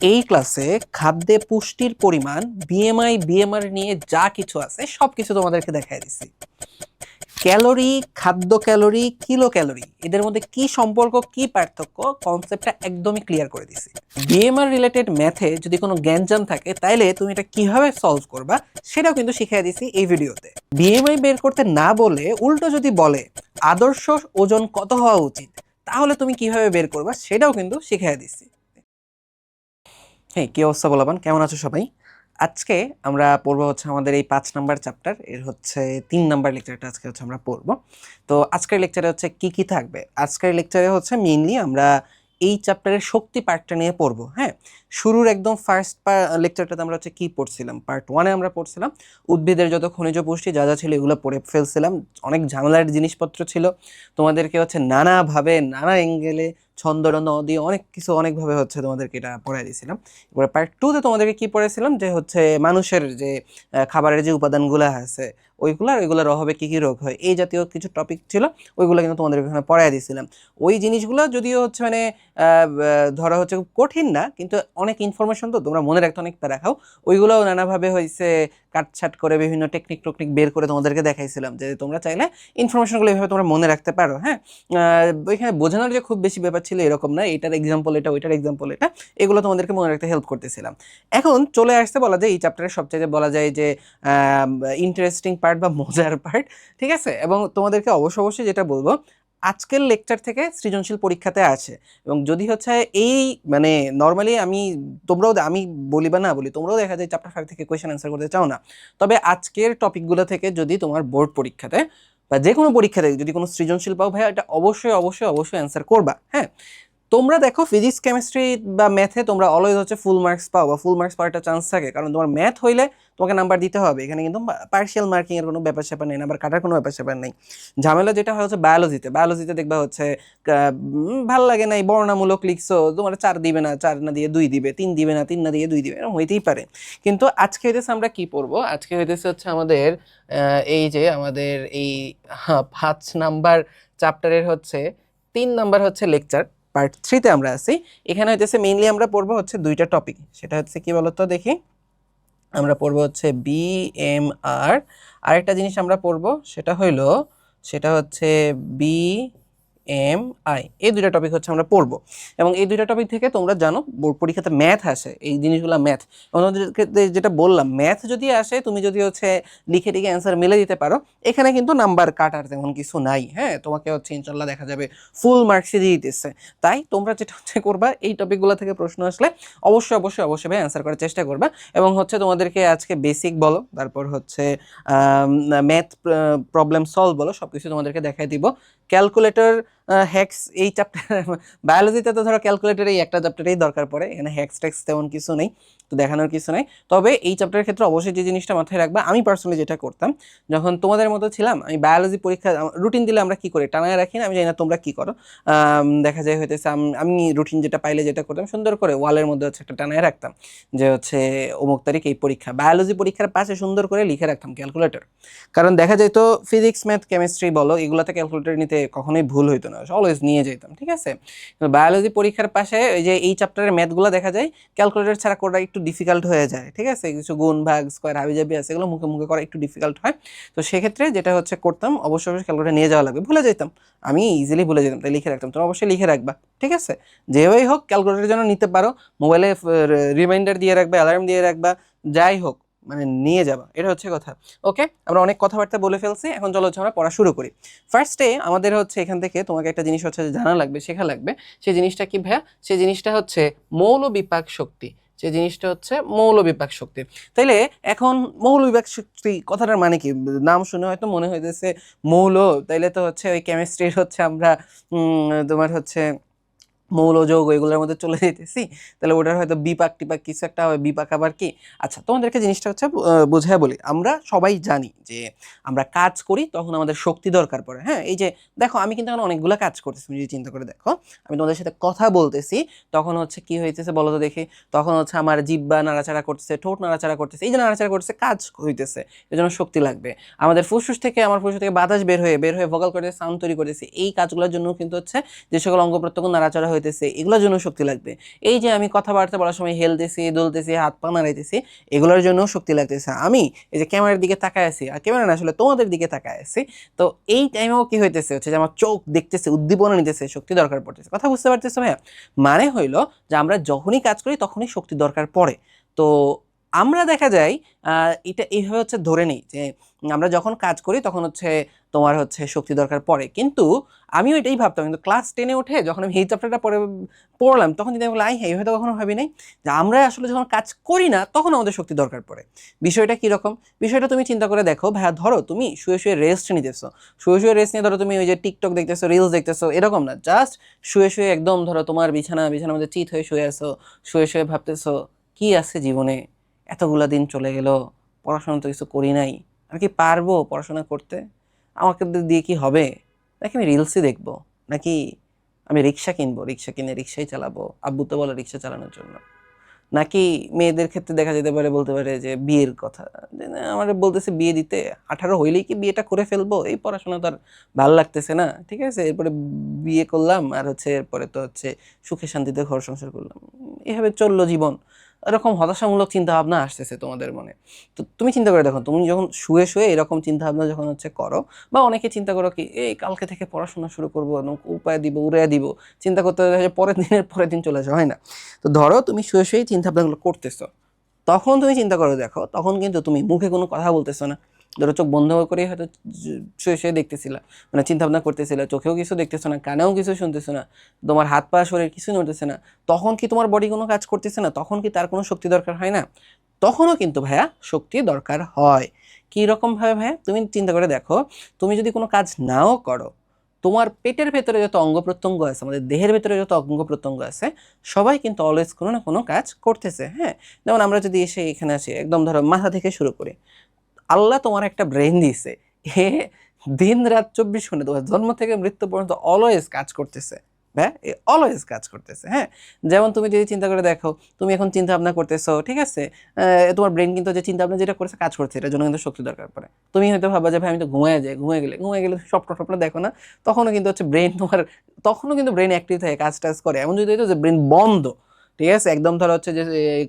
এই ক্লাসে খাদ্যে পুষ্টির পরিমাণ, বিএমআই, বিএমআর নিয়ে যা কিছু আছে সবকিছু তোমাদেরকে দেখাই দিচ্ছি। ক্যালোরি, খাদ্য ক্যালোরি, কিলো ক্যালোরি, এদের মধ্যে কি সম্পর্ক, কি পার্থক্য, কনসেপ্টটা একদমই ক্লিয়ার করে দিছি। বিএমআর রিলেটেড ম্যাথে যদি কোনো জ্ঞানজাম থাকে তাইলে তুমি এটা কিভাবে সলভ করবা সেটাও কিন্তু শিখিয়ে দিছি এই ভিডিওতে। বিএমআই বের করতে না বলে উল্টো যদি বলে আদর্শ ওজন কত হওয়া উচিত, তাহলে তুমি কিভাবে বের করবা সেটাও কিন্তু শিখিয়ে দিছি। হ্যাঁ, কি অবস্থা বলাবান, কেমন আছো সবাই? আজকে আমরা পড়বো হচ্ছে আমাদের এই 5 নাম্বার চ্যাপ্টার, এর হচ্ছে 3 নাম্বার লেকচারটা আজকে হচ্ছে আমরা পড়বো। তো আজকের লেকচারে হচ্ছে কি কি থাকবে, আজকের লেকচারে হচ্ছে মেইনলি আমরা এই চ্যাপ্টারের শক্তি পার্টটা নিয়ে পড়বো। হ্যাঁ, শুরুর একদম ফার্স্ট লেকচারটাতে আমরা হচ্ছে কি পড়ছিলাম, পার্ট 1-এ আমরা পড়ছিলাম উদ্ভিদের যত খনিজ পুষ্টি যা যা ছিল এগুলো পড়ে ফেলছিলাম। অনেক ঝামেলার জিনিসপত্র ছিল, তোমাদেরকে হচ্ছে নানাভাবে নানা অ্যাঙ্গেলে ছন্দ দিয়ে অনেক কিছু অনেকভাবে হচ্ছে তোমাদেরকে এটা পড়াই দিয়েছিলাম। এবার পার্ট 2-তে তোমাদেরকে কি পড়েছিলাম যে হচ্ছে মানুষের যে খাবারের যে উপাদানগুলো আছে ওইগুলোর অভাবে কি কি রোগ হয়, এই জাতীয় কিছু টপিক ছিল, ওইগুলো কিন্তু তোমাদের এখানে পড়াই দিয়েছিলাম। ওই জিনিসগুলো যদিও হচ্ছে মানে ধরা হচ্ছে খুব কঠিন না, কিন্তু অনেক ইনফরমেশন তো তোমরা মনে রাখতে অনেক প্যারা খাও, ওইগুলোও নানাভাবে হয়েছে কাটছাট করে বিভিন্ন টেকনিক বের করে তোমাদেরকে দেখাইছিলাম যে তোমরা চাইলে ইনফরমেশনগুলো এইভাবে তোমরা মনে রাখতে পারো। হ্যাঁ, ওইখানে বোঝানোর যে খুব বেশি ব্যাপার ছিল এরকম না, এটার এক্সাম্পল এটা, ওইটার এক্সাম্পল এটা, এগুলো তোমাদেরকে মনে রাখতে হেল্প করতেছিলাম। এখন চলে আসতে বলা যায় এই চ্যাপ্টারের সবচেয়ে বলা যায় যে ইন্টারেস্টিং পার্ট বা মজার পার্ট, ঠিক আছে? এবং তোমাদেরকে অবশ্যই যেটা বলবো, আজকের লেকচার থেকে সৃজনশীল পরীক্ষাতে আছে, এবং যদি হচ্ছে এই মানে নর্মালি আমি বলি বা না বলি, তোমরাও দেখা যায় চ্যাপ্টার 5 থেকে কোয়েশ্চেন অ্যান্সার করতে চাও না, তবে আজকের টপিকগুলো থেকে যদি তোমার বোর্ড পরীক্ষাতে বা যে কোনো পরীক্ষাতে যদি কোনো সৃজনশীল পাও ভাইয়া, এটা অবশ্যই অ্যান্সার করবা। হ্যাঁ, তোমরা দেখো ফিজিক্স, কেমিস্ট্রি বা ম্যাথে তোমরা অলওয়েজ হচ্ছে ফুল মার্কস পাও বা ফুল মার্কস পাওয়ার একটা চান্স থাকে, কারণ তোমার ম্যাথ হইলে তোমাকে নাম্বার দিতে হবে। এখানে কিন্তু পার্শিয়াল মার্কিং এর কোনো ব্যাপার স্যাপার নেই, নাম্বার কাটার কোনো ব্যাপার স্যাপার নেই। ঝামেলা যেটা হয় হচ্ছে বায়োলজিতে দেখবা হচ্ছে ভাল লাগে না, বর্ণনামূলক লিখছো, তোমার 4 দিবে না, 4 না দিয়ে 2 দিবে, 3 দিবে না, 3 না দিয়ে 2 দিবে, এরকম হইতেই পারে। কিন্তু আজকে হইতেছে আমরা কি পড়বো, আজকে হইতেছে হচ্ছে আমাদের এই যে আমাদের এই 5 নাম্বার চ্যাপ্টারের হচ্ছে 3 নাম্বার হচ্ছে লেকচার, পার্ট 3-তে আমরা আছি। এখানে হইতেছে মেইনলি আমরা পড়বো হচ্ছে 2টা টপিক, সেটা হচ্ছে কি বলতো দেখি, আমরা পড়বো হচ্ছে বিএমআর, আরেকটা জিনিস আমরা পড়বো সেটা হচ্ছে বিএমআই। এই 2টা টপিক হচ্ছে আমরা পড়বো, এবং এই 2টা টপিক থেকে তোমরা জানো বোর্ড পরীক্ষাতে ম্যাথ আসে, এই জিনিসগুলো ম্যাথ, অন্যদেরকে যেটা বললাম ম্যাথ যদি আসে, তুমি যদি হচ্ছে লিখে টিখে অ্যান্সার মিলে দিতে পারো, এখানে কিন্তু নাম্বার কাটার তেমন কিছু নাই। হ্যাঁ, তোমাকে হচ্ছে ইনশাল্লাহ দেখা যাবে ফুল মার্কসই দিয়ে দিতেছে। তাই তোমরা যেটা হচ্ছে করবা, এই টপিকগুলো থেকে প্রশ্ন আসলে অবশ্যই ভাই অ্যান্সার করার চেষ্টা করবা, এবং হচ্ছে তোমাদেরকে আজকে বেসিক বলো, তারপর হচ্ছে ম্যাথ প্রবলেম সলভ বলো, সব কিছু তোমাদেরকে দেখাই দিব। ক্যালকুলেটর, হ্যাক্স, এই চ্যাপ্টার বায়োলজিতে তো ধরো ক্যালকুলেটর এই একটা চ্যাপ্টারেই দরকার পড়ে, এখানে হ্যাক্স ট্যাক্স তেমন কিছু নেই, তো দেখানোর কিছু নাই। তবে এই চ্যাপ্টারের ক্ষেত্রে অবশ্যই যে জিনিসটা মাথায় রাখবা, আমি পার্সোনালি যেটা করতাম যখন তোমাদের মতো ছিলাম, আমি বায়োলজি পরীক্ষা রুটিন দিলে আমরা কি করি টানায় রাখি না, আমি জানি না তোমরা কি করো, দেখা যায় হইতেছে আমি রুটিন যেটা পাইলে যেটা করতাম, সুন্দর করে ওয়ালের মধ্যে হচ্ছে একটা টানায় রাখতাম যে হচ্ছে অমুক তারিখ এই পরীক্ষা, বায়োলজি পরীক্ষার পাশে সুন্দর করে লিখে রাখতাম ক্যালকুলেটর, কারণ দেখা যায় তো ফিজিক্স, ম্যাথ, কেমিস্ট্রি বলো, এগুলোতে ক্যালকুলেটর নিতে কখনোই ভুল হইতো না, অলওয়েজ নিয়ে যেতাম, ঠিক আছে? বায়োলজি পরীক্ষার পাশে ওই যে এই চ্যাপ্টারের ম্যাথগুলো দেখা যায় ক্যালকুলেটর ছাড়া করা একটু ডিফিকাল্ট হয়ে যায়, ঠিক আছে? কিছু গুণ, ভাগ, স্কয়ার, হাবিজাবি আছে, এগুলো মুখে করা একটু ডিফিকাল্ট হয়। তো সেক্ষেত্রে যেটা হচ্ছে করতাম, অবশ্যই ক্যালকুলেটর নিয়ে যাওয়া লাগবে, ভুলে যেতাম, আমি ইজিলি ভুলে যেতাম, তাই লিখে রাখতাম। তোমরা অবশ্যই লিখে রাখবা, ঠিক আছে? যেভাবেই হোক ক্যালকুলেটর যেন নিতে পারো, মোবাইলে রিমাইন্ডার দিয়ে রাখবা, অ্যালার্ম দিয়ে রাখবা, যাই হোক মানে নিয়ে যাবা, এটা হচ্ছে কথা। ওকে, আমরা অনেক কথাবার্তা বলে ফেলছি, এখন চলো হচ্ছে আমরা পড়া শুরু করি। ফার্স্টে আমাদের হচ্ছে এখান থেকে তোমাকে একটা জিনিস হচ্ছে জানা লাগবে, শেখা লাগবে। সেই জিনিসটা কি ভাইয়া? সেই জিনিসটা হচ্ছে মৌলবিপাক শক্তি। সেই জিনিসটা হচ্ছে মৌলবিপাক শক্তি। তাইলে এখন মৌলবিপাক শক্তি কথাটার মানে কি? নাম শুনে হয়তো মনে হইতেছে মৌল, তাইলে তো হচ্ছে ওই কেমিস্ট্রির হচ্ছে আমরা তোমার হচ্ছে মৌল, যৌগ, এগুলোর মধ্যে চলে যেতেছি, তাহলে ওটার হয়তো বিপাক টিপাক কিছু একটা হবে। বিপাক আবার কি? আচ্ছা, তোমাদেরকে জিনিসটা হচ্ছে বুঝায় বলি। আমরা সবাই জানি যে আমরা কাজ করি তখন আমাদের শক্তি দরকার পড়ে। হ্যাঁ, এই যে দেখো আমি কিন্তু এখন অনেকগুলো কাজ করতেছি, তুমি যদি চিন্তা করে দেখো, আমি তোমাদের সাথে কথা বলতেছি, তখন হচ্ছে কি হইতেছে বলো তো দেখি, তখন হচ্ছে আমার জিহ্বা নাড়াচাড়া করতেছে, ঠোঁট নাড়াচাড়া করতেছে, এই যে নাড়াচাড়া করতেছে কাজ হইতেছে, এর জন্য শক্তি লাগবে। আমাদের ফুসফুস থেকে বাতাস বের হয়ে ভোকাল করে সাউন্ড তৈরি করতেছে, এই কাজগুলোর জন্য কিন্তু হচ্ছে যে সকল অঙ্গ প্রত্যঙ্গ নাড়াচাড়া হইতেছে, এগুলোর জন্য শক্তি লাগবে। এই যে আমি কথাবার্তা বলার সময় হেলতেছি, দুলতেছি, হাত পা নাড়াইতেছি, এগুলোর জন্য শক্তি লাগতেছে। আমি এই যে ক্যামেরার দিকে তাকায় আছি, আর ক্যামেরা না আসলে তোমাদের দিকে তাকায় আছি, তো এই টাইমেও কি হইতেছে হচ্ছে যে আমার চোখ দেখতেছে, উদ্দীপনা নিতেছে, শক্তি দরকার পড়তেছে। কথা বুঝতে পারতেছো ভাইয়া? মানে হইলো যে আমরা যখনই কাজ করি তখনই শক্তি দরকার পড়ে। তো আমরা দেখা যায় এটা এইভাবে হচ্ছে ধরে নিই যে আমরা যখন কাজ করি তখন হচ্ছে তোমার হচ্ছে শক্তি দরকার পড়ে, কিন্তু আমিও এটাই ভাবতাম। কিন্তু ক্লাস 10-এ উঠে যখন আমি এই চ্যাপ্টারটা পড়লাম তখন যদি আমি বলি হ্যাঁ এইভাবে তো কখনো ভাবি নাই যে আমরা আসলে যখন কাজ করি না তখন আমাদের শক্তি দরকার পড়ে। বিষয়টা কীরকম? বিষয়টা তুমি চিন্তা করে দেখো ভাইয়া। ধরো তুমি শুয়ে শুয়ে রেস্ট নিতেছো, শুয়ে শুয়ে রেস্ট নিয়ে ধরো তুমি ওই যে টিকটক দেখতেছো, রিলস দেখতেছো, এরকম না, জাস্ট শুয়ে শুয়ে একদম ধরো তোমার বিছানার মধ্যে চিত হয়ে শুয়ে আছো, শুয়ে শুয়ে ভাবতেছো কি আছে জীবনে, এতগুলা দিন চলে গেল, পড়াশোনা তো কিছু করি নাই, আমি কি পারবো পড়াশোনা করতে? আমাকে দিয়ে কি হবে? নাকি আমি রিলসই দেখবো, নাকি আমি রিক্সা কিনবো, রিক্সা কিনে রিক্সাই চালাবো, আব্বু তো বলে রিক্সা চালানোর জন্য। নাকি মেয়েদের ক্ষেত্রে দেখা যেতে পারে, বলতে পারে যে বিয়ের কথা, যে না আমার বলতেছে বিয়ে দিতে, 18 হইলেই কি বিয়েটা করে ফেলবো, এই পড়াশোনা তো আর ভালো লাগতেছে না, ঠিক আছে, এরপরে বিয়ে করলাম আর হচ্ছে এরপরে তো হচ্ছে সুখে শান্তিতে ঘর সংসার করলাম, এভাবে চললো জীবন। এরকম হতাশামূলক চিন্তা ভাবনা আসতেছে তোমাদের মনে। তো তুমি চিন্তা করে দেখো, তুমি যখন শুয়ে শুয়ে এরকম চিন্তা ভাবনা যখন হচ্ছে করো, বা অনেকে চিন্তা করো কি এই কালকে থেকে পড়াশোনা শুরু করবো, উপায় দিব, উড়াইয়া দিব, চিন্তা করতে পরের দিন চলে আসে, হয় না? তো ধরো তুমি শুয়ে শুয়েই চিন্তা ভাবনাগুলো করতেছো, তখন তুমি চিন্তা করে দেখো, তখন কিন্তু তুমি মুখে কোনো কথা বলতেছো না। ধরো চোখ বন্ধ করে হয়তো শুয়ে শুয়ে দেখতেছিলা, মানে চিন্তা ভাবনা করতেছিলা, চোখেও কিছু দেখতেছো না, কানেও কিছু শুনতেছো না, তোমার হাত পা শরীর কিছু নড়তেছে না, তখন কি তোমার বডি কোনো কাজ করতেছে না? তখন কি তার কোনো শক্তি দরকার হয় না? তখনও কিন্তু ভাইয়া শক্তি দরকার হয়। কী রকমভাবে ভাইয়া? তুমি চিন্তা করে দেখো, তুমি যদি কোনো কাজ নাও করো, তোমার পেটের ভেতরে যত অঙ্গ প্রত্যঙ্গ আছে, আমাদের দেহের ভেতরে যত অঙ্গ প্রত্যঙ্গ আছে, সবাই কিন্তু অলওয়েজ কোনো না কোনো কাজ করতেছে। হ্যাঁ, যেমন আমরা যদি এসে এখানে আসি, একদম ধরো মাথা থেকে শুরু করি, আল্লাহ তোমার একটা ব্রেন দিছে, এ দিন রাত 24 ঘন্টা তোমার জন্ম থেকে মৃত্যু পর্যন্ত অলওয়েজ কাজ করতেছে। হ্যাঁ, অলওয়েজ কাজ করতেছে। হ্যাঁ, যেমন তুমি যদি চিন্তা করে দেখো, তুমি এখন চিন্তা ভাবনা করতেছো, ঠিক আছে, তোমার ব্রেন কিন্তু যে চিন্তা ভাবনা যেটা করছে কাজ করছে, এটার জন্য কিন্তু শক্তি দরকার পড়ে। তুমি হয়তো ভাববা যে ভাই আমি তো ঘুমিয়ে গেলে স্বপ্ন টপ্ন দেখো না, তখনও কিন্তু হচ্ছে ব্রেন তোমার, তখনও কিন্তু ব্রেন অ্যাক্টিভ থাকে, কাজ টাজ করে। এমন যদি হতো যে ব্রেন বন্ধ, ঠিক আছে, একদম ধরো হচ্ছে যে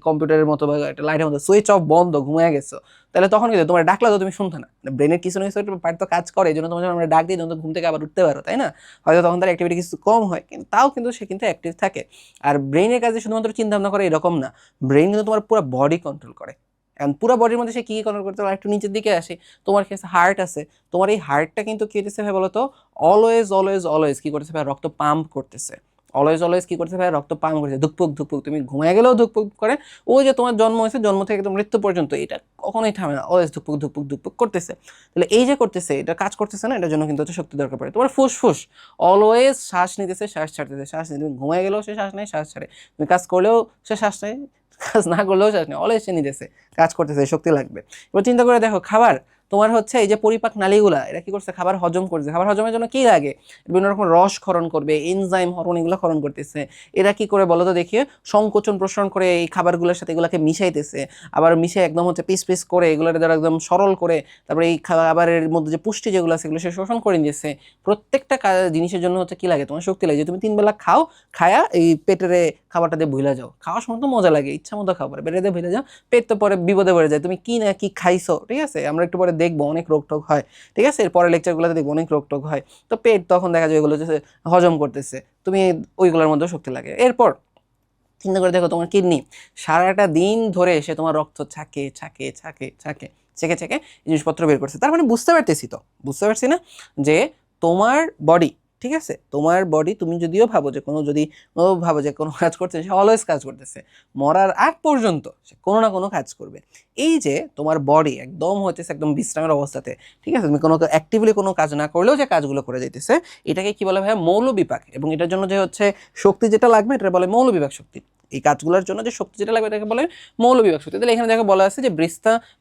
কম্পিউটারের মতো বা একটা লাইটের মতো সুইচ অফ, বন্ধ, ঘুমিয়ে গেছো, তাহলে তখন কিন্তু তোমার ডাকলা তো তুমি শুনতে না। ব্রেনের কিছু না কিছু একটা পার্ট তো কাজ করে, এই জন্য তোমার আমরা ডাক দিই, যখন ঘুম থেকে আবার উঠতে পারো, তাই না? হয়তো তখন তার অ্যাক্টিভিটি কিছু কম হয়, কিন্তু তাও কিন্তু সে কিন্তু অ্যাক্টিভ থাকে। আর ব্রেনের কাজে শুধুমাত্র চিন্তা ভাবনা করে এরকম না, ব্রেন কিন্তু তোমার পুরো বডি কন্ট্রোল করে। এখন পুরো বডির মধ্যে সে কী কন্ট্রোল করতে পারে, একটু নিচের দিকে আসে, তোমার কাছে হার্ট আছে, তোমার এই হার্টটা কিন্তু কী হতেছে ভাই বলো তো, অলওয়েজ অলওয়েজ অলওয়েজ কী করতেছে ভাই, রক্ত পাম্প করতেছে। অলওয়েজ অলওয়েজ কী করতেছে ভাই, রক্ত পাম্প করতেছে, ধুকপুক ধুকপুক, তুমি ঘুমিয়ে গেলেও ধুকপুক করে। ওই যে তোমার জন্ম হয়েছে, জন্ম থেকে একদম মৃত্যু পর্যন্ত এটা কখনোই থামে না, অলওয়েজ ধুকপুক ধুকপুক ধুকপুক করতেছে। তাহলে এই যে করতেছে, এটা কাজ করতেছে না, এটার জন্য কিন্তু হচ্ছে শক্তি দরকার পড়ে। তোমার ফুসফুস অলওয়েজ শ্বাস নিতেছে, শ্বাস ছাড়তেছে, শ্বাস নিতে, তুমি ঘুমিয়ে গেলেও সে শ্বাস নেয়, শ্বাস ছাড়ে, তুমি কাজ করলেও সে শ্বাস নেয়, কাজ না করলেও শ্বাস নেয়, অলওয়েজ সে নিতেছে, কাজ করতেছে, শক্তি লাগবে। এবার চিন্তা করে দেখো, খাবার, তোমার হচ্ছে এই যে পরিপাক নালীগুলা, এরা কি করছে, খাবার হজম করছে। খাবার হজমের জন্য কি লাগে? বিভিন্ন রকম রস ক্ষরণ করবে, এনজাইম, হরমোন, এগুলো ক্ষরণ করতেছে। এরা কি করে বলো তো দেখিয়ে, সংকোচন প্রসারণ করে এই খাবারগুলোর সাথে এগুলোকে মিশাইতেছে, আবার মিশে একদম হচ্ছে পিস পিস করে এগুলোর দ্বারা একদম সরল করে, তারপরে এই খাবারের মধ্যে যে পুষ্টি যেগুলো আছে এগুলো সে শোষণ করে নিয়েছে। প্রত্যেকটা জিনিসের জন্য হচ্ছে কি লাগে, তোমার শক্তি লাগে। যে তুমি 3 বেলা খাও, খায়া এই পেটের খাবারটা দিয়ে ভুলে যাও, খাওয়ার সময় তো মজা লাগে, ইচ্ছা মতো খাবার পেটে দিয়ে ভুলে যাও, পেট তো পরে বিপদে পড়ে যায়, তুমি কি না কি খাইছো, ঠিক আছে। আমরা একটু পরে দেখবো অনেক রোগ টোগ হয়, ঠিক আছে, এর পরে লেকচারগুলোতে দেখবো অনেক রোগ টোগ হয়। তো পেট তখন দেখা যায় এগুলো যে হজম করতেছে, তুমি ওইগুলোর মধ্যে শক্তি লাগে। এরপর চিন্তা করে দেখো, তোমার কিডনি সারাটা দিন ধরে সে তোমার রক্ত ছাকে ছাকে ছাকে ছাকে ছেঁকে ছেঁকে জিনিসপত্র বের করছে। তার মানে বুঝতে পারতেছি তো, বুঝতে পারছি না যে তোমার বডি, ঠিক আছে, তোমার বডি, তুমি যদিও ভাবো যে কোনো কাজ করছে, সে অলওয়েজ কাজ করতেছে, মরার আগ পর্যন্ত সে কোনো না কোনো কাজ করবে। এই যে তোমার বডি একদম হচ্ছে একদম বিশ্রামের অবস্থাতে, ঠিক আছে, তুমি কোনো অ্যাক্টিভলি কোনো কাজ না করলেও যে কাজগুলো করে যাইতেছে, এটাকে কি বলে ভাই, মৌলবিপাক। এবং এটার জন্য যে হচ্ছে শক্তি যেটা লাগবে, এটা বলে মৌলবিপাক শক্তি। এই কাজগুলোর জন্য যে শক্তি যেটা লাগবে এটাকে বলে মৌলবিভাগ শক্তি। তাহলে এখানে দেখো বলা আছে যে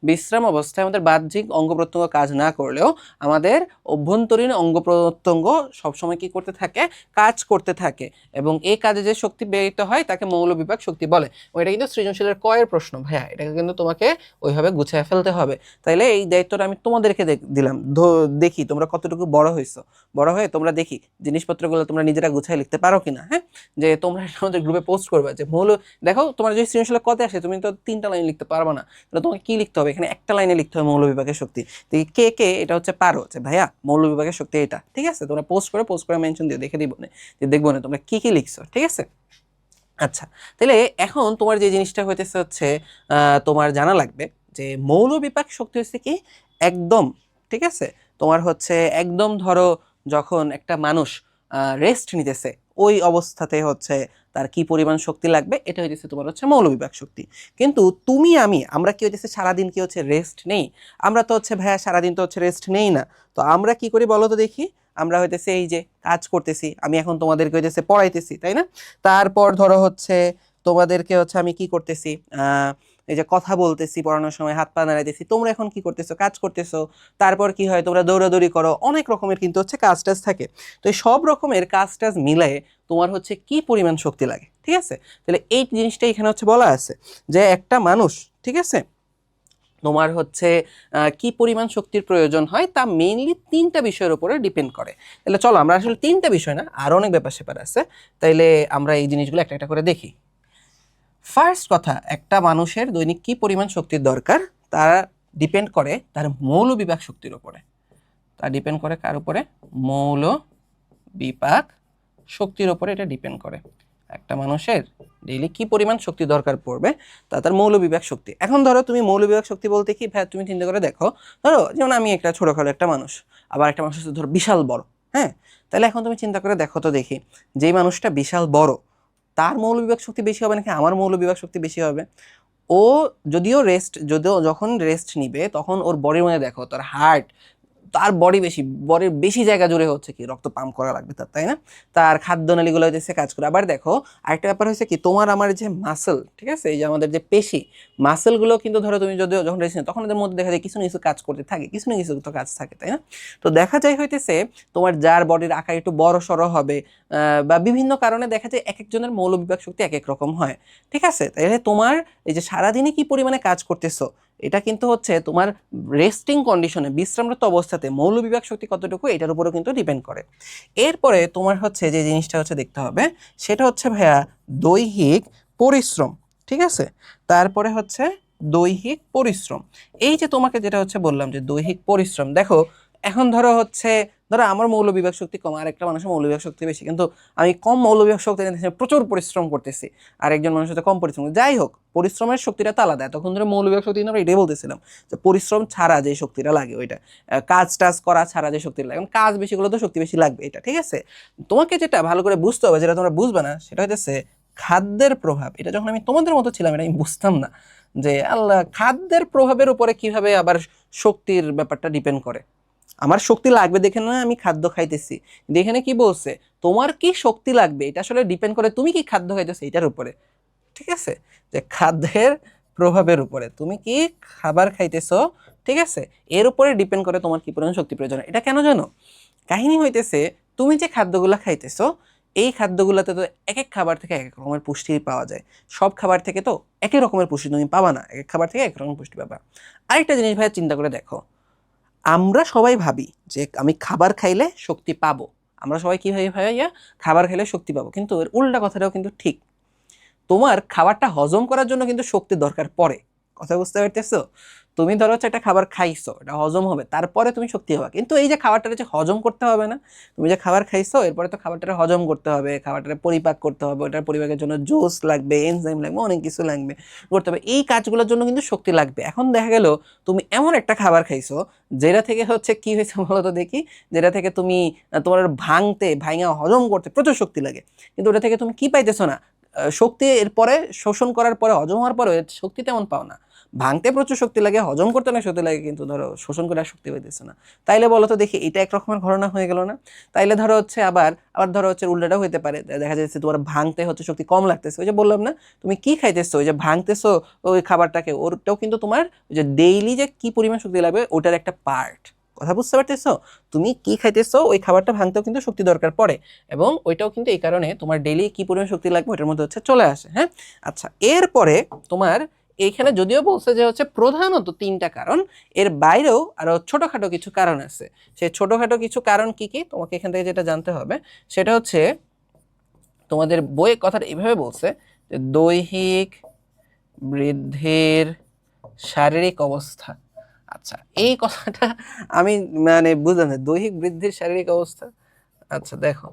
বিশ্রাম অবস্থায় আমাদের বাহ্যিক অঙ্গ প্রত্যঙ্গ কাজ না করলেও আমাদের অভ্যন্তরীণ অঙ্গ প্রত্যঙ্গ সবসময় কি করতে থাকে, কাজ করতে থাকে, এবং এই কাজে যে শক্তি ব্যয়িত হয় তাকে মৌলবিভাগ শক্তি বলে। ওইটা কিন্তু সৃজনশীলের কয়ের প্রশ্ন ভাইয়া, এটাকে কিন্তু তোমাকে ওইভাবে গুছিয়ে ফেলতে হবে। তাইলে এই দায়িত্বটা আমি তোমাদেরকে দিলাম। দেখি তোমরা কতটুকু বড় হয়েছো, বড় হয়ে তোমরা দেখি জিনিসপত্রগুলো তোমরা নিজেরা গুছিয়ে লিখতে পারো কিনা। হ্যাঁ, যে তোমরা আমাদের গ্রুপে পোস্ট করবে যে দেখো তোমার যদি সৃজনশীলের কত আসে তুমি তো 3টা লাইন লিখতে পারবে না, তাহলে তোমাকে কি লিখতে হবে, এখানে একটা লাইনে লিখতে হবে মৌলবিভাগের শক্তি। তো কে কে এটা হচ্ছে পারো যে ভাইয়া মৌলবিভাগের শক্তি এটা, ঠিক আছে, তোমরা পোস্ট করে মেনশন দিয়ে দেখে দিব না, যে দেখবো না তোমরা কি কি লিখছো, ঠিক আছে। আচ্ছা, তাহলে এখন তোমার যে জিনিসটা হইতেছে হচ্ছে তোমার জানা লাগবে যে মৌলবিপাক শক্তি হচ্ছে কি একদম, ঠিক আছে, তোমার হচ্ছে একদম ধরো যখন একটা মানুষ রেস্ট নিতেছে ওই অবস্থাতে হচ্ছে তার কি পরিমাণ শক্তি লাগবে, এটা হইতেছে তোমার হচ্ছে মৌলবিপাক শক্তি। কিন্তু তুমি আমরা কি হইতেছে সারাদিন কি হচ্ছে রেস্ট নেই? আমরা তো হচ্ছে ভাইয়া সারাদিন তো হচ্ছে রেস্ট নেই না। তো আমরা কি করি বলো তো দেখি? আমরা হইতেছে এই যে কাজ করতেছি, আমি এখন তোমাদেরকে হইতেছে পড়াইতেছি, তাই না? তারপর ধরো হচ্ছে তোমাদেরকে হচ্ছে আমি কি করতেছি, এই যে কথা বলতেছি, পড়ানোর সময় হাত পা নাড়াইতেছি, তোমরা এখন কি করতেছো, কাজ করতেছো। তারপর কি হয়, তোমরা দৌড়াদৌড়ি করো, অনেক রকমের কিন্তু হচ্ছে কাজ টাজ থাকে। তো এই সব রকমের কাজ টাজ মিলায়ে তোমার হচ্ছে কি পরিমাণ শক্তি লাগে, ঠিক আছে। তাহলে এই জিনিসটা এখানে হচ্ছে বলা আছে যে একটা মানুষ, ঠিক আছে, তোমার হচ্ছে কি পরিমাণ শক্তির প্রয়োজন হয় তা মেইনলি 3টা বিষয়ের উপরে ডিপেন্ড করে। তাহলে চলো আমরা আসলে 3টা বিষয় না, আরো অনেক ব্যাপার স্যাপার আছে, তাইলে আমরা এই জিনিসগুলো একটা একটা করে দেখি। ফার্স্ট কথা, একটা মানুষের দৈনিক কি পরিমাণ শক্তির দরকার তা ডিপেন্ড করে তার মৌলবিপাক শক্তির উপরে। তা ডিপেন্ড করে কার উপরে? মৌলবিপাক শক্তির উপরে এটা ডিপেন্ড করে। একটা মানুষের ডেইলি কি পরিমাণ শক্তি দরকার পড়বে তা তার মৌলবিভাগ শক্তি। এখন ধরো তুমি মৌলবিভাগ শক্তি বলতে কি ভাই, তুমি চিন্তা করে দেখো, ধরো যেমন আমি একটা ছোটখাটো একটা মানুষ, আবার একটা মানুষ হচ্ছে ধরো বিশাল বড়। হ্যাঁ, তাহলে এখন তুমি চিন্তা করে দেখো তো দেখি, যেই মানুষটা বিশাল বড় তার মৌলবিভাগ শক্তি বেশি হবে নাকি আমার মৌলবিভাগ শক্তি বেশি হবে? ও যদিও যখন রেস্ট নিবে তখন ওর বডির মধ্যে দেখো তার হার্ট, তার বডির বেশি জায়গা জুড়ে হচ্ছে কি রক্ত পাম্প করা লাগবে তার, তাই না? তার খাদ্যনালীগুলো হইতেছে কাজ করে। আবার দেখো আরেকটা ব্যাপার হচ্ছে কি, তোমার আমার যে মাসেল, ঠিক আছে, এই যে আমাদের যে পেশি মাসেলগুলো কিন্তু ধরো তুমি যদি যখন রেস্ট নিও তখন ওদের মধ্যে দেখা যায় কিছু না কিছু কাজ করতে থাকে, কিছু না কিছু তো কাজ থাকে, তাই না? তো দেখা যায় হইতেছে তোমার যার বডির আকার একটু বড় সড়ো হবে বা বিভিন্ন কারণে দেখা যায় এক একজনের মৌলবিভাগ শক্তি এক এক রকম হয়, ঠিক আছে। তাহলে তোমার এই যে সারাদিনে কি পরিমাণে কাজ করতেছো এটা কিন্তু হচ্ছে তোমার রেস্টিং কন্ডিশনে, বিশ্রামরত অবস্থাতে মৌলবিভাগ শক্তি কতটুকু এটার উপরও কিন্তু ডিপেন্ড করে। এরপরে তোমার হচ্ছে যে জিনিসটা হচ্ছে দেখতে হবে সেটা হচ্ছে ভাইয়া দৈহিক পরিশ্রম, ঠিক আছে। তারপরে হচ্ছে দৈহিক পরিশ্রম, এই যে তোমাকে যেটা হচ্ছে বললাম যে দৈহিক পরিশ্রম, দেখো এখন ধরো আমার মৌলবিভাগ শক্তি কম, আর একটা মানুষের মৌলবিভাগ শক্তি বেশি, কিন্তু আমি কম মৌলবিভাগ শক্তি প্রচুর পরিশ্রম করতেছি, আর একজন মানুষের সাথে কম পরিশ্রম, যাই হোক পরিশ্রমের শক্তিটা তো আলাদা। তখন ধরে মৌলবিভাগ শক্তি আমরা এটাই বলতেছিলাম যে পরিশ্রম ছাড়া যে শক্তিটা লাগে ওইটা, কাজ টাজ করা ছাড়া যে শক্তি লাগে, কাজ বেশি করলে তো শক্তি বেশি লাগবে, এটা ঠিক আছে। তোমাকে যেটা ভালো করে বুঝতে হবে, যেটা তোমরা বুঝবে না, সেটা হচ্ছে খাদ্যের প্রভাব। এটা যখন আমি তোমাদের মতো ছিলাম এটা আমি বুঝতাম না যে আল্লাহ খাদ্যের প্রভাবের উপরে কিভাবে আবার শক্তির ব্যাপারটা ডিপেন্ড করে। আমার শক্তি লাগবে দেখে না আমি খাদ্য খাইতেছি, এখানে কি বলছে তোমার কি শক্তি লাগবে এটা আসলে ডিপেন্ড করে তুমি কি খাদ্য খাইতেছো এটার উপরে, ঠিক আছে, যে খাদ্যের প্রভাবের উপরে তুমি কি খাবার খাইতেছো, ঠিক আছে, এর উপরে ডিপেন্ড করে তোমার কি পরিমাণ শক্তি প্রয়োজন। এটা কেন জানো? কাহিনী হইতেছে তুমি যে খাদ্যগুলো খাইতেছো এই খাদ্যগুলোতে তো এক এক খাবার থেকে এক এক রকমের পুষ্টি পাওয়া যায়। সব খাবার থেকে তো একই রকমের পুষ্টি তুমি পাবা না, এক এক খাবার থেকে এক রকমের পুষ্টি পাবা। আরেকটা জিনিস ভাই চিন্তা করে দেখো, আমরা সবাই ভাবি যে আমি খাবার খাইলে শক্তি পাবো, আমরা সবাই কি ভাইয়া খাবার খাইলে শক্তি পাবো, কিন্তু এর উল্টা কথাটাও কিন্তু ঠিক। তোমার খাবারটা হজম করার জন্য কিন্তু শক্তি দরকার পড়ে, কথা বুঝতে পারতেছো? তুমি ধরো হচ্ছে একটা খাবার খাইছো, এটা হজম হবে, তারপরে তুমি শক্তি হবা, কিন্তু এই যে খাবারটা যে হজম করতে হবে না, তুমি যে খাবার খাইছো এরপরে তো খাবারটা হজম করতে হবে, খাবারটা পরিপাক করতে হবে, ওটার পরিপাকের জন্য জুস লাগবে, এনজাইম লাগবে, অনেক কিছু লাগবে, করতে হবে, এই কাজগুলোর জন্য কিন্তু শক্তি লাগবে। এখন দেখা গেল তুমি এমন একটা খাবার খাইছো যেটা থেকে হচ্ছে কি হয়েছে বলো তো দেখি, যেটা থেকে তুমি তোমার ভাঙা হজম করতে প্রচুর শক্তি লাগে, কিন্তু ওটা থেকে তুমি কি পাইতেছো না, শক্তি এরপরে শোষণ করার পরে হজম হওয়ার পরে শক্তি তেমন পাও না। ভাঙতে প্রচুর শক্তি লাগে, হজম করতে অনেক শক্তি লাগে, কিন্তু ধরো শোষণ করে আর শক্তি পাইতেছে না। তাইলে বলো তো দেখি, এটা এক রকমের ঘটনা হয়ে গেল না? তাইলে ধরো হচ্ছে আবার ধরো হচ্ছে উল্টাটাও হইতে পারে, দেখা যাচ্ছে তোমার ভাঙতে হচ্ছে শক্তি কম লাগতেছে। ওই যে বললাম না, তুমি কি খাইতেছো, ওই যে ভাঙতেছো ওই খাবারটাকে, ওটাও কিন্তু তোমার ওই যে ডেইলি যে কি পরিমাণ শক্তি লাগবে ওটার একটা পার্ট। কথা বুঝতে পারতেছো? তুমি কি খাইতেছো ওই খাবারটা ভাঙতেও কিন্তু শক্তি দরকার পড়ে, এবং ওইটাও কিন্তু এই কারণে তোমার ডেইলি কি পরিমাণ শক্তি লাগবে ওটার মধ্যে হচ্ছে চলে আসে। হ্যাঁ, আচ্ছা, এরপরে তোমার এইখানে যদিও বলছে যে হচ্ছে প্রধানত 3টা কারণ, এর বাইরেও আরো ছোটখাটো কিছু কারণ আছে। সেই ছোটখাটো কিছু কারণ কি কি তোমাকে এখান থেকে যেটা জানতে হবে সেটা হচ্ছে, তোমাদের বইয়ে কথাটা এইভাবে বলছে যে দৈহিক বৃদ্ধির শারীরিক অবস্থা। আচ্ছা, এই কথাটা আমি মানে বুঝলাম না, দৈহিক বৃদ্ধির শারীরিক অবস্থা। আচ্ছা দেখো,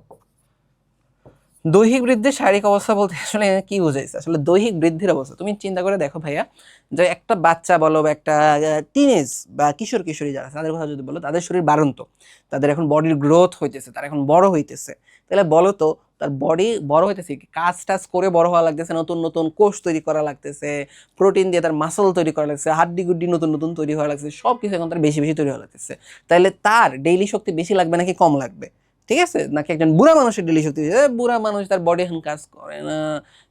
দৈহিক বৃদ্ধির শারীরিক অবস্থা বলতে আসলে কি বোঝাইছে? আসলে দৈহিক বৃদ্ধির অবস্থা তুমি চিন্তা করে দেখো ভাইয়া, যে একটা বাচ্চা বলো বা একটা টিনেজ বা কিশোর কিশোরী যারা তাদের কথা যদি বলো, তাদের শরীর বাড়ন্ত, তাদের এখন বডির গ্রোথ হইতেছে, তারা এখন বড় হইতেছে। তাহলে বলো তো, তার বডি বড় হইতেছে, কাজ টাজ করে বড় হওয়া লাগতেছে, নতুন নতুন কোষ তৈরি করা লাগতেছে, প্রোটিন দিয়ে তার মাসল তৈরি করা লাগছে, হাড্ডি গুড্ডি নতুন নতুন তৈরি হওয়া লাগছে, সব কিছু এখন তার বেশি বেশি তৈরি হওয়া লাগতেছে। তাহলে তার ডেইলি শক্তি বেশি লাগবে নাকি কম লাগবে? ঠিক আছে, নাকি একজন বুড়া মানুষের ডেলি শক্তি, বুড়া মানুষ তার বডি এখন কাজ করে না,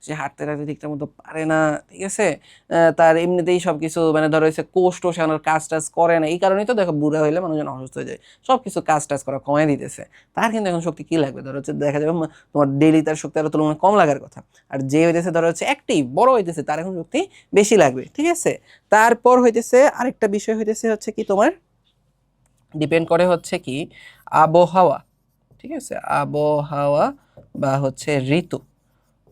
সে হাঁটতে হাঁটতে ঠিকঠাক মতো পারে না, ঠিক আছে, তার এমনিতেই সবকিছু মানে ধরো হচ্ছে কোষ টোষ আমার কাজ টাজ করে না, এই কারণেই তো দেখো বুড়া হইলে মানুষজন অসুস্থ হয়ে যায়, সবকিছু কাজ টাজ করা কমাই দিতেছে। তার কিন্তু এখন শক্তি কি লাগবে? ধরো হচ্ছে দেখা যাবে তোমার ডেইলি তার শক্তি আরো তুলনায় কম লাগার কথা, আর যে হইতেছে ধরো হচ্ছে অ্যাক্টিভ বড় হইতেছে তার এখন শক্তি বেশি লাগবে। ঠিক আছে, তারপর হইতেছে আরেকটা বিষয় হইতেছে হচ্ছে কি, তোমার ডিপেন্ড করে হচ্ছে কি আবহাওয়া। ঠিক আছে, আবহাওয়া বা হচ্ছে ঋতু,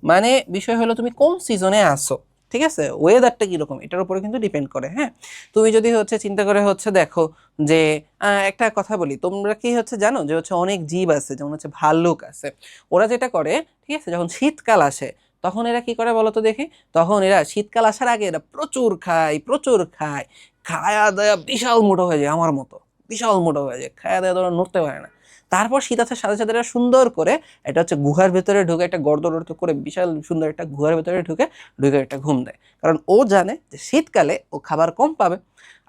মানে বিষয় হলো তুমি কোন সিজনে আসো। ঠিক আছে, ওয়েদারটা কিরকম এটার উপরে কিন্তু ডিপেন্ড করে। হ্যাঁ, তুমি যদি হচ্ছে চিন্তা করে হচ্ছে দেখো যে একটা কথা বলি, তোমরা কি হচ্ছে জানো যে হচ্ছে অনেক জীব আছে, যেমন হচ্ছে ভাল্লুক আছে, ওরা যেটা করে, ঠিক আছে, যখন শীতকাল আসে তখন এরা কি করে বলো তো দেখি, তখন এরা শীতকাল আসার আগে এরা প্রচুর খায়, প্রচুর খায়, খায়া দায়া বিশাল মোটা হয়ে যায়, আমার মতো বিশাল মোটা হয়ে যায়, খায়া দায়া তোরা নড়তে পারে না। তারপর শীত আসার সাথে সাথে এরা সুন্দর করে এটা হচ্ছে গুহার ভেতরে ঢুকে, একটা গর্ত টর্ত করে বিশাল সুন্দর একটা গুহার ভেতরে ঢুকে ঢুকে একটা ঘুম দেয়, কারণ ও জানে যে শীতকালে ও খাবার কম পাবে,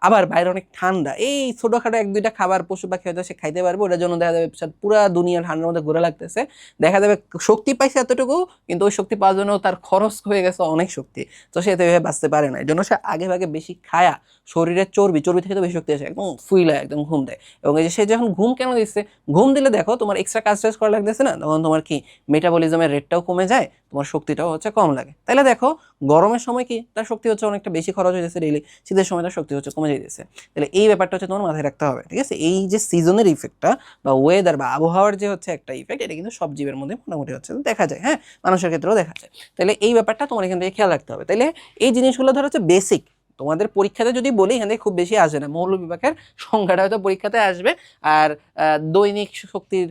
আবার বাইরে অনেক ঠান্ডা, এই ছোটখাটো 1-2টা খাবার পশু পাখি হয়তো সে খাইতে পারবে, ওটার জন্য দেখা যাবে পুরা দুনিয়া ঠান্ডার মধ্যে ঘুরে লাগতেছে, দেখা যাবে শক্তি পাইছে এতটুকু, কিন্তু ওই শক্তি পাওয়ার জন্য তার খরচ হয়ে গেছে অনেক শক্তি, তো সে এভাবে বাঁচতে পারে না। এই জন্য সে আগে ভাগে বেশি খায়া শরীরের চর্বি চর্বি থেকে তো বেশি শক্তি আসে, একদম ফুইলা একদম ঘুম দেয়। এবং এই যে সে যখন ঘুম কেন দিচ্ছে, ঘুম দিলে দেখো তোমার এক্সট্রা কাজ টাজ করা লাগতেছে না, তখন তোমার কি মেটাবলিজমের রেটটাও কমে যায়, তোমার শক্তিটাও হচ্ছে কম লাগে। তাহলে দেখো গরমের সময় কি তার শক্তি হচ্ছে অনেকটা বেশি খরচ হয়ে যাচ্ছে ডেইলি, শীতের সময় তার শক্তি হচ্ছে কমে যেতেছে। তাহলে এই ব্যাপারটা হচ্ছে তোমার মাথায় রাখতে হবে। ঠিক আছে, এই যে সিজনের ইফেক্টটা বা ওয়েদার বা আবহাওয়ার যে হচ্ছে একটা ইফেক্ট, এটা কিন্তু সব জীবের মধ্যে মোটামুটি হচ্ছে দেখা যায়। হ্যাঁ, মানুষের ক্ষেত্রেও দেখা যায়। তাহলে এই ব্যাপারটা তোমার এখান থেকে খেয়াল রাখতে হবে। তাহলে এই জিনিসগুলো ধর হচ্ছে বেসিক, তোমাদের পরীক্ষাতে যদি বলি এখান থেকে খুব বেশি আসে না, মৌলবিভাগের সংখ্যাটা হয়তো পরীক্ষাতে আসবে, আর দৈনিক শক্তির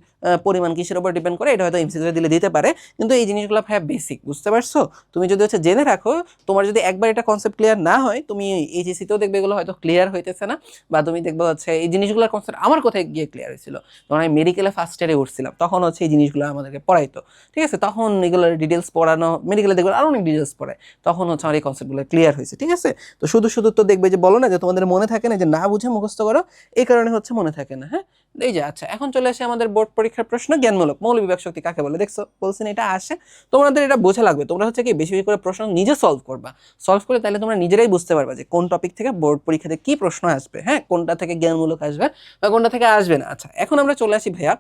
পরিমাণ কিসের উপর ডিপেন্ড করে এটা হয়তো এমসিকিউ দিলে দিতে পারে, কিন্তু এই জিনিসগুলো ভাই বেসিক, বুঝতে পারছো? তুমি যদি হচ্ছে জেনে রাখো, তোমার যদি একবার এটা কনসেপ্ট ক্লিয়ার না হয়, তুমি এইচএসসিতেও দেখবে এগুলো হয়তো ক্লিয়ার হইতেছে না, বা তুমি দেখবে হচ্ছে এই জিনিসগুলোর কনসেপ্ট আমার কোথায় গিয়ে ক্লিয়ার হয়েছিল, তখন আমি মেডিকেলে ফার্স্ট ইয়ারে উঠছিলাম, তখন হচ্ছে এই জিনিসগুলো আমাদেরকে পড়াইতো। ঠিক আছে, তখন এগুলোর ডিটেলস পড়ানো, মেডিকেলে দেখবে আরও অনেক ডিটেলস পড়ায়, তখন হচ্ছে আমার এই কনসেপ্টগুলো ক্লিয়ার হয়েছে। ঠিক আছে, তো শুধু শুধু তো দেখবে যে বলো না যে তোমাদের মনে থাকে না, যে না বুঝে মুখস্থ করো, এই কারণে হচ্ছে মনে থাকে না। হ্যাঁ, এই যে আচ্ছা, এখন চলে আসে আমাদের বোর্ড পরীক্ষার প্রশ্ন, জ্ঞানমূলক। মৌলবিভাগ শক্তি কাকে বলে? দেখছো বলছেন এটা আসে, তোমাদের এটা বোঝা লাগবে, তোমরা হচ্ছে কি বেশি বেশি করে প্রশ্ন নিজে সলভ করবা, সলভ করে তাহলে তোমরা নিজেরাই বুঝতে পারবা যে কোন টপিক থেকে বোর্ড পরীক্ষাতে কি প্রশ্ন আসবে, হ্যাঁ, কোনটা থেকে জ্ঞানমূলক আসবে বা কোনটা থেকে আসবে না। আচ্ছা, এখন আমরা চলে আসি ভাইয়া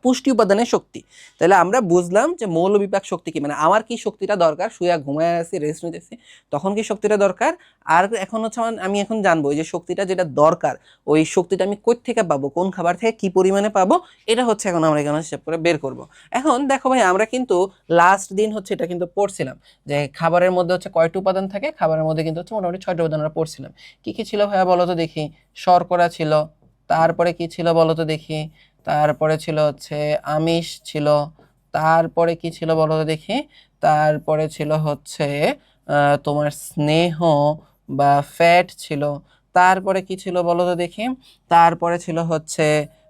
পুষ্টি উপাদানের শক্তি। তাহলে আমরা বুঝলাম যে মৌলবিভাগ শক্তি কি, মানে আমার কি শক্তিটা দরকার, শুয়ে ঘুমায় আছি রেস্ট নিতেছি তখন কি শক্তিটা দরকার, আর এখন হচ্ছে আমি এখন জানবো যে শক্তিটা যেটা দরকার ওই শক্তিটা আমি কই থেকে পাবো, কোন খাবার থেকে কি পরিমাণে পাবো, এটা হচ্ছে এখন আমরা এখানে হিসাব করে বের করব। এখন দেখো ভাই, আমরা কিন্তু লাস্ট দিন হচ্ছে এটা কিন্তু পড়ছিলাম যে খাবারের মধ্যে হচ্ছে কয়টি উপাদান থাকে, খাবারের মধ্যে কিন্তু হচ্ছে মোটামুটি 6টি উপাদান আমরা পড়ছিলাম। কি কি ছিল ভাইয়া বলো তো দেখি? শর্করা ছিল, তারপরে কি ছিল বলো তো দেখি? তারপরে ছিল হচ্ছে আমিষ ছিল, তারপরে কি ছিল বলো তো দেখি? তারপরে ছিল হচ্ছে তোমার স্নেহ বা ফ্যাট ছিল, তারপরে কি ছিল বলো তো দেখি? তারপরে ছিল হচ্ছে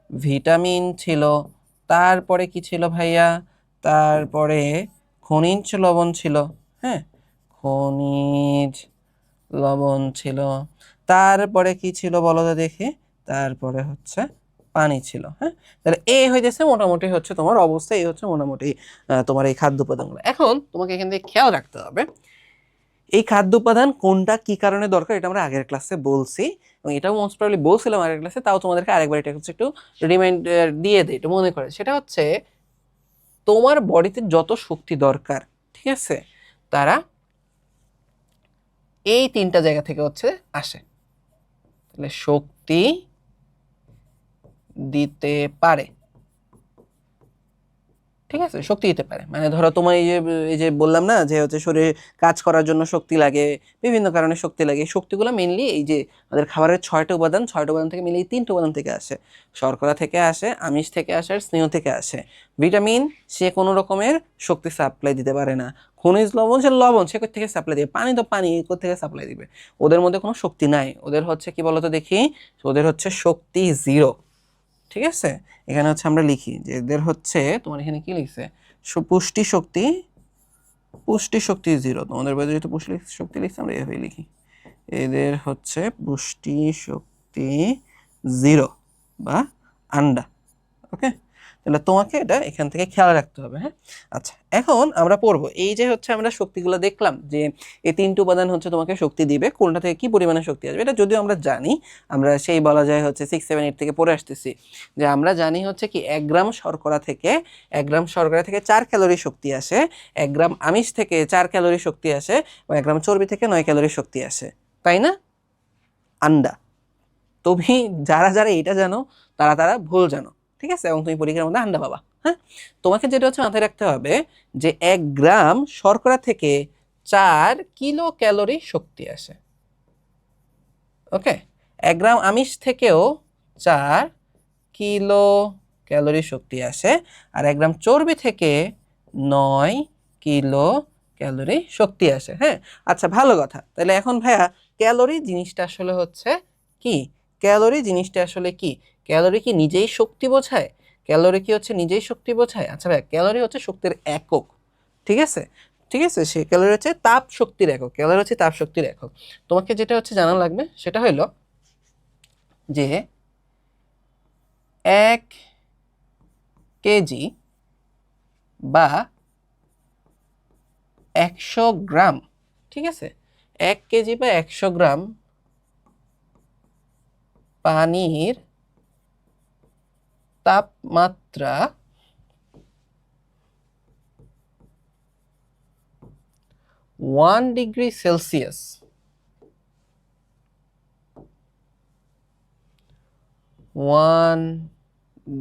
ভিটামিন ছিল, তারপরে কি ছিল ভাইয়া? তারপরে খনিজ লবণ ছিল, হ্যাঁ খনিজ লবণ ছিল, তারপরে কি ছিল বলো তো দেখি, তারপরে হচ্ছে পানি ছিল। হ্যাঁ, তাহলে এই হইতেছে মোটামুটি হচ্ছে তোমার অবস্থা, এই হচ্ছে মোটামুটি তোমার এই খাদ্য উপাদানগুলো। এখন তোমাকে এখান থেকে খেয়াল রাখতে হবে এই খাদ্য উপাদান কোনটা কি কারণে দরকার, এটা আমরা আগের ক্লাসে বলছি এবং এটাও মোস্ট প্রবাবলি বলছিলাম আগের ক্লাসে, তাও তোমাদেরকে আরেকবার এটা হচ্ছে একটু রিমাইন্ডার দিয়ে দেয়, একটু মনে করে। সেটা হচ্ছে তোমার বডিতে যত শক্তি দরকার, ঠিক আছে, তারা এই তিনটা জায়গা থেকে হচ্ছে আসে। তাহলে শক্তি দিতে পারে, ঠিক আছে, শক্তি দিতে পারে মানে ধরো তোমার এই যে বললাম না যে হচ্ছে শরীরে কাজ করার জন্য শক্তি লাগে, বিভিন্ন কারণে শক্তি লাগে। শক্তিগুলো মেইনলি এই যে আমাদের খাবারের 6টা উপাদান, 6টা উপাদান থেকে মিলিয়ে 3টা উপাদান থেকে আসে। শর্করা থেকে আসে, আমিষ থেকে আসে, আর স্নেহ থেকে আসে। ভিটামিন সে কোনো রকমের শক্তি সাপ্লাই দিতে পারে না। খনিজ লবণ সে লবণ, সে থেকে সাপ্লাই দিবে। পানি তো পানি, থেকে সাপ্লাই দিবে। ওদের মধ্যে কোনো শক্তি নাই, ওদের হচ্ছে কি বলতো দেখি, ওদের হচ্ছে শক্তি 0। ঠিক আছে, এখানে হচ্ছে আমরা লিখি যে এদের হচ্ছে, তোমার এখানে কি লিখছে, পুষ্টি শক্তি, পুষ্টি শক্তি 0। তোমাদের বইতে যেহেতু পুষ্টি শক্তি লিখছে আমরা এভাবে লিখি, এদের হচ্ছে পুষ্টি শক্তি 0 বা আন্ডা। ওকে, তাহলে তোমাকে এটা এখান থেকে খেয়াল রাখতে হবে। হ্যাঁ, আচ্ছা এখন আমরা পড়বো এই যে হচ্ছে আমরা শক্তিগুলো দেখলাম যে এই 3টি উপাদান হচ্ছে তোমাকে শক্তি দিবে, কোনটা থেকে কি পরিমাণে শক্তি আসবে এটা যদিও আমরা জানি, আমরা সেই বলা যায় হচ্ছে 6, 7, 8 থেকে পড়ে আসতেছি যে আমরা জানি হচ্ছে কি 1 গ্রাম শর্করা থেকে 4 ক্যালোরি শক্তি আসে, 1 গ্রাম আমিষ থেকে 4 ক্যালোরি শক্তি আসে, এবং 1 গ্রাম চর্বি থেকে 9 ক্যালোরি শক্তি আসে, তাই না? আন্ডা। তুমি যারা যারা এটা জানো তারা তারা ভুল জানো, ঠিক আছে, এবং তুমি পরীক্ষার মধ্যে আন্ডা পাবা। হ্যাঁ, তোমাকে যেটা হচ্ছে মাথায় রাখতে হবে যে 1 গ্রাম শর্করা থেকে 4 কিলো ক্যালোরি শক্তি আসে। ওকে, 1 গ্রাম আমিষ থেকেও 4 কিলো ক্যালোরি শক্তি আসে, আর 1 গ্রাম চর্বি থেকে 9 কিলো ক্যালোরি শক্তি আসে। হ্যাঁ, আচ্ছা ভালো কথা। তাহলে এখন ভাইয়া ক্যালোরি জিনিসটা আসলে হচ্ছে কি, ক্যালোরি জিনিসটা আসলে কি, ক্যালোরি কি নিজেই শক্তি বোঝায়? ক্যালোরি কি হচ্ছে নিজেই শক্তি বোঝায়? আচ্ছা ভাইয়া, ক্যালোরি হচ্ছে শক্তির একক, ঠিক আছে, ঠিক আছে, সে ক্যালোরি হচ্ছে তাপ শক্তির একক, ক্যালোরি হচ্ছে তাপ শক্তির একক। তোমাকে যেটা হচ্ছে জানা লাগবে সেটা হলো যে 1 কেজি বা 100 গ্রাম, ঠিক আছে, 1 কেজি বা 100 গ্রাম পানির তাপমাত্রা 1 ডিগ্রি সেলসিয়াস, 1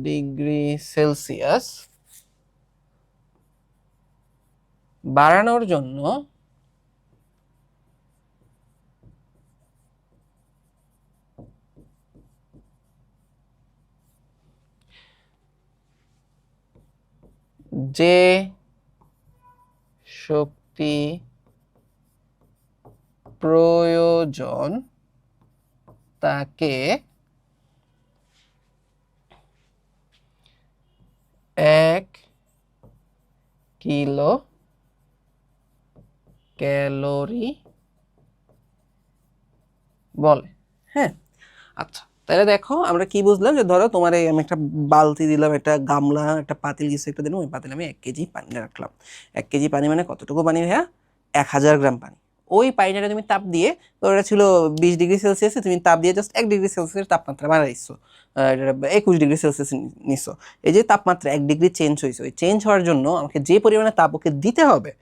ডিগ্রি সেলসিয়াস বাড়ানোর জন্য যে শক্তি প্রয়োজন তাকে 1 কিলো ক্যালোরি বলে। হ্যাঁ, আচ্ছা তাহলে দেখো আমরা কি বুঝলাম, যে ধরো তোমার এই আমি একটা বালতি দিলাম, একটা গামলা, একটা পাতিল কিছু একটা দিলাম, ওই পাতিলে আমি 1 কেজি পানি রাখলাম। 1 কেজি পানি মানে কতটুকু পানি ভাইয়া? 1000 গ্রাম পানি। ওই পানিটা তুমি তাপ দিয়ে, তো এটা ছিল 20 ডিগ্রি সেলসিয়াসে, তুমি তাপ দিয়ে জাস্ট 1 ডিগ্রি সেলসিয়াস তাপমাত্রা বাড়াইছো, এটা 21 ডিগ্রি সেলসিয়াস নিছো। এই যে তাপমাত্রা 1 ডিগ্রি চেঞ্জ হয়েছে, ওই চেঞ্জ হওয়ার জন্য আমাকে যে পরিমাণে তাপ ওকে দিতে হবে,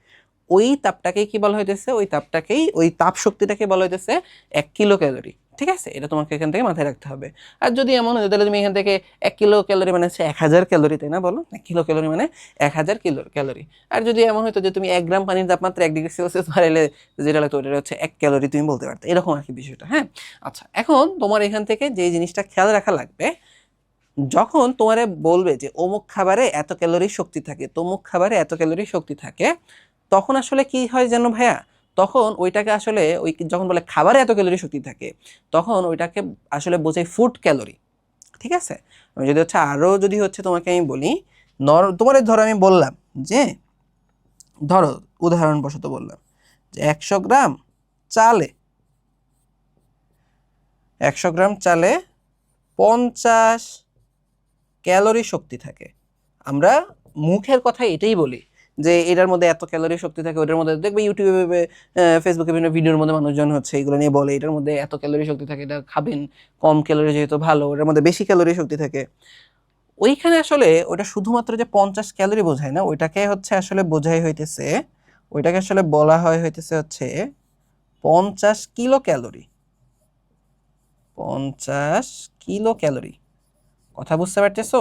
ওই তাপটাকেই কি বলা হইতেছে, ওই তাপটাকেই, ওই তাপ শক্তিটাকে বলা হইতেছে 1 কিলো ক্যালোরি। ঠিক আছে, এটা তোমাকে এখান থেকে মাথায় রাখতে হবে। আর যদি এমন হয় তাহলে তুমি এখান থেকে 1 কিলো ক্যালোরি মানে হচ্ছে 1000 ক্যালোরি, তাই না? বলো 1 কিলো ক্যালোরি মানে 1000 কিলো ক্যালোরি। আর যদি এমন হতো যে তুমি 1 গ্রাম পানির তাপমাত্রা 1 ডিগ্রি সেলসিয়াস বাড়াইলে যেটা লাগতো ওটা হচ্ছে 1 ক্যালোরি, তুমি বলতে পারতো, এরকম আর কি বিষয়টা। হ্যাঁ, আচ্ছা এখন তোমার এখান থেকে যে জিনিসটা খেয়াল রাখা লাগবে, যখন তোমারে বলবে যে অমুক খাবারে এত ক্যালোরি শক্তি থাকে, তমুক খাবারে এত ক্যালোরি শক্তি থাকে, তখন আসলে কি হয় যেন ভাইয়া, তখন ওইটাকে আসলে ওই যখন বলে খাবারে এত ক্যালোরি শক্তি থাকে, তখন ওইটাকে আসলে বোঝায় ফুড ক্যালোরি। ঠিক আছে, আমি যদি হচ্ছে আরও যদি হচ্ছে তোমাকে আমি বলি, তোমার ধরো আমি বললাম যে ধরো উদাহরণবশত বললাম যে 100 গ্রাম চালে 100 গ্রাম চালে 50 ক্যালোরি শক্তি থাকে। আমরা মুখের কথা এটাই বলি যে এটার মধ্যে এত ক্যালোরি শক্তি থাকে, ওটার মধ্যে দেখবে ইউটিউবে ফেসবুকে বিভিন্ন ভিডিওর মধ্যে মানুষজন হচ্ছে এগুলো নিয়ে বলে এটার মধ্যে এত ক্যালোরি শক্তি থাকে, এটা খাবেন, কম ক্যালোরি যেহেতু ভালো, ওটার মধ্যে বেশি ক্যালোরি শক্তি থাকে। ওইখানে আসলে ওটা শুধুমাত্র যে 50 ক্যালোরি বোঝায় না, ওইটাকে হচ্ছে আসলে বোঝাই হইতেছে, ওইটাকে আসলে বলা হইতেছে হচ্ছে 50 কিলো ক্যালোরি। 50 কিলো ক্যালোরি, কথা বুঝতে পারতেছো?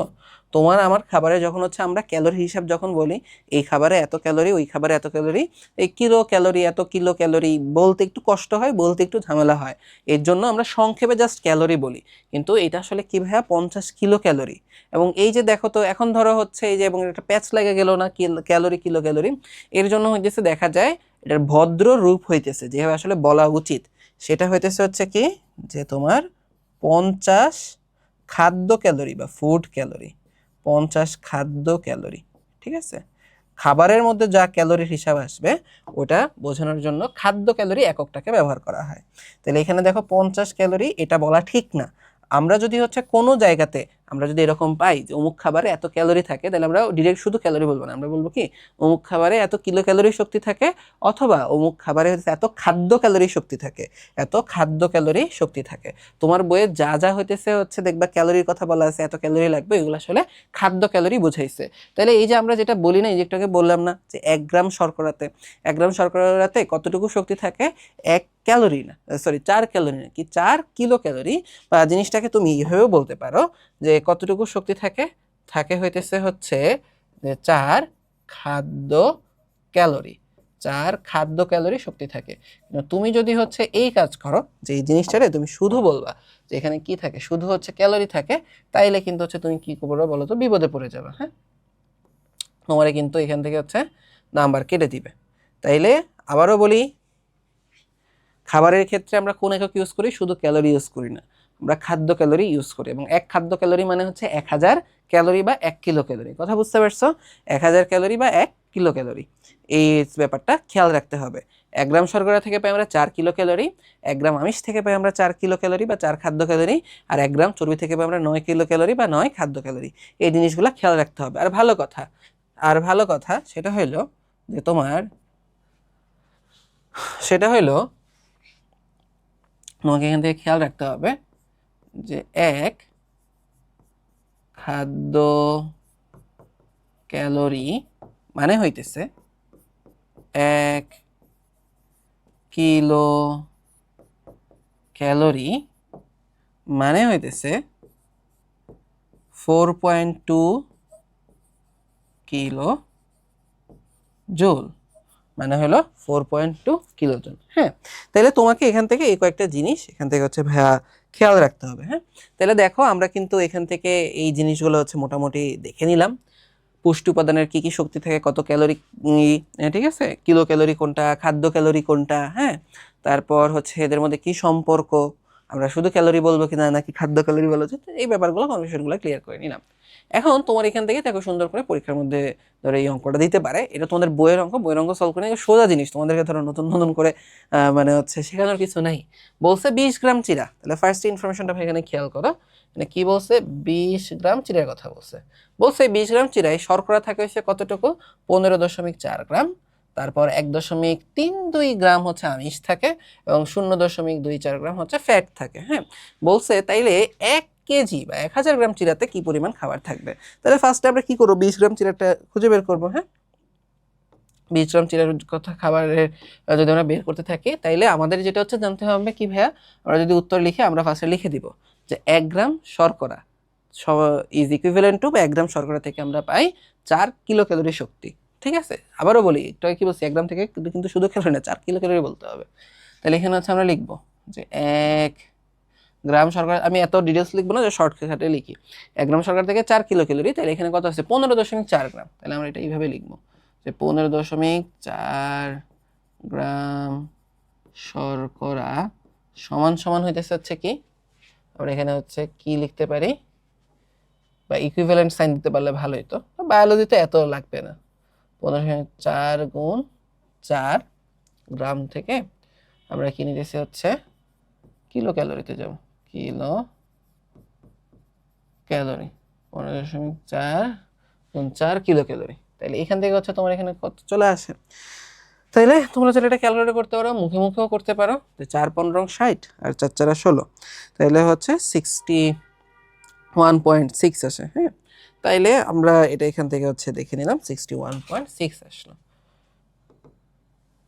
তোমার আমার খাবারে যখন হচ্ছে আমরা ক্যালোরি হিসাব যখন বলি, এই খাবারে এত ক্যালোরি, ওই খাবারে এত ক্যালোরি, এই কিলো ক্যালোরি, এত কিলো ক্যালোরি বলতে একটু কষ্ট হয়, বলতে একটু ঝামেলা হয়, এর জন্য আমরা সংক্ষেপে জাস্ট ক্যালোরি বলি। কিন্তু এটা আসলে কি ভাইয়া 50 কিলো ক্যালোরি। এবং এই যে দেখো তো এখন ধরো হচ্ছে এই যে, এবং একটা প্যাচ লেগে গেল না ক্যালোরি কিলো ক্যালোরি, এর জন্য হইতেছে দেখা যায় এটার ভদ্র রূপ হইতেছে যেভাবে আসলে বলা উচিত সেটা হইতেছে হচ্ছে কি যে তোমার 50 খাদ্য ক্যালোরি বা ফুড ক্যালোরি, 50 খাদ্য ক্যালোরি। ঠিক আছে, খাবারের মধ্যে যা ক্যালোরির হিসাব আসবে ওটা বোঝানোর জন্য খাদ্য ক্যালোরি এককটাকে ব্যবহার করা হয়। তাহলে এখানে দেখো 50 ক্যালোরি, এটা বলা ঠিক না। আমরা যদি হচ্ছে কোনো জায়গাতে আমরা যদি এরকম পাই যে অমুক খাবারে এত ক্যালোরি থাকে, তাহলে আমরা ডিরেক্ট শুধু ক্যালোরি বলবো না, আমরা বলবো কি অমুক খাবারে এত কিলো ক্যালোরি শক্তি থাকে, অথবা অমুক খাবারে হচ্ছে এত খাদ্য ক্যালোরি শক্তি থাকে, এত খাদ্য ক্যালোরি শক্তি থাকে। তোমার বইয়ে যা যা হইতেছে হচ্ছে দেখবা ক্যালোরির কথা বলা আছে, এত ক্যালোরি লাগবে, এগুলো আসলে খাদ্য ক্যালোরি বুঝাইছে। তাহলে এই যে আমরা যেটা বলি না, এই যে একটাকে বললাম না যে 1 গ্রাম শর্করাতে, 1 গ্রাম শর্করাতে কতটুকু শক্তি থাকে, 1 ক্যালোরি না, সরি 4 ক্যালোরি না, কি 4 কিলো ক্যালোরি। বা জিনিসটাকে তুমি এইভাবেও বলতে পারো যে কতটুকু শক্তি থাকে, থাকে হইতেছে হচ্ছে যে 4 খাদ্য ক্যালোরি, 4 খাদ্য ক্যালোরি শক্তি থাকে। তুমি যদি হচ্ছে এই কাজ করো যে এই জিনিসটারে তুমি শুধু বলবা যে এখানে কি থাকে, শুধু হচ্ছে ক্যালোরি থাকে, তাইলে কিন্তু হচ্ছে তুমি কি করবে বলো তো, বিপদে পড়ে যাবে। হ্যাঁ, তোমারে কিন্তু এখান থেকে হচ্ছে নাম্বার কেটে দিবে। তাইলে আবারও বলি, খাবারের ক্ষেত্রে আমরা কোন একক ইউজ করি, শুধু ক্যালোরি ইউজ করি না, আমরা খাদ্য ক্যালোরি ইউজ করি। এবং 1 খাদ্য ক্যালোরি মানে হচ্ছে 1000 ক্যালোরি বা 1 কিলো ক্যালোরি। কথা বুঝতে পারছো? 1000 ক্যালোরি বা 1 কিলো ক্যালোরি, এই ব্যাপারটা খেয়াল রাখতে হবে। 1 গ্রাম শর্করা থেকে পাই আমরা 4 কিলো ক্যালোরি, 1 গ্রাম আমিষ থেকে পাই আমরা 4 কিলো ক্যালোরি বা 4 খাদ্য ক্যালোরি, আর 1 গ্রাম চর্বি থেকে পাই আমরা 9 কিলো ক্যালোরি বা 9 খাদ্য ক্যালোরি। এই জিনিসগুলো খেয়াল রাখতে হবে। আর ভালো কথা সেটা হইলো যে তোমার, সেটা হইলো তোমাকে এখান থেকে খেয়াল রাখতে হবে যে 1 খাদ্য ক্যালোরি মানে হইতেছে 1 কিলো ক্যালোরি মানে হইতেছে 4.2 কিলো জুল, মানে হলো 4.2 কিলো জুল। হ্যাঁ, তাহলে তোমাকে এখান থেকে এই কয়েকটা জিনিস এখান থেকে হচ্ছে ভাইয়া খেয়াল রাখতে হবে। হ্যাঁ, তাহলে দেখো আমরা কিন্তু এখান থেকে এই জিনিসগুলো হচ্ছে মোটামুটি দেখে নিলাম। পুষ্টি উপাদানের কি কি শক্তি থাকে, কত ক্যালোরি, ঠিক আছে, কিলো ক্যালোরি কোনটা, খাদ্য ক্যালোরি কোনটা, হ্যাঁ, তারপর হচ্ছে এদের মধ্যে কি সম্পর্ক, আমরা শুধু ক্যালোরি বলবো কিনা নাকি খাদ্য ক্যালোরি বলবো, এই ব্যাপারগুলো কনফিউশনগুলো ক্লিয়ার করে নিলাম। এখন তোমার এখান থেকে দেখো সুন্দর করে পরীক্ষার মধ্যে ধরো এই অঙ্কটা দিতে পারে, এটা তোমাদের বইয়ের অঙ্ক, বইয়ের অঙ্ক সলভ করে সোজা জিনিস, তোমাদেরকে ধরো নতুন নতুন করে মানে হচ্ছে শেখানোর কিছু নাই। বলছে 20 গ্রাম চিরা, তাহলে ফার্স্ট ইনফরমেশনটা এখানে খেয়াল করো, মানে কি বলছে, 20 গ্রাম চিরার কথা বলছে। বলছে 20 গ্রাম চিরায় শর্করা থাকে হচ্ছে কতটুকু, 15.4 গ্রাম, তারপর 1.32 গ্রাম হচ্ছে আমিষ থাকে, এবং 0.24 গ্রাম হচ্ছে ফ্যাট থাকে। হ্যাঁ, বলছে তাইলে 1 কেজি বা 1000 গ্রাম চিরাতে কি পরিমাণ খাবার থাকবে। তাহলে ফার্স্টে আমরা কি করবো, 20 গ্রাম চিরাটা খুঁজে বের করবো। হ্যাঁ, 20 গ্রাম চিরার কথা খাবারের যদি আমরা বের করতে থাকি, তাইলে আমাদের যেটা হচ্ছে জানতে হবে কি ভাইয়া, আমরা যদি উত্তর লিখে আমরা ফার্স্টে লিখে দিব যে 1 গ্রাম শর্করা ইজ ইকুইভ্যালেন্ট টু, বা 1 গ্রাম শর্করা থেকে আমরা পাই 4 কিলো ক্যালোরি শক্তি। ঠিক আছে, আবারও বলি, একটু কি বলছি, 1 গ্রাম থেকে কিন্তু শুধু ক্যালোরি না, 4 কিলো ক্যালোরি বলতে হবে। তাহলে এখানে হচ্ছে আমরা লিখবো যে 1 গ্রাম শর্করা, আমি এত ডিটেলস লিখবো না, যে শর্টকাটে লিখি, 1 গ্রাম শর্করা থেকে 4 কিলো ক্যালোরি, তাহলে এখানে কত আছে, 15.4 গ্রাম। তাহলে আমরা এটা এইভাবে লিখবো যে 15.4 গ্রাম শর্করা সমান সমান হইতেছে হচ্ছে কি, আমরা এখানে হচ্ছে কি লিখতে পারি, বা ইকুইভ্যালেন্ট সাইন দিতে পারলে ভালোই, তো বায়োলজিতে এত লাগবে না, 15.4 গুণ 4 গ্রাম থেকে আমরা কি নিতেছি হচ্ছে কিলো ক্যালোরিতে যাব, কিলো ক্যালোরি 15.4 গুণ 4 কিলো ক্যালোরি। তাহলে এখান থেকে হচ্ছে তোমার এখানে কত চলে আসে। তাইলে তোমরা চাইলে এটা ক্যালকুলেট করতে পারো, মুখে মুখেও করতে পারো। 4×15 = 60 আর 4×4 = 16, তাইলে হচ্ছে 61.6 আসে। হ্যাঁ, তাইলে আমরা এটা এখান থেকে হচ্ছে দেখে নিলাম 61.6 আসলো।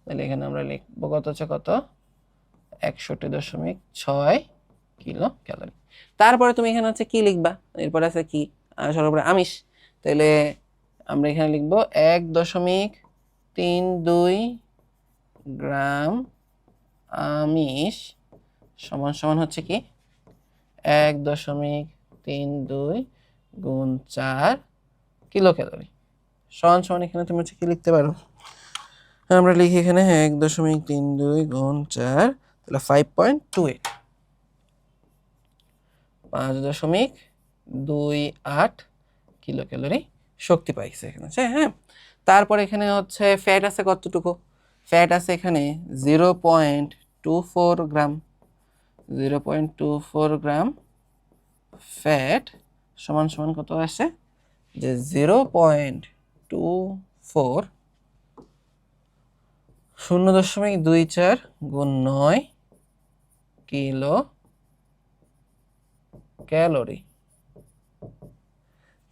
তাহলে এখানে আমরা লিখবো কত হচ্ছে কত 61.6 কিলো ক্যালোরি। তারপরে তুমি এখানে হচ্ছে কি লিখবা, এরপর আছে কি সর্বোপরি আমিষ। তাহলে আমরা এখানে লিখবো 1.32 গ্রাম আমিষ সমান সমান হচ্ছে কি 1.32 গুণ 4 কিলো ক্যালোরি সমান সমান এখানে তুমি হচ্ছে কি লিখতে পারো, আমরা লিখি এখানে 1.32 গুণ 4, তাহলে 5.28, 5.28 কিলো ক্যালোরি শক্তি পাইছে এখানে। হ্যাঁ, তারপর এখানে হচ্ছে ফ্যাট আছে কতটুকু, ফ্যাট আছে এখানে 0.24 গ্রাম, 0.24 গ্রাম ফ্যাট সমান সমান কত আসে যে 0.24 0.24 গুণ 9 কিলো ক্যালোরি।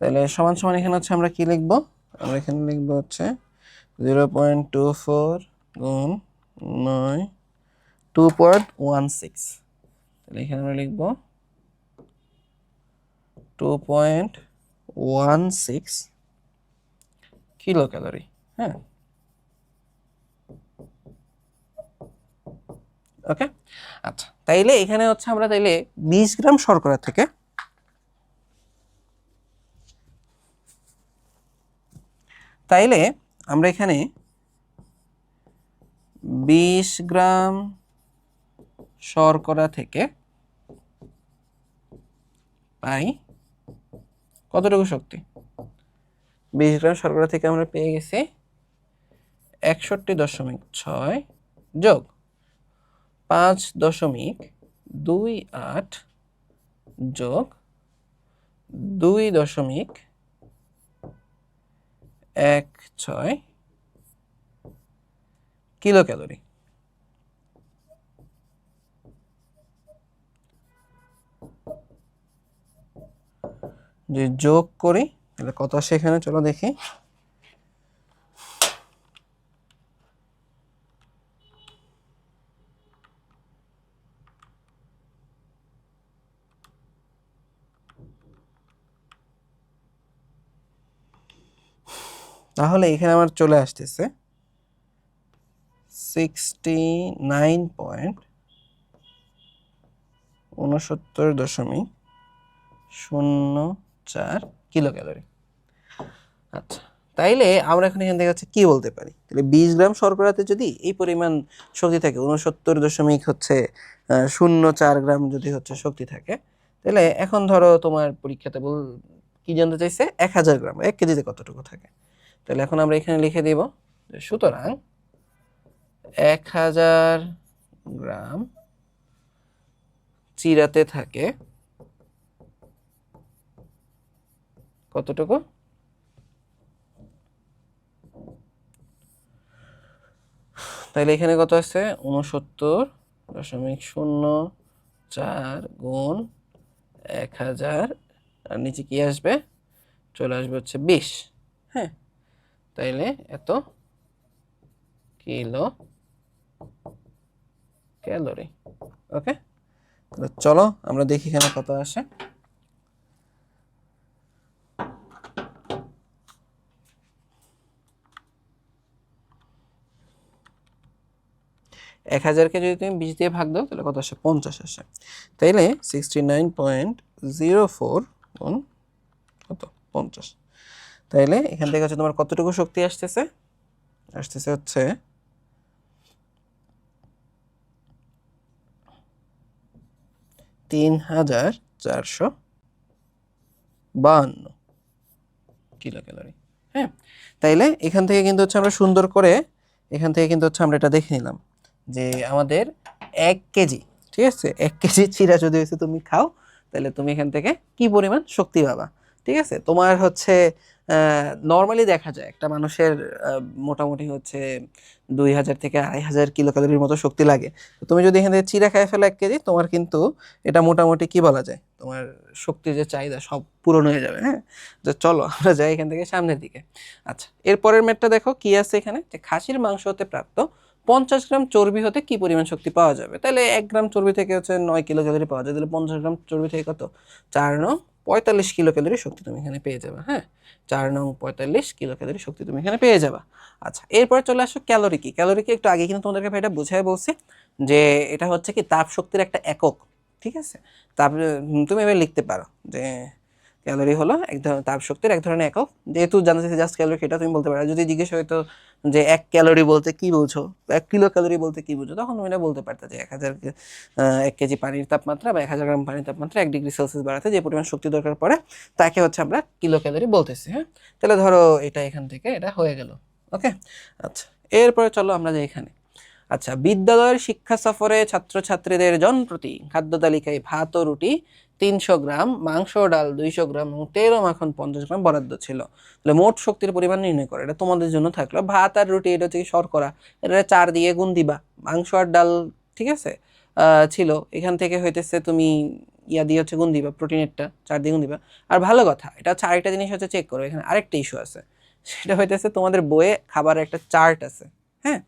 তাহলে সমান সমান এখানে হচ্ছে আমরা কি লিখবো, আমরা এখানে লিখবো হচ্ছে 0.24 গুণ 9 2.16, তাহলে এখানে আমরা লিখবো 2.16 কিলো ক্যালোরি। হ্যাঁ, ওকে। আচ্ছা, তাইলে এখানে হচ্ছে আমরা তাইলে 20 গ্রাম শর্করা থেকে তাইলে আমরা এখানে 20 গ্রাম শর্করা থেকে পাই কতটুকু শক্তি, 20 গ্রাম শর্করা থেকে আমরা পেয়ে গেছি 61.6 যোগ 5.28 যোগ 2.16 কিলো ক্যালোরি। যে যোগ করি তাহলে কত আসে এখানে, চলো দেখি। তাহলে এখানে আমার চলে আসতেছে 69.04 কিলো ক্যালোরি। আচ্ছা, তাইলে আমরা এখন এখান থেকে হচ্ছে কি বলতে পারি, তাহলে 20 গ্রাম শর্করাতে যদি এই পরিমাণ শক্তি থাকে 69.04 গ্রাম যদি হচ্ছে শক্তি থাকে, তাহলে এখন ধরো তোমার পরীক্ষাতে কি জানতে চাইছে 1000 গ্রাম, 1 কেজিতে কতটুকু থাকে। তাহলে এখন আমরা এখানে লিখে দিব সুতরাং 1000 গ্রাম চিরাতে থাকে কতটুকু, তাহলে এখানে কত আছে 69.04 গুণ 1000 আর নিচে কি আসবে চলে আসবে হচ্ছে 20। হ্যাঁ, তাইলে এত কিলো ক্যালোরি। ওকে, চলো আমরা দেখি এখানে কত আসে। 1000কে যদি তুমি 20 দিয়ে ভাগ দাও তাহলে কত আসে 50 আসে। তাইলে 69.04 গুণ কত 50, তাইলে এখান থেকে হচ্ছে তোমার কতটুকু শক্তি আসতেছে, আসতেছে হচ্ছে 3452 কিলো ক্যালোরি। হ্যাঁ, তাইলে এখান থেকে কিন্তু হচ্ছে আমরা সুন্দর করে এখান থেকে কিন্তু হচ্ছে আমরা এটা দেখে নিলাম যে আমাদের 1 কেজি, ঠিক আছে, 1 কেজি চিড়া যদি হচ্ছে তুমি খাও, তাহলে তুমি এখান থেকে কি পরিমাণ শক্তি পাবা। ঠিক আছে, তোমার হচ্ছে নর্মালি দেখা যায় একটা মানুষের মোটামুটি হচ্ছে 2000 থেকে 2500 কিলো ক্যালোরির মতো শক্তি লাগে। তো তুমি যদি এখান থেকে চিড়া খাই ফেলো 1 কেজি, তোমার কিন্তু এটা মোটামুটি কি বলা যায়, তোমার শক্তির যে চাহিদা সব পূরণ হয়ে যাবে। হ্যাঁ, তো চলো আমরা যাই এখান থেকে সামনের দিকে। আচ্ছা, এরপরের ম্যাটটা দেখো কি আছে এখানে, যে খাসির মাংস হতে প্রাপ্ত 50 গ্রাম চর্বি হতে কি পরিমাণ শক্তি পাওয়া যাবে। তাহলে 1 গ্রাম চর্বি থেকে হচ্ছে 9 কিলো ক্যালোরি পাওয়া যায়, তাহলে 50 গ্রাম চর্বি থেকে কত, 4 নং 45 কিলো ক্যালোরি শক্তি তুমি এখানে পেয়ে যাবে। হ্যাঁ, 4 নং 45 কিলো ক্যালোরি শক্তি তুমি এখানে পেয়ে যাবা। আচ্ছা, এরপরে চলে আসো ক্যালোরি কি। ক্যালোরি কি একটু আগে কিন্তু তোমাদেরকে ভাই এটা বুঝাই বলছি যে এটা হচ্ছে কি তাপ শক্তির একটা একক। ঠিক আছে, তারপরে তুমি এবার লিখতে পারো যে ক্যালোরি হলো এক ধরনের তাপ শক্তির এক ধরনের একক। যেহেতু জানতে চাইছি জাস্ট ক্যালোরি, এটা তুমি বলতে পারো। যদি জিজ্ঞেস হয়তো যে 1 ক্যালোরি বলতে কি বুঝো, 1 কিলো ক্যালোরি বলতে কি বুঝো, তখন তুমি এটা বলতে পারতে যে 1 কেজি পানির তাপমাত্রা বা 1000 গ্রাম পানির তাপমাত্রা 1 ডিগ্রি সেলসিয়াস বাড়াতে যে পরিমাণ শক্তি দরকার পড়ে তাকে হচ্ছে আমরা কিলো ক্যালোরি বলতেছি। হ্যাঁ, তাহলে ধরো এটা এখান থেকে এটা হয়ে গেল। ওকে, আচ্ছা, এরপরে চলো আমরা যাই এখানে। আচ্ছা, বিদ্যালয়ের শিক্ষা সফরে ছাত্রছাত্রীদের জনপ্রতি খাদ্য তালিকায় ভাত ও রুটি 300 গ্রাম, মাংস ও ডাল 200 গ্রাম এবং তেল ও মাখন 50 গ্রাম বরাদ্দ ছিল। তাহলে মোট শক্তির পরিমাণ নির্ণয় করে, এটা তোমাদের জন্য থাকলো। ভাত আর রুটি এটা হচ্ছে কি শর্করা, এটা 4 দিয়ে গুণ দিবা। মাংস আর ডাল, ঠিক আছে, ছিল, এখান থেকে হইতেছে তুমি ইয়া দিয়ে হচ্ছে গুণ দিবা, প্রোটিনেরটা 4 দিয়ে গুণ দিবা। আর ভালো কথা, এটা হচ্ছে আরেকটা জিনিস হচ্ছে চেক করো, এখানে আরেকটা ইস্যু আছে, সেটা হইতেছে তোমাদের বইয়ে খাবারের একটা চার্ট আছে। হ্যাঁ,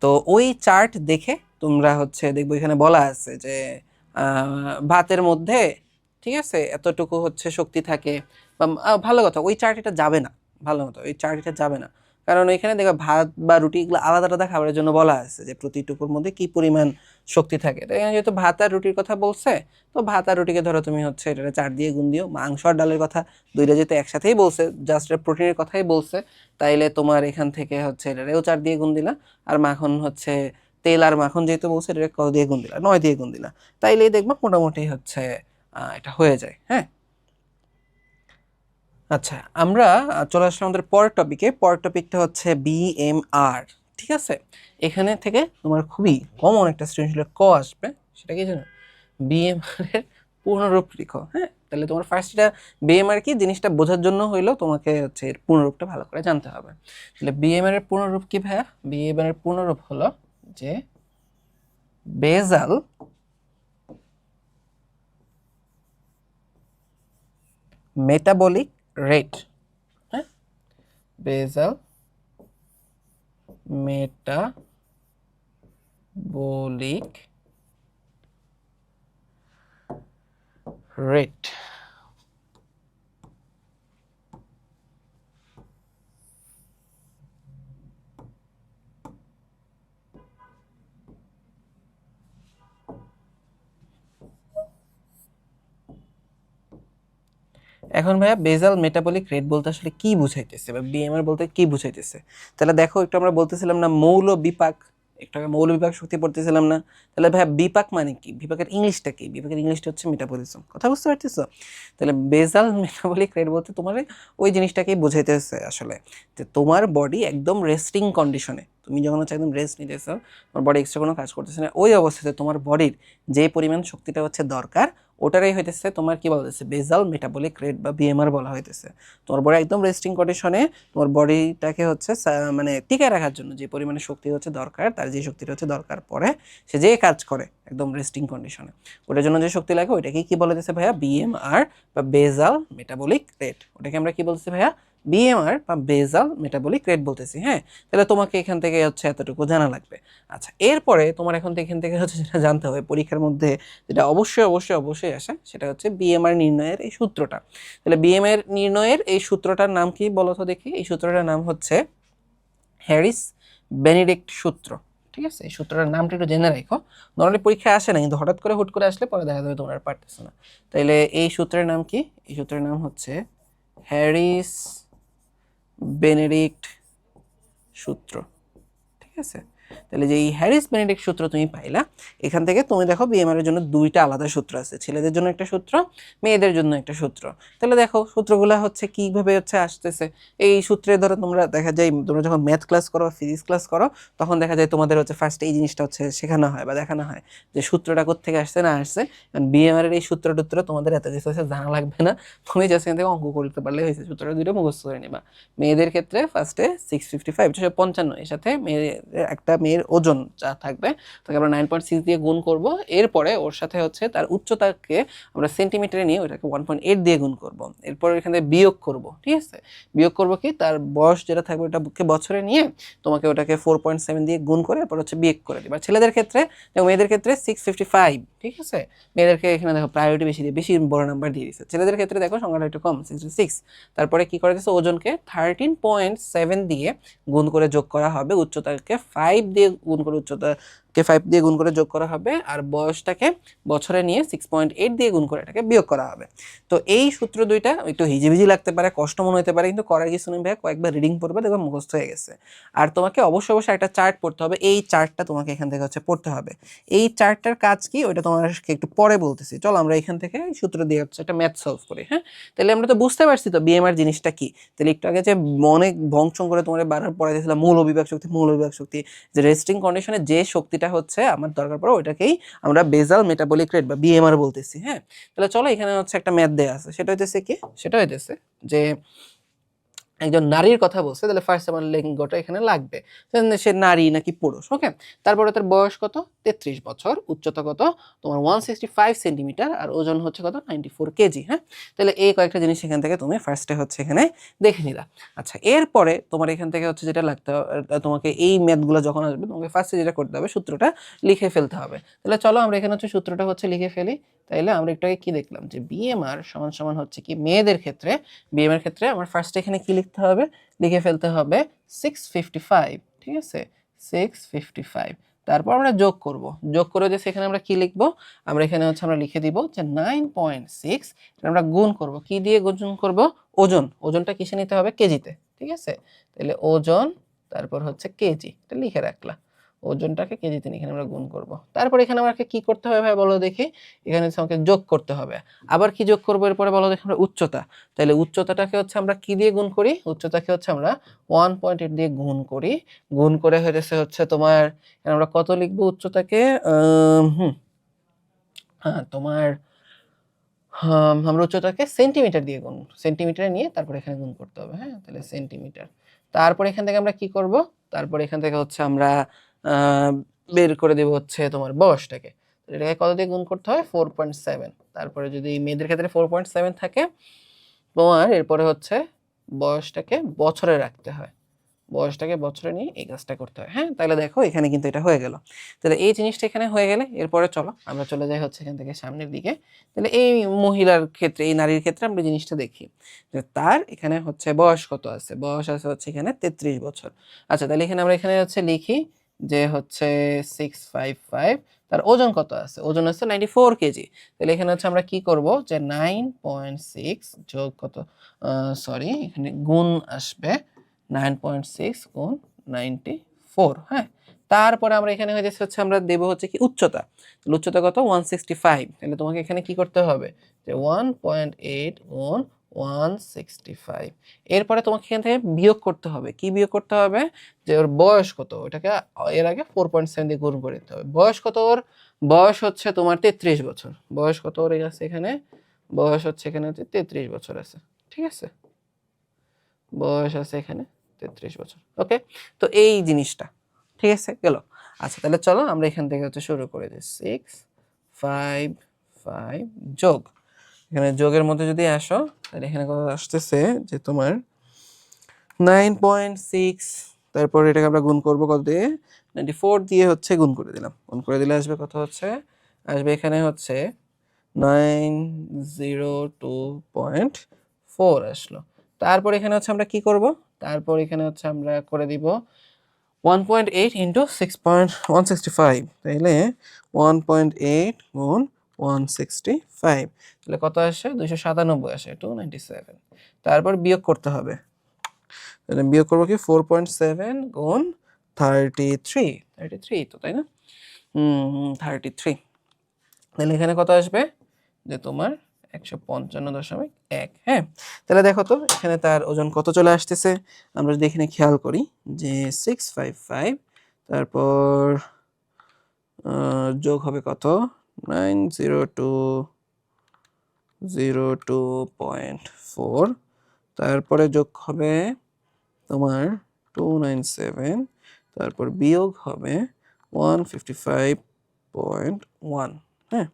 তো ওই চার্ট দেখে তোমরা হচ্ছে দেখবো এখানে বলা আছে যে ভাতের মধ্যে, ঠিক আছে, এতটুকু হচ্ছে শক্তি থাকে বা ভালো কথা, ওই চার্ট এটা যাবে না। ভালো কথা, ওই চার্ট এটা যাবে না, কারণ এখানে দেখো ভাত বা রুটি এগুলো আলাদা আলাদা খাবারের জন্য বলা আছে যে প্রতিটুকুর মধ্যে কি পরিমাণ শক্তি থাকে। তো এখানে যেহেতু ভাত আর রুটির কথা বলছে, তো ভাত আর রুটিকে ধরো তুমি হচ্ছে এটা 4 দিয়ে গুণ দিও। মাংস আর ডালের কথা দুইটা যেহেতু একসাথেই বলছে, জাস্ট প্রোটিনের কথাই বলছে, তাইলে তোমার এখান থেকে হচ্ছে এটারেও 4 দিয়ে গুণ দিলা। আর মাখন হচ্ছে তেল আর মাখন যেহেতু বলছে, এটা কত দিয়ে গুণ দিলা, 9 দিয়ে গুণ দিলা। তাইলে দেখবা মোটামুটি হচ্ছে এটা হয়ে যায়। হ্যাঁ, আচ্ছা, আমরা চলে আসলাম আমাদের পরের টপিকে। পরের টপিকটা হচ্ছে বিএমআর। ঠিক আছে, এখানে থেকে তোমার খুবই কমন একটা সৃজনশীলের ক আসবে, সেটা কি জানো, বিএমআর এর পূর্ণরূপ লিখো। হ্যাঁ, তাহলে তোমার ফার্স্ট এটা বিএমআর কি জিনিসটা বোঝার জন্য হইলো তোমাকে হচ্ছে এর পূর্ণরূপটা ভালো করে জানতে হবে। তাহলে বিএমআর এর পূর্ণরূপ কি ভাইয়া? বিএমআর এর পূর্ণরূপ হলো যে বেজাল মেটাবলিক রেট। হ্যাঁ, বেজাল মেটাবলিক রেট। এখন ভাইয়া বেজাল মেটাবলিক রেট বলতে আসলে কি বুঝাইতেছে বা বিএমআর বলতে কি বুঝাইতেছে? তাহলে দেখো, একটু আমরা বলতেছিলাম না মৌল বিপাক, একটু আগে মৌল বিপাক শক্তি পড়তেছিলাম না? তাহলে ভাইয়া বিপাক মানে কি, বিপাকের ইংলিশটা কি? বিপাকের ইংলিশটা হচ্ছে মেটাবলিজম। কথা বুঝতে পারতেছো? তাহলে বেজাল মেটাবলিক রেট বলতে তোমার ওই জিনিসটাকেই বুঝাইতেছে আসলে, যে তোমার বডি একদম রেস্টিং কন্ডিশনে, তুমি যখন হচ্ছে একদম রেস্ট নিতেছো, তোমার বডি এক্সট্রা কোনো কাজ করতেছে না, ওই অবস্থাতে তোমার বডির যে পরিমাণ শক্তিটা হচ্ছে দরকার, ওটারই হইতেছে তোমার কি বলা হয়েছে, বেজাল মেটাবলিক রেট বা বিএমআর বলা হইতেছে। তোমার বডি একদম রেস্টিং কন্ডিশনে, তোমার বডিটাকে হচ্ছে মানে টিকায় রাখার জন্য যে পরিমাণে শক্তি হচ্ছে দরকার, তার যে শক্তিটা হচ্ছে দরকার পড়ে, সে যে কাজ করে একদম রেস্টিং কন্ডিশনে, ওটার জন্য যে শক্তি লাগে ওইটাকে কি বলা হয়েছে ভাইয়া? বিএমআর বা বেজাল মেটাবলিক রেট। ওটাকে আমরা কি বলছি ভাইয়া? বিএমআর বা বেজাল মেটাবলিক রেট বলতেছি। হ্যাঁ, তাহলে তোমাকে এখান থেকে হচ্ছে এতটুকু জানা লাগবে। আচ্ছা, এরপরে তোমার এখান থেকে হচ্ছে যেটা জানতে হবে পরীক্ষার মধ্যে, যেটা অবশ্যই অবশ্যই অবশ্যই আসে, সেটা হচ্ছে বিএমআর নির্ণয়ের এই সূত্রটা। তাহলে বিএমআর নির্ণয়ের এই সূত্রটার নাম কি বলো তো দেখি? এই সূত্রটার নাম হচ্ছে হ্যারিস বেনেডিক্ট সূত্র। ঠিক আছে, এই সূত্রটার নামটা একটু জেনে রাখো। নর্মালি পরীক্ষায় আসে না, কিন্তু হঠাৎ করে হুট করে আসলে পরে দেখা যাবে তোমরা আর পারতেছো না। তাইলে এই সূত্রের নাম কি? এই সূত্রের নাম হচ্ছে হ্যারিস বেনেডিক্ট সূত্র। ঠিক আছে, তাহলে যে এই হ্যারিস বেনেডিক্ট সূত্র তুমি পাইলা, এখান থেকে তুমি দেখো বিএমআর এর জন্য দুইটা আলাদা সূত্র আছে, ছেলেদের জন্য একটা সূত্র, মেয়েদের জন্য একটা সূত্র। তাহলে দেখো সূত্রগুলো হচ্ছে কিভাবে হচ্ছে আসতেছে। এই সূত্রে ধরো তোমরা দেখা যায় তোমরা যখন ম্যাথ ক্লাস করো, ফিজিক্স ক্লাস করো, তখন দেখা যায় তোমাদের হচ্ছে ফার্স্ট এই জিনিসটা হচ্ছে শেখানো হয় বা দেখানো হয় যে সূত্রটা কোত্থেকে আসছে না আসছে। বিএমআর এর এই সূত্র টুত্র তোমাদের এত কিছু হচ্ছে জানা লাগবে না, তুমি জাস্ট এখান থেকে অঙ্ক করতে পারলে হয়েছে, সূত্রটা দুটো মুখস্থ করে নিবা। মেয়েদের ক্ষেত্রে ফার্স্টে 655 655 এর সাথে মেয়েদের একটা মেয়ের ওজন যা থাকবে তাকে আমরা 9.6 দিয়ে গুণ করব, এরপরে ওর সাথে হচ্ছে তার উচ্চতাকে আমরা সেন্টিমিটারে নিয়ে ওটাকে 1.8 দিয়ে গুণ করব, এরপর এখান থেকে বিয়োগ করব। ঠিক আছে, বিয়োগ করব কি তার বয়স যেটা থাকবে ওটাকে বছরে নিয়ে তোমাকে ওটাকে 4.7 দিয়ে গুণ করে এরপর হচ্ছে বিয়োগ করে দিবা। ছেলেদের ক্ষেত্রে এবং মেয়েদের ক্ষেত্রে 655, ঠিক আছে, মেয়েদেরকে এখানে দেখো প্রায়োরিটি বেশি দিয়ে বেশি বড় নাম্বার দিয়ে দিচ্ছে, ছেলেদের ক্ষেত্রে দেখো সংখ্যাটা একটু কম 66। তারপরে কি করে দিচ্ছে, ওজনকে 13.7 দিয়ে গুণ করে যোগ করা হবে, উচ্চতাকে 5 দিয়ে গুণ করে উচ্চতাকে 5 দিয়ে গুণ করে যোগ করা হবে, আর বয়সটাকে বছরে নিয়ে 6.8 দিয়ে গুণ করে এটাকে বিয়োগ করা হবে। তো এই সূত্র দুইটা একটু হিজিবিজি লাগতে পারে, কষ্ট মনে হতে পারে, কিন্তু করার কিছু নেই ভাই, কয়েকবার রিডিং পড়বে দেখবে মুখস্থ হয়ে গেছে। আর তোমাকে অবশ্যই অবশ্যই একটা চার্ট পড়তে হবে, এই চার্টটা তোমাকে এখান থেকে হচ্ছে পড়তে হবে। এই চার্টটার কাজ কি ওইটা তোমাদেরকে একটু পরে বলতেছি, চলো আমরা এখান থেকে সূত্র দিয়ে হচ্ছে একটা ম্যাথ সলভ করি। হ্যাঁ, তাহলে আমরা তো বুঝতে পারছি তো বিএমআর জিনিসটা কি। তাহলে একটু আগে যে অনেক ভংচং করে তোমার বারবার পড়াই দিয়েছিলাম মৌল বিভাগ শক্তি, মৌল বিভাগ শক্তি, যে রেস্টিং কন্ডিশনে যে শক্তিটা হচ্ছে আমার দরকার পড়ে ওইটাকেই আমরা বেজাল মেটাবলিক রেট বা বিএমআর বলতেছি। হ্যাঁ, তাহলে চলো এখানে হচ্ছে একটা ম্যাথ দেয়া আছে, সেটা হইতেছে কি, সেটা হইতেছে যে একজন নারীর কথা বলছে, তাহলে ফার্স্ট আমার লিঙ্গটা এখানে লাগবে, সে নারী নাকি পুরুষ। ওকে, তারপরে তার বয়স কত, 33 বছর, উচ্চতা কত তোমার 165 সেন্টিমিটার, আর ওজন হচ্ছে কত 94 কেজি। হ্যাঁ, তাহলে এই কয়েকটা জিনিস এখান থেকে তুমি ফার্স্টে হচ্ছে এখানে দেখে নিলা। আচ্ছা, এরপরে তোমার এখান থেকে হচ্ছে যেটা লাগতে হবে, তোমাকে এই ম্যাথগুলো যখন আসবে তোমাকে ফার্স্টে যেটা করতে হবে সূত্রটা লিখে ফেলতে হবে। তাহলে চলো আমরা এখানে হচ্ছে সূত্রটা হচ্ছে লিখে ফেলি। তাইলে আমরা একটু আগে কি দেখলাম যে বিএমআর সমান সমান হচ্ছে কি মেয়েদের ক্ষেত্রে, বিএমআর ক্ষেত্রে আমার ফার্স্টে এখানে কি লিখতে হবে, লিখে ফেলতে হবে 655। ঠিক আছে, 655, তারপর আমরা যোগ করব, যোগ করে যে সেখানে আমরা কি লিখবো, আমরা এখানে হচ্ছে আমরা লিখে দিব যে 9.6 আমরা গুণ করব, কি দিয়ে গুণ করব, ওজন, ওজনটা কিসে নিতে হবে, কেজিতে। ঠিক আছে, তাহলে ওজন তারপর হচ্ছে কেজি, এটা লিখে রাখলাম, ওজনটাকে কেজিতে নিয়ে এখানে আমরা গুণ করব। তারপর এখানে আমাকে কি করতে হবে ভাই বলো দেখি, এখানে হচ্ছে আমাকে যোগ করতে হবে। আবার কি যোগ করবো এরপরে বলো দেখি, আমরা উচ্চতা, তাহলে উচ্চতাটাকে হচ্ছে আমরা কি দিয়ে গুণ করি, উচ্চতাকে হচ্ছে আমরা 1.8 দিয়ে গুণ করি, গুণ করে হয়েছে হচ্ছে তোমার আমরা কত লিখবো উচ্চতাকে, হ্যাঁ তোমার আমরা উচ্চতাকে সেন্টিমিটার দিয়ে গুণ, সেন্টিমিটারে নিয়ে তারপর এখানে গুণ করতে হবে। হ্যাঁ, তাহলে সেন্টিমিটার, তারপর এখান থেকে আমরা কি করব, তারপর এখান থেকে হচ্ছে আমরা বের করে দেব হচ্ছে তোমার বয়সটাকে, এটাকে কত দিয়ে গুণ করতে হয় 4.7, তারপরে যদি মেয়েদের ক্ষেত্রে 4.7 থাকে তোমার এরপরে হচ্ছে বয়সটাকে বছরে রাখতে হয়, বয়সটাকে বছরে নিয়ে এই কাজটা করতে হয়। হ্যাঁ, তাহলে দেখো এখানে কিন্তু এটা হয়ে গেল। তাহলে এই জিনিসটা এখানে হয়ে গেলে এরপরে চলো আমরা চলে যাই হচ্ছে এখান থেকে সামনের দিকে। তাহলে এই মহিলার ক্ষেত্রে, এই নারীর ক্ষেত্রে আমরা জিনিসটা দেখি যে তার এখানে হচ্ছে বয়স কত আছে, বয়স আছে হচ্ছে এখানে 33 বছর। আচ্ছা, তাহলে এখানে আমরা এখানে হচ্ছে লিখি যে হচ্ছে 655, তার ওজন কত আছে, ওজন আছে 94 কেজি। তাহলে এখানে হচ্ছে আমরা কি করব যে 9.6 যোগ কত, সরি এখানে গুণ আসবে 9.6 গুণ 94। হ্যাঁ, তারপরে আমরা এখানে হয়ে যাচ্ছে হচ্ছে আমরা দেব হচ্ছে কি উচ্চতা, উচ্চতা কত 165, তাহলে তোমাকে এখানে কি করতে হবে যে 1.8 গুণ 165, এরপরে তোমাকে এখান থেকে বিয়োগ করতে হবে, কি বিয়োগ করতে হবে যে ওর বয়স কত, ওটাকে এর আগে 4.7 দিয়ে গুণ করে দিতে হবে। বয়স কত ওর, বয়স হচ্ছে তোমার 33 বছর, বয়স কত ওর আছে এখানে, বয়স হচ্ছে এখানে হচ্ছে 33 বছর আছে। ঠিক আছে, বয়স আছে এখানে 33 বছর। ওকে, তো এই জিনিসটা ঠিক আছে গেল। আচ্ছা, তাহলে চলো আমরা এখান থেকে হচ্ছে শুরু করে দিই, 655 যোগ, এখানে যোগের মধ্যে যদি আসো তাহলে এখানে কত আসতেছে যে তোমার 9.6, তারপর এটাকে আমরা গুণ করব কত দিয়ে, 94 দিয়ে হচ্ছে গুণ করে দিলাম, গুণ করে দিলে আসবে কত হচ্ছে, আসবে এখানে হচ্ছে 902.4 আসলো। তারপর এখানে হচ্ছে আমরা কি করব, তারপর এখানে হচ্ছে আমরা করে দিব 1.8 ইন্টু 6.165, তাইলে 1.8 গুণ 165, তাহলে কত আসে 297 আসে, 297। তারপর বিয়োগ করতে হবে, তাহলে বিয়োগ করবো কি 4.7 গুণ 33 তো তাই না? 33। তাহলে এখানে কত আসবে যে তোমার 155.1। হ্যাঁ, তাহলে দেখো তো এখানে তার ওজন কত চলে আসতেছে। আমরা যদি এখানে খেয়াল করি যে 655, তারপর যোগ হবে কত 902.4, তারপরে যোগ হবে তোমার 297, তারপর বিয়োগ হবে 155.1। হ্যাঁ,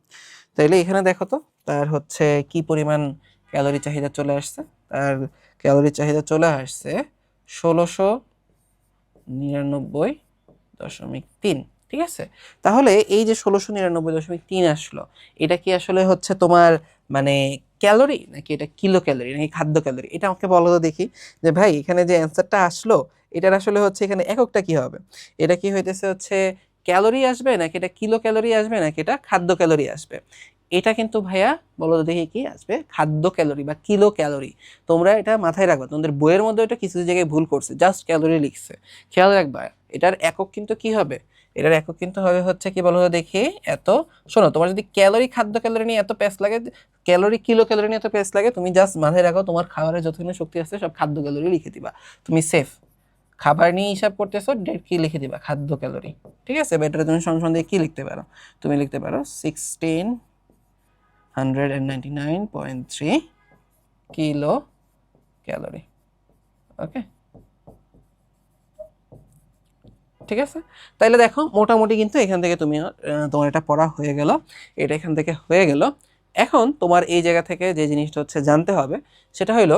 তাইলে এখানে দেখো তো তার হচ্ছে কি পরিমাণ ক্যালোরি চাহিদা চলে আসছে। তার ক্যালোরি চাহিদা চলে আসছে 1699.3। ঠিক আছে, তাহলে এই যে 1699.3 আসলো, এটা কি আসলে হচ্ছে তোমার মানে ক্যালোরি নাকি এটা কিলো ক্যালোরি নাকি খাদ্য ক্যালোরি? এটা আমাকে বলো তো দেখি যে ভাই এখানে যে অ্যান্সারটা আসলো এটার আসলে হচ্ছে এখানে এককটা কি হবে। এটা কি হইতেছে হচ্ছে ক্যালোরি আসবে নাকি এটা কিলো ক্যালোরি আসবে নাকি এটা খাদ্য ক্যালোরি আসবে? এটা কিন্তু ভাইয়া বলো তো দেখি কি আসবে, খাদ্য ক্যালোরি বা কিলো ক্যালোরি। তোমরা এটা মাথায় রাখবা, তোমাদের বইয়ের মধ্যে এটা কিছু জায়গায় ভুল করছে, জাস্ট ক্যালোরি লিখছে। খেয়াল রাখবা এটার একক কিন্তু কি হবে, এটার একক কিন্তু হবে হচ্ছে কি বলো তো দেখি এত। শোনো, তোমার যদি ক্যালোরি খাদ্য ক্যালোরি নিয়ে এত প্যাচ লাগে, ক্যালোরি কিলো ক্যালোরি নিয়ে এত প্যাচ লাগে, তুমি জাস্ট মাথায় রাখো তোমার খাবারের যতক্ষণ শক্তি আছে সব খাদ্য ক্যালোরি লিখে দিবা, তুমি সেফ। খাবার নিয়ে হিসাব করতেছো, ডেট কি লিখে দিবা খাদ্য ক্যালোরি। ঠিক আছে, বেটারে তুমি সঙ্গে দিয়ে কি লিখতে পারো, তুমি লিখতে পারো 1699.3 কিলো ক্যালোরি। ওকে, ঠিক আছে। তাইলে দেখো মোটামুটি কিন্তু এখান থেকে তুমি তোমার এটা পড়া হয়ে গেল, এটা এখান থেকে হয়ে গেল। এখন তোমার এই জায়গা থেকে যে জিনিসটা হচ্ছে জানতে হবে সেটা হলো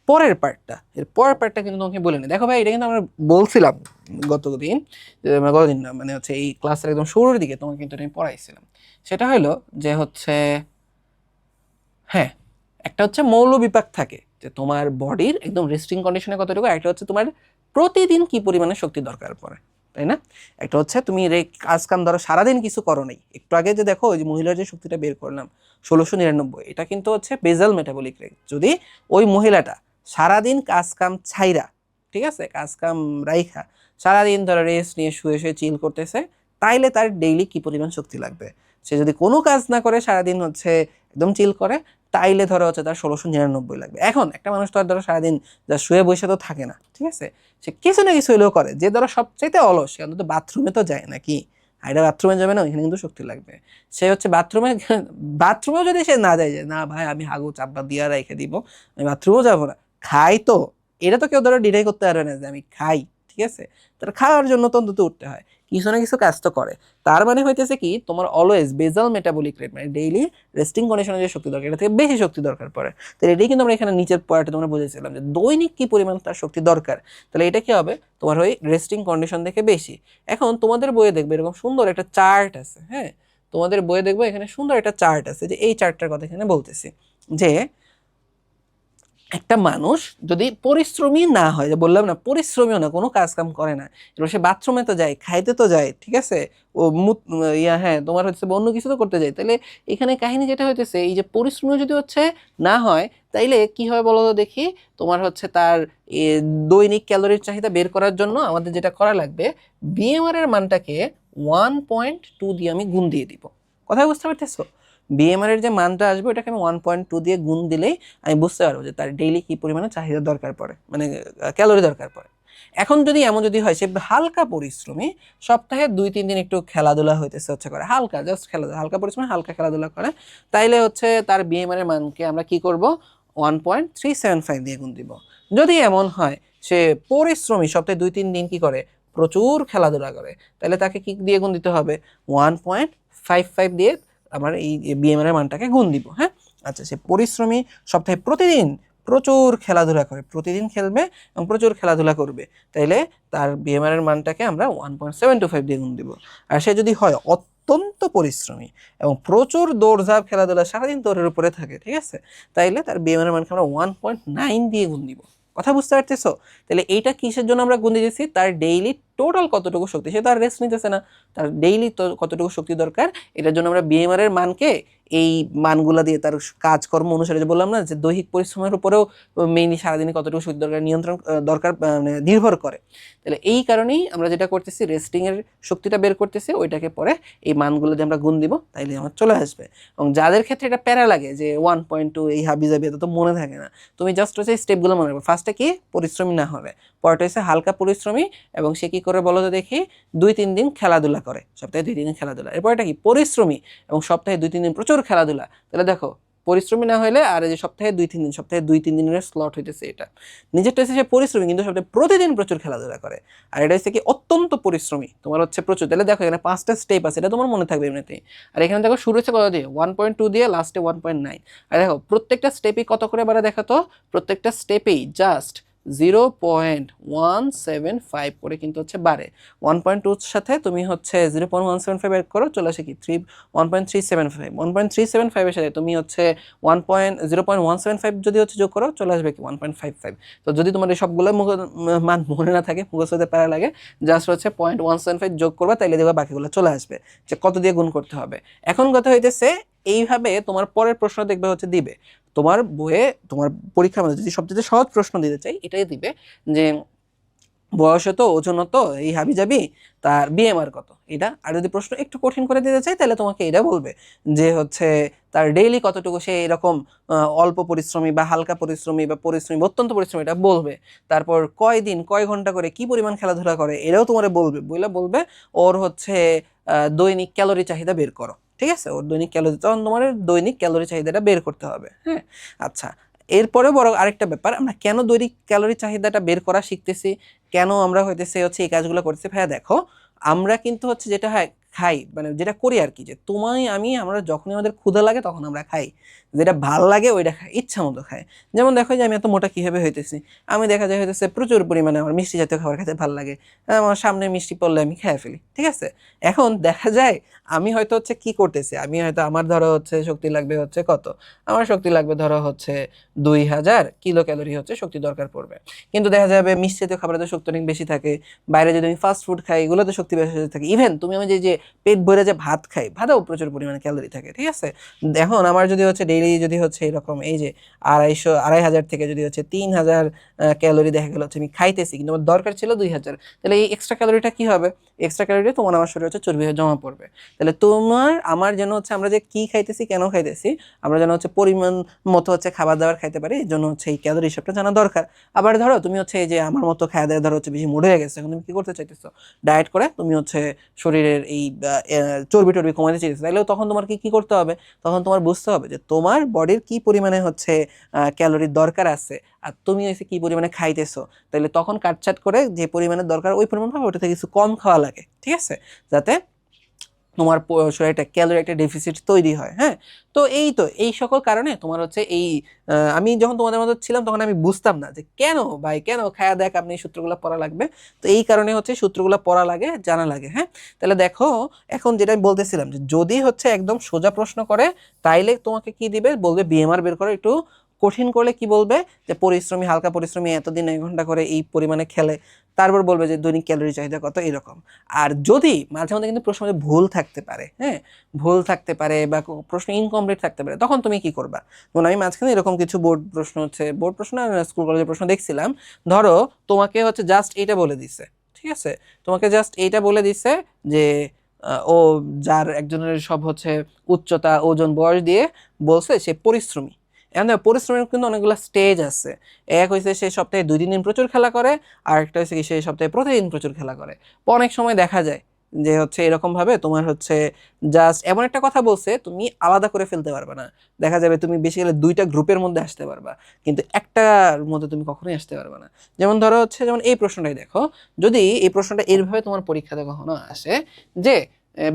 পরের পার্টটা। এর পরের পার্টটা কিন্তু তোমাকে বলে নি। দেখো ভাই এটা কিন্তু আমরা বলছিলাম গতদিন, গতদিন না মানে হচ্ছে এই ক্লাসের একদম শুরুর দিকে তোমাকে কিন্তু আমি পড়াইছিলাম। সেটা হলো যে হচ্ছে হ্যাঁ, একটা হচ্ছে মৌল বিপাক থাকে যে তোমার বডির একদম রেস্টিং কন্ডিশনে কতটুকু, একটা হচ্ছে তোমার প্রতিদিন কি পরিমাণে শক্তি দরকার পড়ে, তাই না? একটা হচ্ছে তুমি কাজ কাম ধরো সারাদিন কিছু করো নাই, একটু আগে যে দেখো ওই যে মহিলার যে শক্তিটা বের করলাম 1699, এটা কিন্তু হচ্ছে বেজাল মেটাবলিক রেট। যদি ওই মহিলাটা সারাদিন কাজ কাম ছাইরা, ঠিক আছে, কাজ কাম রাইখা সারাদিন ধরো রেস্ট নিয়ে শুয়ে শুয়ে চিল করতেছে, তাইলে তার ডেইলি কি পরিমাণ শক্তি লাগবে। সে যদি কোনো কাজ না করে সারাদিন হচ্ছে একদম চিল করে, তাইলে ধরো হচ্ছে তার 1699 লাগবে। এখন একটা মানুষ তো আর ধরো সারাদিন যা শুয়ে বসে তো থাকে না, ঠিক আছে, সে কিছু না কিছু হলেও করে। যে ধরো সবচাইতে অলস, সে অন্তত বাথরুমে তো যায় নাকি, হাইডা বাথরুমে যাবে না, ওইখানে কিন্তু শক্তি লাগবে। সে হচ্ছে বাথরুমেও যদি সে না যায়, যে না ভাই আমি হাগু চাপা দিয়া রেখে দিব, আমি বাথরুমেও যাবো না, খাই তো, এটা তো কেউ ধরো ডিনাই করতে পারবে না যে আমি খাই, ঠিক আছে, তার খাওয়ার জন্য তো অন্তত উঠতে হয়, কিছু না কিছু কাজ তো করে। তার মানে হইতেছে কি তোমার অলওয়েজ বেজাল মেটাবলিক রেট মানে ডেইলি রেস্টিং কন্ডিশনে যে শক্তি দরকার, এটা থেকে বেশি শক্তি দরকার পড়ে। তো এটাই কিন্তু আমরা এখানে নিচের পয়েন্টে তোমরা বুঝেছিলাম যে দৈনিক কি পরিমাণ তার শক্তি দরকার, তাহলে এটা কি হবে তোমার ওই রেস্টিং কন্ডিশন থেকে বেশি। এখন তোমাদের বইয়ে দেখবে এরকম সুন্দর একটা চার্ট আছে। হ্যাঁ, তোমাদের বইয়ে দেখবো এখানে সুন্দর একটা চার্ট আছে, যে এই চার্টটার কথা এখানে বলতেছি যে একটা মানুষ যদি পরিশ্রমী না হয়, যে বললাম না পরিশ্রমীও না, কোনো কাজ কাম করে না, এবার সে বাথরুমে তো যায়, খাইতে তো যায়, ঠিক আছে, ও হ্যাঁ তোমার হচ্ছে অন্য কিছু তো করতে যায়, তাহলে এখানে কাহিনী যেটা হইতেছে এই যে পরিশ্রমী যদি হচ্ছে না হয়, তাইলে কি হয় বলো তো দেখি, তোমার হচ্ছে তার দৈনিক ক্যালোরির চাহিদা বের করার জন্য আমাদের যেটা করা লাগবে, বিএমআর এর মানটাকে 1.2 দিয়ে আমি গুণ দিয়ে দিব। কথা বুঝতে পারতেছো? বিএমআর এর যে মানটা আসবে ওটাকে আমি 1.2 দিয়ে গুণ দিলেই আমি বুঝতে পারবো যে তার ডেইলি কি পরিমাণে চাহিদা দরকার পড়ে, মানে ক্যালোরি দরকার পড়ে। এখন যদি এমন যদি হয় সে হালকা পরিশ্রমী, সপ্তাহে 2-3 দিন একটু খেলাধুলা হইতেছে হচ্ছে করে, হালকা জাস্ট খেলাধুলা, হালকা পরিশ্রমী হালকা খেলাধুলা করে, তাইলে হচ্ছে তার বিএমআর এর মানকে আমরা কি করব 1.375 দিয়ে গুণ দিব। যদি এমন হয় সে পরিশ্রমী, সপ্তাহে 2-3 দিন কি করে প্রচুর খেলাধুলা করে, তাহলে তাকে কি দিয়ে গুণ দিতে হবে 1.55 দিয়ে আমার এই বিএমআর এর মানটাকে গুণ দিব। হ্যাঁ, আচ্ছা, সে পরিশ্রমী, সপ্তাহে প্রতিদিন প্রচুর খেলাধুলা করে, প্রতিদিন খেলবে এবং প্রচুর খেলাধুলা করবে, তাইলে তার বিএমআর এর মানটাকে আমরা 1.725 দিয়ে গুণ দিব। আর সে যদি হয় অত্যন্ত পরিশ্রমী এবং প্রচুর দৌড়ঝাঁপ খেলাধুলা সারাদিন দৌড়ের উপরে থাকে, ঠিক আছে, তাইলে তার বিএমআর এর মানকে আমরা 1.9 দিয়ে গুণ দিব। কথা বুঝতে পারতেছো? তাহলে এইটা কিসের জন্য আমরা গুণ দিয়েছি, তার ডেইলি টোটাল কতটুকু শক্তি, সে তার রেস্ট নিতেছে না, তার ডেইলি কতটুকু শক্তি দরকার, এটার জন্য আমরা বিএমআর এর মানকে এই মানগুলা দিয়ে তার কাজকর্ম অনুসারে, যে বললাম না যে দৈহিক পরিশ্রমের উপরেও মেইনলি সারাদিনে কতটুকু শক্তি দরকার নিয়ন্ত্রণ দরকার মানে নির্ভর করে। তাহলে এই কারণেই আমরা যেটা করতেছি, রেস্টিং এর শক্তিটা বের করতেছি, ওইটাকে পরে এই মানগুলো দিয়ে আমরা গুণ দিব, তাইলে আমার চলে আসবে। এবং যাদের ক্ষেত্রে এটা প্যারা লাগে যে 1.2 এই হাবি জাবি, এটা তো মনে থাকে না, তুমি জাস্ট হচ্ছে স্টেপগুলো মনে রাখবে। ফার্স্টে কি পরিশ্রমী না হবে, পরটা হচ্ছে হালকা পরিশ্রমী, এবং সে কি করে বলো তো দেখি, 2-3 দিন খেলাধুলা করে, সপ্তাহে 2-3 দিন খেলাধুলা। এরপর এটা কি পরিশ্রমী এবং সপ্তাহে 2-3 দিন প্রচুর খেলাধুলা। তাহলে দেখো পরিশ্রমী না হলে, আর এই যে সপ্তাহে 2-3 দিন, সপ্তাহে 2-3 দিনের স্লট হইতেছে এটা। নিজেরটা হচ্ছে সে পরিশ্রমী কিন্তু সপ্তাহে প্রতিদিন প্রচুর খেলাধুলা করে। আর এটা হচ্ছে কি অত্যন্ত পরিশ্রমী, তোমার হচ্ছে প্রচুর। তাহলে দেখো এখানে 5টা স্টেপ আছে, এটা তোমার মনে থাকবে এমনিতেই। আর এখানে দেখো শুরু হচ্ছে কত দিয়ে, 1.2 দিয়ে, লাস্টে 1.9। আর দেখো প্রত্যেকটা স্টেপেই কত করে বাড়ে দেখো তো, প্রত্যেকটা স্টেপেই জাস্ট 0.175 করে কিন্তু হচ্ছে বাড়ে। 1.2 সাথে তুমি হচ্ছে 0.175 এড করো, চলে আসে কি 1.375। 1.375 এর সাথে তুমি হচ্ছে 0.175 যদি হচ্ছে যোগ করো, চলে আসবে কি 1.55। তো যদি তোমার এই সবগুলো মান মনে না থাকে, মুখস্থ হতে প্যারা লাগে, জাস্ট হচ্ছে 0.175 যোগ করবা, তাইলে দেখবা বাকিগুলো চলে আসবে যে কত দিয়ে গুণ করতে হবে। এখন কথা হইতেছে এইভাবে তোমার পরের প্রশ্ন দেখবে হচ্ছে দিবে তোমার বইয়ে, তোমার পরীক্ষার মধ্যে যদি সবচেয়ে সহজ প্রশ্ন দিতে চাই এটাই দিবে, যে বয়স তো, ওজন তো, এই হাবি যাবি, তার বিএমআর কত এটা। আর যদি প্রশ্ন একটু কঠিন করে দিতে চাই, তাহলে তোমাকে এটা বলবে যে হচ্ছে তার ডেইলি কতটুকু সে এরকম অল্প পরিশ্রমী বা হালকা পরিশ্রমী বা পরিশ্রমী অত্যন্ত পরিশ্রমী, এটা বলবে। তারপর কয় দিন কয় ঘন্টা করে কি পরিমাণ খেলাধুলা করে এটাও তোমার বলবে, বলবে ওর হচ্ছে দৈনিক ক্যালোরি চাহিদা বের করো। ঠিক আছে, ওর দৈনিক ক্যালোরি, তখন তোমার দৈনিক ক্যালোরি চাহিদাটা বের করতে হবে। হ্যাঁ, আচ্ছা, এরপরে বড় আরেকটা ব্যাপার, আমরা কেন দৈনিক ক্যালোরি চাহিদাটা বের করা শিখতেছি, কেন আমরা হইতেছে হচ্ছে এই কাজগুলো করতেছি। ভাইয়া দেখো, আমরা কিন্তু হচ্ছে যেটা হয় খাই, মানে যেটা করি আর কি, যে তোমায় আমি, আমরা যখনই আমাদের ক্ষুধা লাগে তখন আমরা খাই, যেটা ভাল লাগে ওইটা খাই, ইচ্ছা মতো খাই। যেমন দেখো যে আমি এত মোটা কীভাবে হইতেছি, আমি দেখা যায় হইতেছে প্রচুর পরিমাণে আমার মিষ্টি জাতীয় খাবার খেতে ভালো লাগে, আমার সামনে মিষ্টি পড়লে আমি খেয়ে ফেলি। ঠিক আছে, এখন দেখা যায় আমি হয়তো হচ্ছে কি করতেছি, আমি হয়তো আমার ধরো হচ্ছে শক্তি লাগবে হচ্ছে কত, আমার শক্তি লাগবে ধরো হচ্ছে 2000 কিলো ক্যালোরি হচ্ছে শক্তি দরকার পড়বে, কিন্তু দেখা যাবে মিষ্টি জাতীয় খাবারে তো শক্তি অনেক বেশি থাকে, বাইরে যদি আমি ফাস্ট ফুড খাই এগুলোতে শক্তি বেশি থাকে, ইভেন তুমি আমি যে পেট ভরে যে ভাত খাই, ভাতেও প্রচুর পরিমাণে ক্যালোরি থাকে। ঠিক আছে, এখন আমার যদি হচ্ছে ডেইলি যদি হচ্ছে এরকম এই যে 250 থেকে যদি হচ্ছে 3000 ক্যালোরি দেখা গেল হচ্ছে আমি খাইতেছি, কিন্তু আমার দরকার ছিল 2000, তাহলে এই এক্সট্রা ক্যালোরিটা কি হবে, এক্সট্রা ক্যালোরি তোমার আমার শরীরে হচ্ছে চর্বি হয়ে জমা পড়বে। তাহলে তোমার আমার যেন হচ্ছে আমরা যে কি খাইতেছি কেন খাইতেছি, আমরা যেন হচ্ছে পরিমাণ মতো হচ্ছে খাবার দাবার খাইতে পারি, এই জন্য হচ্ছে এই ক্যালোরি হিসাবটা জানা দরকার। আবার ধরো তুমি হচ্ছে এই যে আমার মতো খাওয়া দাওয়া ধরো হচ্ছে বেশি মোটা হয়ে গেছে, এখন তুমি কি করতে চাইতেছো, ডায়েট করে তুমি হচ্ছে শরীরের এই চর্বি টর্বি কমাতে চাইতেছো, তাহলে তখন তোমার কি করতে হবে, তখন তোমার বুঝতে হবে যে তোমার বডির কি পরিমাণে হচ্ছে ক্যালোরির দরকার আছে, আর তুমি হচ্ছে কি পরিমাণে খাইতেছো। তাহলে তখন কাটছাট করে যে পরিমাণে দরকার ওই পরিমাণ ভাবে ওটা থেকে কিছু কম খাওয়া লাগে। ঠিক আছে, যাতে তোমার শরীরে একটা ক্যালোরি একটা ডেফিসিট তৈরি হয়। হ্যাঁ, তো এই সকল কারণে তোমার হচ্ছে এই আমি যখন তোমাদের মতো ছিলাম তখন আমি বুঝতাম না যে কেন ভাই, কেন খায়া দেখ আপনি এই সূত্রগুলো পড়া লাগবে। তো এই কারণে হচ্ছে সূত্রগুলো পড়া লাগে, জানা লাগে। হ্যাঁ, তাহলে দেখো এখন যেটা আমি বলতেছিলাম, যে যদি হচ্ছে একদম সোজা প্রশ্ন করে তাইলে তোমাকে কি দিবে, বলবে বিএমআর বের করে, একটু কঠিন করলে কি বলবে যে পরিশ্রমী, হালকা পরিশ্রমী, এতদিন 1 ঘন্টা করে এই পরিমাণে খেলে, তারপর বলবে যে দৈনিক ক্যালোরি চাহিদা কত, এরকম। আর যদি মাঝে মধ্যে কিন্তু প্রশ্ন ভুল থাকতে পারে, হ্যাঁ, ভুল থাকতে পারে বা প্রশ্ন ইনকমপ্লিট থাকতে পারে, তখন তুমি কি করবা। যেমন আমি মাঝখানে এরকম কিছু বোর্ড প্রশ্ন স্কুল কলেজের প্রশ্ন দেখছিলাম, ধরো তোমাকে হচ্ছে জাস্ট এইটা বলে দিছে, ঠিক আছে, তোমাকে জাস্ট এইটা বলে দিছে যে ও যার একজনের সব হচ্ছে উচ্চতা, ওজন, বয়স দিয়ে বলছে সে পরিশ্রমী। এখন পরিশ্রমের কিন্তু অনেকগুলো স্টেজ আছে। এক হয়েছে সে সপ্তাহে 2-3 দিন প্রচুর খেলা করে, আর একটা হচ্ছে কি সে সপ্তাহে প্রতিদিন প্রচুর খেলা করে। অনেক সময় দেখা যায় যে হচ্ছে এরকম ভাবে তোমার হচ্ছে জাস্ট এমন একটা কথা বলছে তুমি আলাদা করে ফেলতে পারবে না, দেখা যাবে তুমি বেশি গেলে 2টা গ্রুপের মধ্যে আসতে পারবা, কিন্তু একটার মধ্যে তুমি কখনোই আসতে পারবে না। যেমন ধরো হচ্ছে, যেমন এই প্রশ্নটাই দেখো, যদি এই প্রশ্নটা এইভাবে তোমার পরীক্ষাতে কখনো আসে যে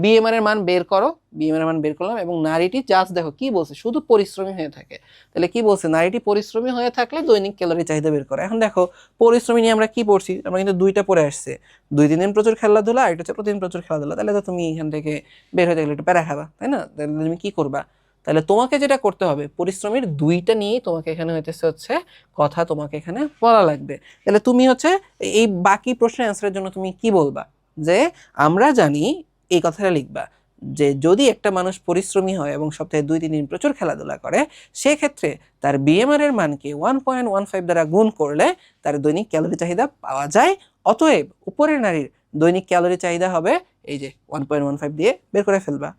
বিএমআর এর মান বের করো, বিএমআর এর মান বের করলাম, এবং নারীটি জাস্ট দেখো কি বলছে, শুধু পরিশ্রমী হয়ে থাকে, তাহলে কি বলছে, নারীটি পরিশ্রমী হয়ে থাকলে দৈনিক ক্যালোরি চাহিদা বের করো। এখন দেখো পরিশ্রমী নিয়ে আমরা কি পড়ছি, আমরা কিন্তু 2টা পড়ে আসছে, 2-3 দিন প্রচুর খেলাধুলা, আর এটা হচ্ছে প্রতিদিন প্রচুর খেলাধুলা, তাহলে তো তুমি এখান থেকে বের হয়ে গেলে একটু প্যারা খাবা, তাই না, তাহলে তুমি কি করবা, তাহলে তোমাকে যেটা করতে হবে পরিশ্রমীর দুইটা নিয়েই তোমাকে এখানে হইতেছে হচ্ছে কথা তোমাকে এখানে বলা লাগবে। তাহলে তুমি হচ্ছে এই বাকি প্রশ্নের অ্যান্সারের জন্য তুমি কি বলবা যে আমরা জানি, এই কথাটা লিখবা যে যদি একটা মানুষ পরিশ্রমী হয় এবং সপ্তাহে 2-3 দিন প্রচুর খেলাধুলা করে, সেক্ষেত্রে তার বিএমআর এর মানকে 1.15 দ্বারা গুণ করলে তার দৈনিক ক্যালোরি চাহিদা পাওয়া যায়। অতএব উপরের নারীর দৈনিক ক্যালোরি চাহিদা হবে এই যে 1.15 দিয়ে বের করে ফেলবা।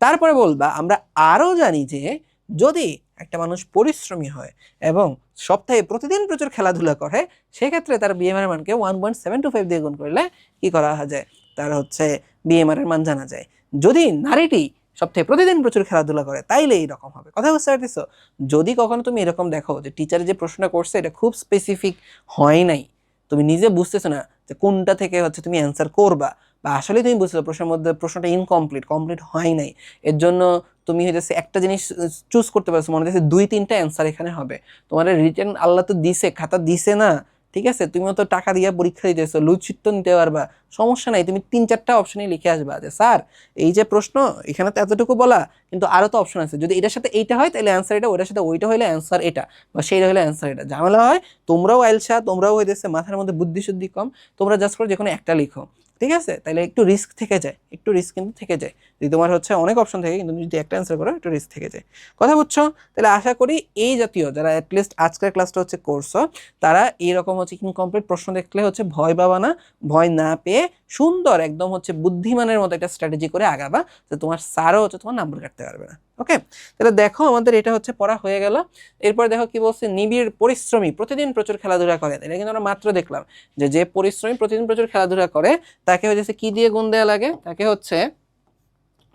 তারপরে বলবা আমরা আরও জানি যে যদি একটা মানুষ পরিশ্রমী হয় এবং সপ্তাহে প্রতিদিন প্রচুর খেলাধুলা করে, সেক্ষেত্রে তার বিএমআর এর মানকে 1.725 দিয়ে গুণ করলে কি করা যায়, তার হচ্ছে বিএমআর এর মান জানা যায়। যদি নারীটি সপ্তাহে প্রতিদিন প্রচুর খেলাধুলা করে তাইলে এইরকম হবে। কথা বুঝতে পারতেছো? যদি কখনো তুমি এরকম দেখো যে টিচার যে প্রশ্নটা করছে এটা খুব স্পেসিফিক হয় নাই, তুমি নিজে বুঝতেছো না যে কোনটা থেকে হচ্ছে তুমি অ্যান্সার করবা, বা আসলে তুমি বুঝতেছো প্রশ্নের মধ্যে প্রশ্নটা কমপ্লিট হয় নাই, এর জন্য তুমি হচ্ছে একটা জিনিস চুজ করতে পারছো, মনে হচ্ছে 2-3টা অ্যান্সার এখানে হবে। তোমার রিটেন আল্লাহ তো দিছে, খাতা দিছে না, ঠিক আছে? তুমিও তো টাকা দিয়ে পরীক্ষা দিতেছো, লুচিত নিতে পারবা, সমস্যা নাই। তুমি 3-4টা অপশনই লিখে আসবা যে স্যার এই যে প্রশ্ন এখানে তো এতটুকু বলা, কিন্তু আরো তো অপশন আছে, যদি এটার সাথে এইটা হয় তাহলে অ্যান্সার এটা, ওইটার সাথে ওইটা হলে অ্যান্সার এটা, বা সেইটা হলে অ্যান্সার এটা। ঝামেলা হয়, তোমরাও আইলসা, তোমরাও হইতেছে মাথার মধ্যে বুদ্ধি শুদ্ধি কম, তোমরা জাস্ট করে যে কোনো একটা লিখো, ঠিক আছে? তাহলে একটু রিস্ক থেকে যায়, একটু রিস্ক কিন্তু থেকে যায়। যদি তোমার হচ্ছে অনেক অপশন থাকে কিন্তু যদি একটা অ্যান্সার করো একটু রিস্ক থেকে যায়। কথা বুঝছো? তাহলে আশা করি এই জাতীয় যারা অ্যাটলিস্ট আজকের ক্লাসটা হচ্ছে করছো, তারা এইরকম হচ্ছে ইনকমপ্লিট প্রশ্ন দেখলে হচ্ছে ভয় পাবা না, ভয় না পেয়ে সুন্দর একদম হচ্ছে বুদ্ধিমানের মতো একটা স্ট্র্যাটেজি করে আগাবা, যে তোমার স্যারও হচ্ছে তোমার নাম্বার কাটতে পারবে না। ওকে, তাহলে দেখো আমাদের এটা হচ্ছে পড়া হয়ে গেল। এরপর দেখো কি বলছে, নিবিড় পরিশ্রমী প্রতিদিন প্রচুর খেলাধুলা করে। এটা কিন্তু আমরা মাত্র দেখলাম যে যে পরিশ্রমী প্রতিদিন প্রচুর খেলাধুলা করে তাকে হচ্ছে কি দিয়ে গুণ দেওয়া লাগে, তাকে হচ্ছে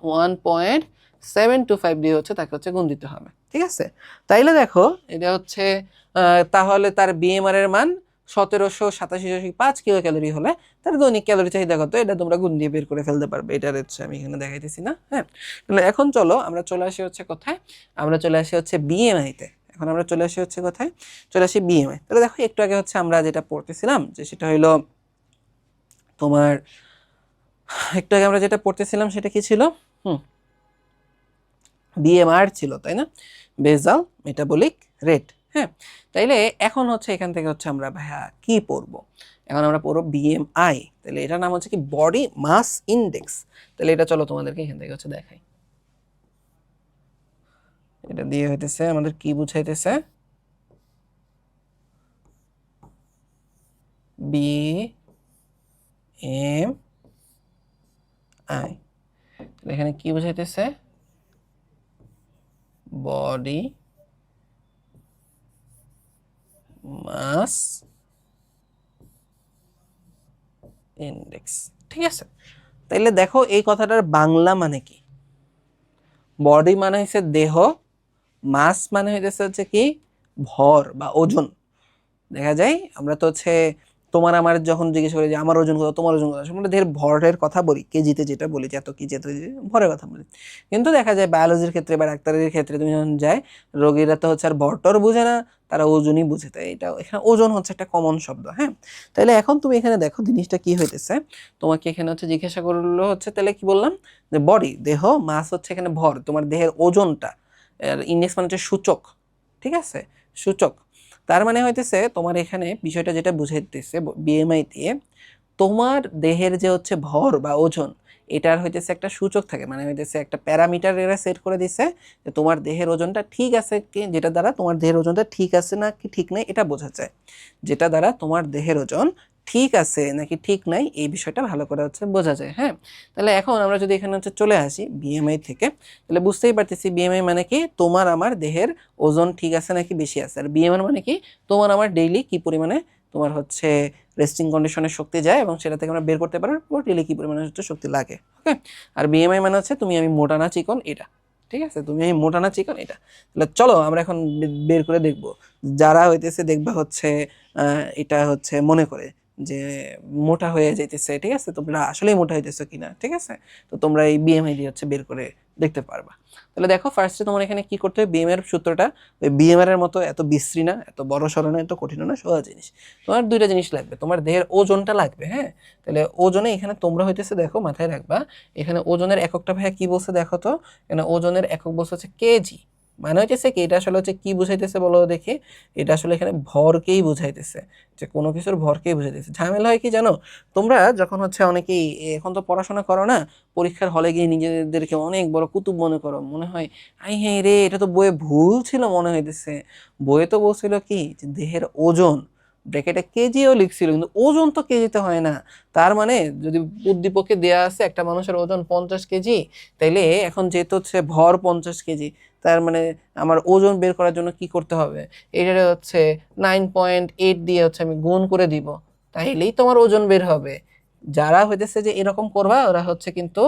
1.725 দিয়ে হচ্ছে তাকে হচ্ছে গুণ দিতে হবে, ঠিক আছে? তাইলে দেখো এটা হচ্ছে তাহলে তার বিএমআর এর মান 1787.5 কিলো ক্যালোরি হলে তার দৈনিক ক্যালোরি চাহিদা কত, এটা তোমরা গুণ দিয়ে বের করে ফেলতে পারবে। এটা হচ্ছে আমি এখানে দেখাইতেছি না, হ্যাঁ? তাহলে এখন চলো আমরা চলে আসি হচ্ছে কোথায়, আমরা চলে আসি হচ্ছে বিএমআই তে। এখন আমরা চলে আসি হচ্ছে কোথায়, চলে আসি বিএমআই। তাহলে দেখো একটু আগে হচ্ছে আমরা যেটা পড়তেছিলাম যে সেটা হইলো তোমার, একটু আগে আমরা যেটা পড়তেছিলাম সেটা কি ছিল, বিএমআর ছিল, তাই না? Basal metabolic rate. হ্যাঁ, তাইলে এখন হচ্ছে এখান থেকে হচ্ছে আমরা ভাইয়া কি পড়বো, এখন আমরা পড়বো বিএমআই। তাহলে এটার নাম হচ্ছে কি বডি মাস ইন্ডেক্স। তাহলে এটা চলো তোমাদেরকে এখান থেকে হচ্ছে দেখাই। এটা দিয়ে হইতেছে আমাদের কি বুঝাইতেছে, বিএমআই। এখানে কি বুঝাইতেছে, বডি মাস ইন্ডেক্স, ঠিক আছে? তাইলে দেখো এই কথাটার বাংলা মানে কি, বডি মানে হচ্ছে দেহ, মাস মানে হইতেছে হচ্ছে কি ভর বা ওজন। দেখা যায় আমরা তো হচ্ছে তোমার আমার যখন জিজ্ঞেস করি যে আমার ওজন কত, তোমার ওজন কত, আমরা দেহের ভরের কথা বলি, কেজিতে যেটা বলি যে এত কেজি এত কেজি, ভরের কথা বলি। কিন্তু দেখা যায় বায়োলজির ক্ষেত্রে বা ডাক্তারের ক্ষেত্রে তুমি যখন যায়, রোগীরা তো হচ্ছে আর ভরটর বুঝে না, তারা ওজনই বুঝে। তাই এটা এখানে ওজন হচ্ছে একটা কমন শব্দ, হ্যাঁ? তাহলে এখন তুমি এখানে দেখো জিনিসটা কি হইতেছে, তোমাকে এখানে হচ্ছে জিজ্ঞাসা করলো হচ্ছে, তাহলে কি বললাম যে বডি দেহ, মাস হচ্ছে এখানে ভর, তোমার দেহের ওজনটা, ইন্ডেক্স মানে হচ্ছে সূচক, ঠিক আছে? সূচক। তার মানে হইতেছে তোমার এখানে বিষয়টা যেটা বুঝাইতেছে বিএমআই দিয়ে, তোমার দেহের যে হচ্ছে ভর বা ওজন, এটার হইতেছে একটা সূচক থাকে, মানে হইতেছে একটা প্যারামিটার এরা সেট করে দিছে যে তোমার দেহের ওজনটা ঠিক আছে কি, যেটা দ্বারা তোমার দেহের ওজনটা ঠিক আছে না কি ঠিক নাই এটা বোঝা যায়, যেটা দ্বারা তোমার দেহের ওজন ঠিক আছে নাকি ঠিক নাই এই বিষয়টা ভালো করে হচ্ছে বোঝা যায়, হ্যাঁ? তাহলে এখন আমরা যদি এখানে হচ্ছে চলে আসি বিএমআই থেকে, তাহলে বুঝতেই পারতেছি বিএমআই মানে কি তোমার আমার দেহের ওজন ঠিক আছে নাকি বেশি আছে, আর বিএমআই মানে কি তোমার আমার ডেইলি কি পরিমাণে তোমার হচ্ছে রেস্টিং কন্ডিশনে শক্তি যায় এবং সেটা থেকে আমরা বের করতে পারবো ডেইলি কি পরিমাণে হচ্ছে শক্তি লাগে, ওকে? আর বিএমআই মানে হচ্ছে তুমি আমি মোটা না চিকন, এটা, ঠিক আছে? তুমি আমি মোটা না চিকন, এটা। তাহলে চলো আমরা এখন বের করে দেখব, যারা হইতেছে দেখবা হচ্ছে এটা হচ্ছে মনে করে যে মোটা হয়ে যাইতেছে, ঠিক আছে, তোমরা আসলেই মোটা হইতেছো কিনা, ঠিক আছে। তো তোমরা এই বিএমআই দিয়ে হচ্ছে বের করে দেখতে পারবা। তাহলে দেখো ফার্স্টে তোমার এখানে কি করতে হবে, বিএমআই এর সূত্রটা ওই বিএমআই এর মতো এত বিশ্রী না, এত বড় সড়ো না, এত কঠিন না, সহজ জিনিস। তোমার দুইটা জিনিস লাগবে, তোমার দেহের ওজনটা লাগবে, হ্যাঁ। তাহলে ওজনে এখানে তোমরা হইতেছে, দেখো মাথায় রাখবা, এখানে ওজনের এককটা ভাইয়া কি বলছে দেখো তো, এখানে ওজনের একক বলছে হচ্ছে কেজি। মানে হইতেছে কি, এটা আসলে হচ্ছে কি বুঝাইতেছে বলো দেখি, এটা আসলে এখানে ভরকেই বুঝাইতেছে, যে কোনো কিছুর ভরকেই বুঝাইতেছে। ঝামেলা হয় কি জানো, তোমরা যখন হচ্ছে অনেকেই এখন তো পড়াশোনা করো না, পরীক্ষার হলে গিয়ে নিজেদেরকে অনেক বড় কুতুব মনে করো, মনে হয় আই হ্যাঁ রে, এটা তো বইয়ে ভুল ছিল মনে হইতেছে। বইয়ে তো বলছিল কি যে দেহের ওজন ব্র্যাকেটে কেজিও লিখছিল, কিন্তু ওজন তো কেজিতে হয় না। তার মানে যদি উদ্দীপকে দেয়া আছে একটা মানুষের ওজন 50 কেজি, তাইলে এখন যেহেতু হচ্ছে ভর 50 কেজি, তার মানে আমার ওজন বের করার জন্য কি করতে হবে, এটা হচ্ছে 9.8 দিয়ে হচ্ছে আমি গুণ করে দিব, তাইলেই তোমার ওজন বের হবে। যারা হইতেছে যে এরকম করবা ওরা হচ্ছে কিন্তু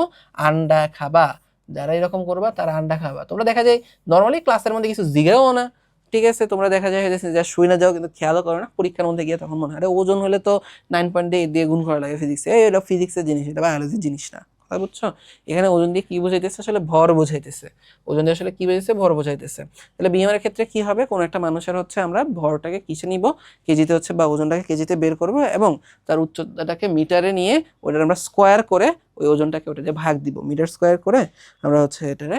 আন্ডা খাবা, যারা এরকম করবা তারা আন্ডা খাবা। তোমরা দেখা যায় নর্মালি ক্লাসের মধ্যে কিছু জিগাও না, ঠিক আছে, তোমরা দেখা যায় হইতেছে যা শুই না যাও, কিন্তু খেয়ালও করো না, পরীক্ষার মধ্যে গিয়ে তখন মনে হয় আরে ওজন হলে তো 9.8 দিয়ে গুণ করা লাগে ফিজিক্সে, এটা ফিজিক্সের জিনিস, এটা বায়োলজির জিনিস না, কথা বুঝছো। এখানে ওজন দিয়ে কি বুঝাইতেছে, আসলে ভর বোঝাইতেছে। ওজন দিয়ে আসলে কি বুঝাইতেছে, ভর বোঝাইতেছে। তাহলে বিএমআই এর ক্ষেত্রে কি হবে, কোন একটা মানুষের হচ্ছে আমরা ভরটাকে কিসে নিব, কেজিতে হচ্ছে, বা ওজনটাকে কেজিতে বের করব, এবং তার উচ্চতাটাকে মিটারে নিয়ে ওটা আমরা স্কোয়ার করে ওই ওজনটাকে ওটা দিয়ে ভাগ দিব, মিটার স্কোয়ার করে আমরা হচ্ছে এটারে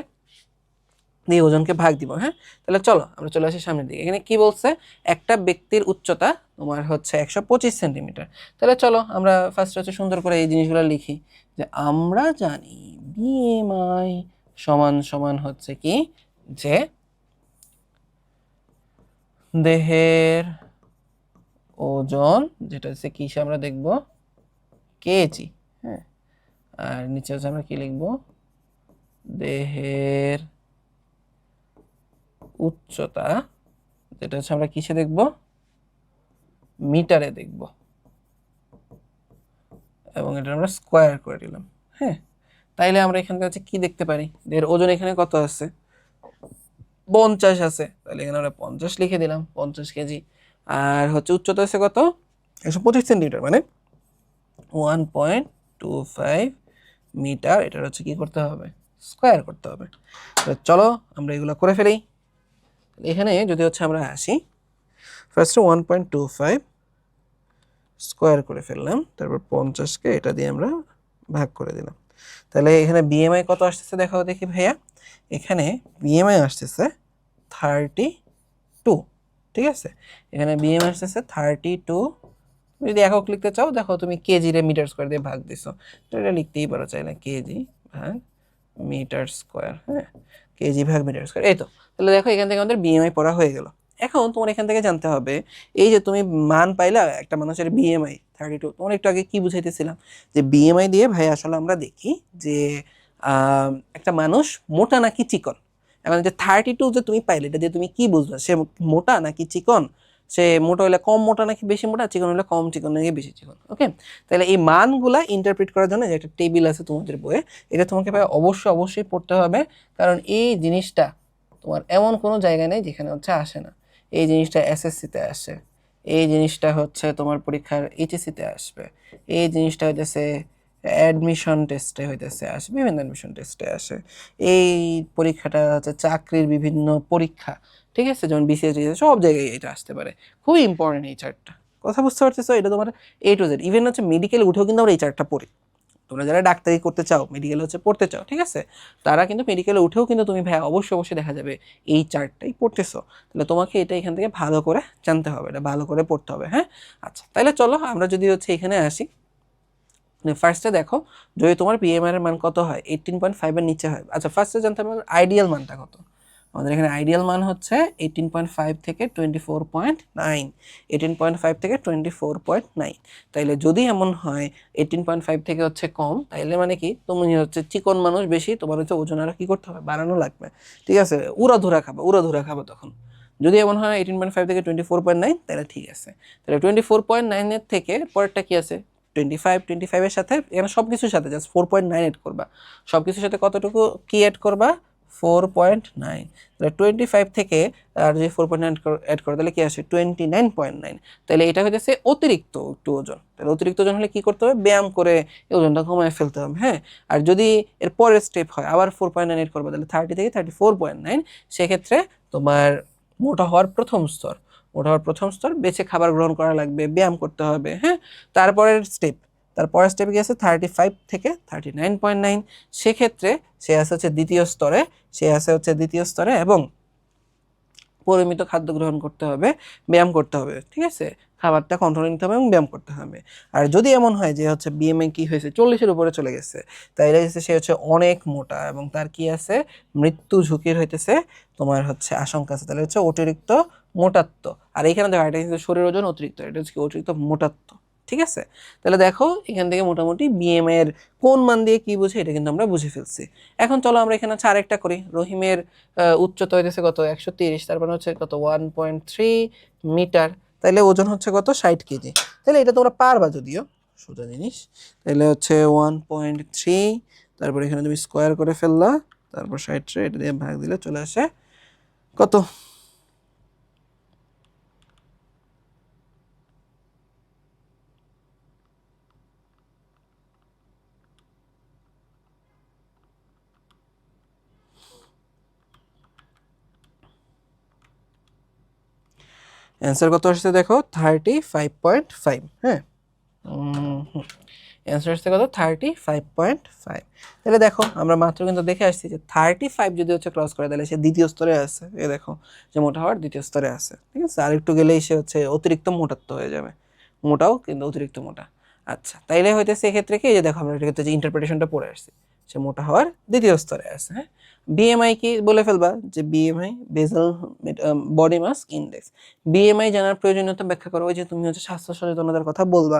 দিয়ে ওজনকে ভাগ দিব, হ্যাঁ। তাহলে চলো আমরা চলে আসি সামনের দিকে। এখানে কি বলছে, একটা ব্যক্তির উচ্চতা তোমার হচ্ছে 125 সেন্টিমিটার। তাহলে চলো আমরা ফার্স্ট হচ্ছে সুন্দর করে এই জিনিসগুলো লিখি, যে আমরা জানি বিএমআই সমান সমান হচ্ছে কি, যে দেহের ওজন, যেটা হচ্ছে কি আমরা দেখব কেজি, হ্যাঁ, আর নিচে হচ্ছে আমরা কি লিখব, দেহের উচ্চতা, যেটা হচ্ছে আমরা কিসে দেখব, মিটারে দেখব, এবং এটা আমরা স্কোয়ার করে দিলাম, হ্যাঁ। তাইলে আমরা এখানে হচ্ছে কি দেখতে পারি, দেহের ওজন এখানে কত আছে, 50 আছে, তাহলে এখানে আমরা 50 লিখে দিলাম, 50 কেজি। আর হচ্ছে উচ্চতা আছে কত, 125 সেন্টিমিটার, মানে 1.25 মিটার। এটা হচ্ছে কি করতে হবে, স্কোয়ার করতে হবে। চলো আমরা এগুলো করে ফেলি। এখানে যদি হচ্ছে আমরা আসি, ফার্স্টে 1.25 স্কোয়ার করে ফেললাম, তারপর 50কে এটা দিয়ে আমরা ভাগ করে দিলাম। তাহলে এখানে বিএমআই কত আসতেছে দেখাও দেখি ভাইয়া, এখানে বিএমআই আসতেছে 32, ঠিক আছে। এখানে বিএমআই আসতেছে 32। যদি একক লিখতে চাও, দেখো তুমি কেজি রে মিটার স্কোয়ার দিয়ে ভাগ দিছো, তো এটা লিখতেই পারো চাইলে কেজি ভাগ মিটার স্কোয়ার, হ্যাঁ, কেজি ভাগ মিটার স্কোয়ার, এই তো। তাহলে দেখো এখান থেকে আমাদের বিএমআই পড়া হয়ে গেল। এখন তোমার এখান থেকে জানতে হবে, এই যে তুমি মান পাইলা একটা মানুষের বিএমআই 32, তোমার একটু আগে কি বুঝাইতেছিলাম, যে বিএমআই দিয়ে ভাই আসলে আমরা দেখি যে একটা মানুষ মোটা নাকি চিকন। এখন যে 32 যে তুমি পাইলে, এটা দিয়ে তুমি কি বুঝবা, সে মোটা নাকি চিকন, সে মোটা হলে কম মোটা নাকি বেশি মোটা, চিকন হলে কম চিকন নাকি বেশি চিকন, ওকে। তাহলে এই মানগুলা ইন্টারপ্রিট করার জন্য যে একটা টেবিল আছে তোমাদের বইয়ে, এটা তোমাকে ভাই অবশ্যই পড়তে হবে, কারণ এই জিনিসটা তোমার এমন কোনো জায়গায় নেই যেখানে হচ্ছে আসে না। এই জিনিসটা এসএসসিতে আসে, এই জিনিসটা হচ্ছে তোমার পরীক্ষার এইচএসসিতে আসবে, এই জিনিসটা হইতেছে অ্যাডমিশন টেস্টে হইতেছে আসে, বিভিন্ন অ্যাডমিশন টেস্টে আসে, এই পরীক্ষাটা হচ্ছে চাকরির বিভিন্ন পরীক্ষা, ঠিক আছে, যেমন বিসিএস সব জায়গায় এটা আসতে পারে। খুবই ইম্পর্টেন্ট এই চার্টটা, কথা বুঝতে পারতেছো, এটা তোমার A to Z। ইভেন হচ্ছে মেডিকেল উঠেও কিন্তু আমরা এই চার্টটা পড়ি। তোমরা যারা ডাক্তারি করতে চাও, মেডিকেলে হচ্ছে পড়তে চাও, ঠিক আছে, তারা কিন্তু মেডিকেলে উঠেও কিন্তু তুমি ভাই অবশ্যই দেখা যাবে এই চার্টটাই পড়তেছো। তাহলে তোমাকে এটা এখান থেকে ভালো করে জানতে হবে, এটা ভালো করে পড়তে হবে, হ্যাঁ। আচ্ছা, তাহলে চলো আমরা যদি হচ্ছে এখানে আসি, ফার্স্টে দেখো যদি তোমার পিএমআর এর মান কত হয়, 18.5 এর নিচে হয়। আচ্ছা, ফার্স্টে জানতে হবে আইডিয়াল মানটা কত। আমাদের এখানে আইডিয়াল মান হচ্ছে 18.5 থেকে 24.9, 18.5 থেকে 24.9। তাইলে যদি এমন হয় 18.5 থেকে হচ্ছে কম, তাইলে মানে কি তুমি হচ্ছে চিকন মানুষ বেশি, তোমার হচ্ছে ওজন আরো কি করতে হবে, বাড়ানো লাগবে, ঠিক আছে, উড়াধুরা খাবে তখন। যদি এমন হয় 18.5 থেকে 24.9, তাহলে ঠিক আছে। তাহলে 24.9 এর থেকে পরেরটা কি আছে, 25 এর সাথে এখানে সব কিছুর সাথে জাস্ট 4.9 এড করবা, সব কিছুর সাথে কতটুকু কি অ্যাড করবা, 4.9, তাহলে 25 থেকে আর যদি 4.9 অ্যাড করে তাহলে কি আসে 29.9। তাহলে এটা হচ্ছে অতিরিক্ত একটু ওজন। তাহলে অতিরিক্ত ওজন হলে কি করতে হবে, ব্যায়াম করে এই ওজনটা কমায় ফেলতে হবে। হ্যাঁ, আর যদি এর পরের স্টেপ হয় আবার 4.9 অ্যাড করবে তাহলে 30 থেকে 34.9, সেক্ষেত্রে তোমার মোটা হওয়ার প্রথম স্তর, মোটা হওয়ার প্রথম স্তর বেঁচে খাবার গ্রহণ করা লাগবে, ব্যায়াম করতে হবে। হ্যাঁ, তারপরের স্টেপে কি আছে 35 থেকে 39.9, সেক্ষেত্রে সে আছে হচ্ছে দ্বিতীয় স্তরে এবং পরিমিত খাদ্য গ্রহণ করতে হবে, ব্যায়াম করতে হবে। ঠিক আছে, খাবারটা কন্ট্রোলে নিতে হবে এবং ব্যায়াম করতে হবে। আর যদি এমন হয় যে হচ্ছে বিএমআই কি হয়েছে 40-এর উপরে চলে গেছে, তাইলে সে হচ্ছে অনেক মোটা এবং তার কি আছে মৃত্যু ঝুঁকির হইতেছে তোমার হচ্ছে আশঙ্কা আছে। তাহলে হচ্ছে অতিরিক্ত মোটাত্ব। আর এখানে দেখো এটা কিন্তু শরীর ওজন অতিরিক্ত, এটা হচ্ছে অতিরিক্ত মোটাত্ব। ঠিক আছে, তাহলে দেখো এখান থেকে মোটামুটি বিএমআই এর কোন মান দিয়ে কি বুঝে এটা কিন্তু আমরা বুঝে ফেলছি। এখন চলো আমরা এখানে হচ্ছে আরেকটা করি। রহিমের উচ্চতা হইতেছে কত 130, তারপরে হচ্ছে কত 1.3 মিটার, তাহলে ওজন হচ্ছে কত 60 কেজি। তাহলে এটা তোমরা পারবা যদিও, সোজা জিনিস। তাহলে হচ্ছে 1.3, তারপর এখানে তুমি স্কোয়ার করে ফেললা, তারপর 60 এটা দিয়ে ভাগ দিলে চলে আসে কত, অ্যান্সার কত আসছে দেখো 35.5। হ্যাঁ, অ্যান্সার আসছে কত 35.5। তাহলে দেখো আমরা মাত্র কিন্তু দেখে আসছি যে 35 যদি হচ্ছে ক্রস করে তাহলে সে দ্বিতীয় স্তরে আছে। এই দেখো যে মোটা হওয়ার দ্বিতীয় স্তরে আছে। ঠিক আছে, আর একটু গেলেই সে হচ্ছে অতিরিক্ত মোটাত্ব হয়ে যাবে, মোটাও কিন্তু অতিরিক্ত মোটা। আচ্ছা, তাইলে হইতেছে এক্ষেত্রে কি, এই যে দেখো আমরা এটা যে ইন্টারপ্রিটেশনটা পড়ে আসছি, সে মোটা হওয়ার দ্বিতীয় স্তরে আছে। হ্যাঁ, বিএমআই কি বলে ফেলবা যে BMI basal body mass index. BMI জানার প্রয়োজনীয়তা ব্যাখ্যা করো, ওই যে তুমি হচ্ছে স্বাস্থ্য সচেতনতার কথা বলবা।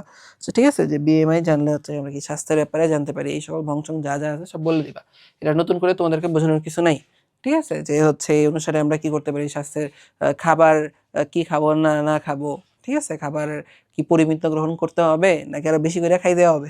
ঠিক আছে, যে বিএমআই জানলে হচ্ছে আমরা কি স্বাস্থ্যের ব্যাপারে জানতে পারি, এই সকল ভংশন যা যা আছে সব বলে দিবা। এটা নতুন করে তোমাদেরকে বোঝানোর কিছু নাই। ঠিক আছে, যে হচ্ছে এই অনুসারে আমরা কি করতে পারি, স্বাস্থ্যের খাবার কি খাবো না না খাবো। ঠিক আছে, খাবার কি পরিমিত গ্রহণ করতে হবে নাকি আরো বেশি করে খাই দেওয়া হবে,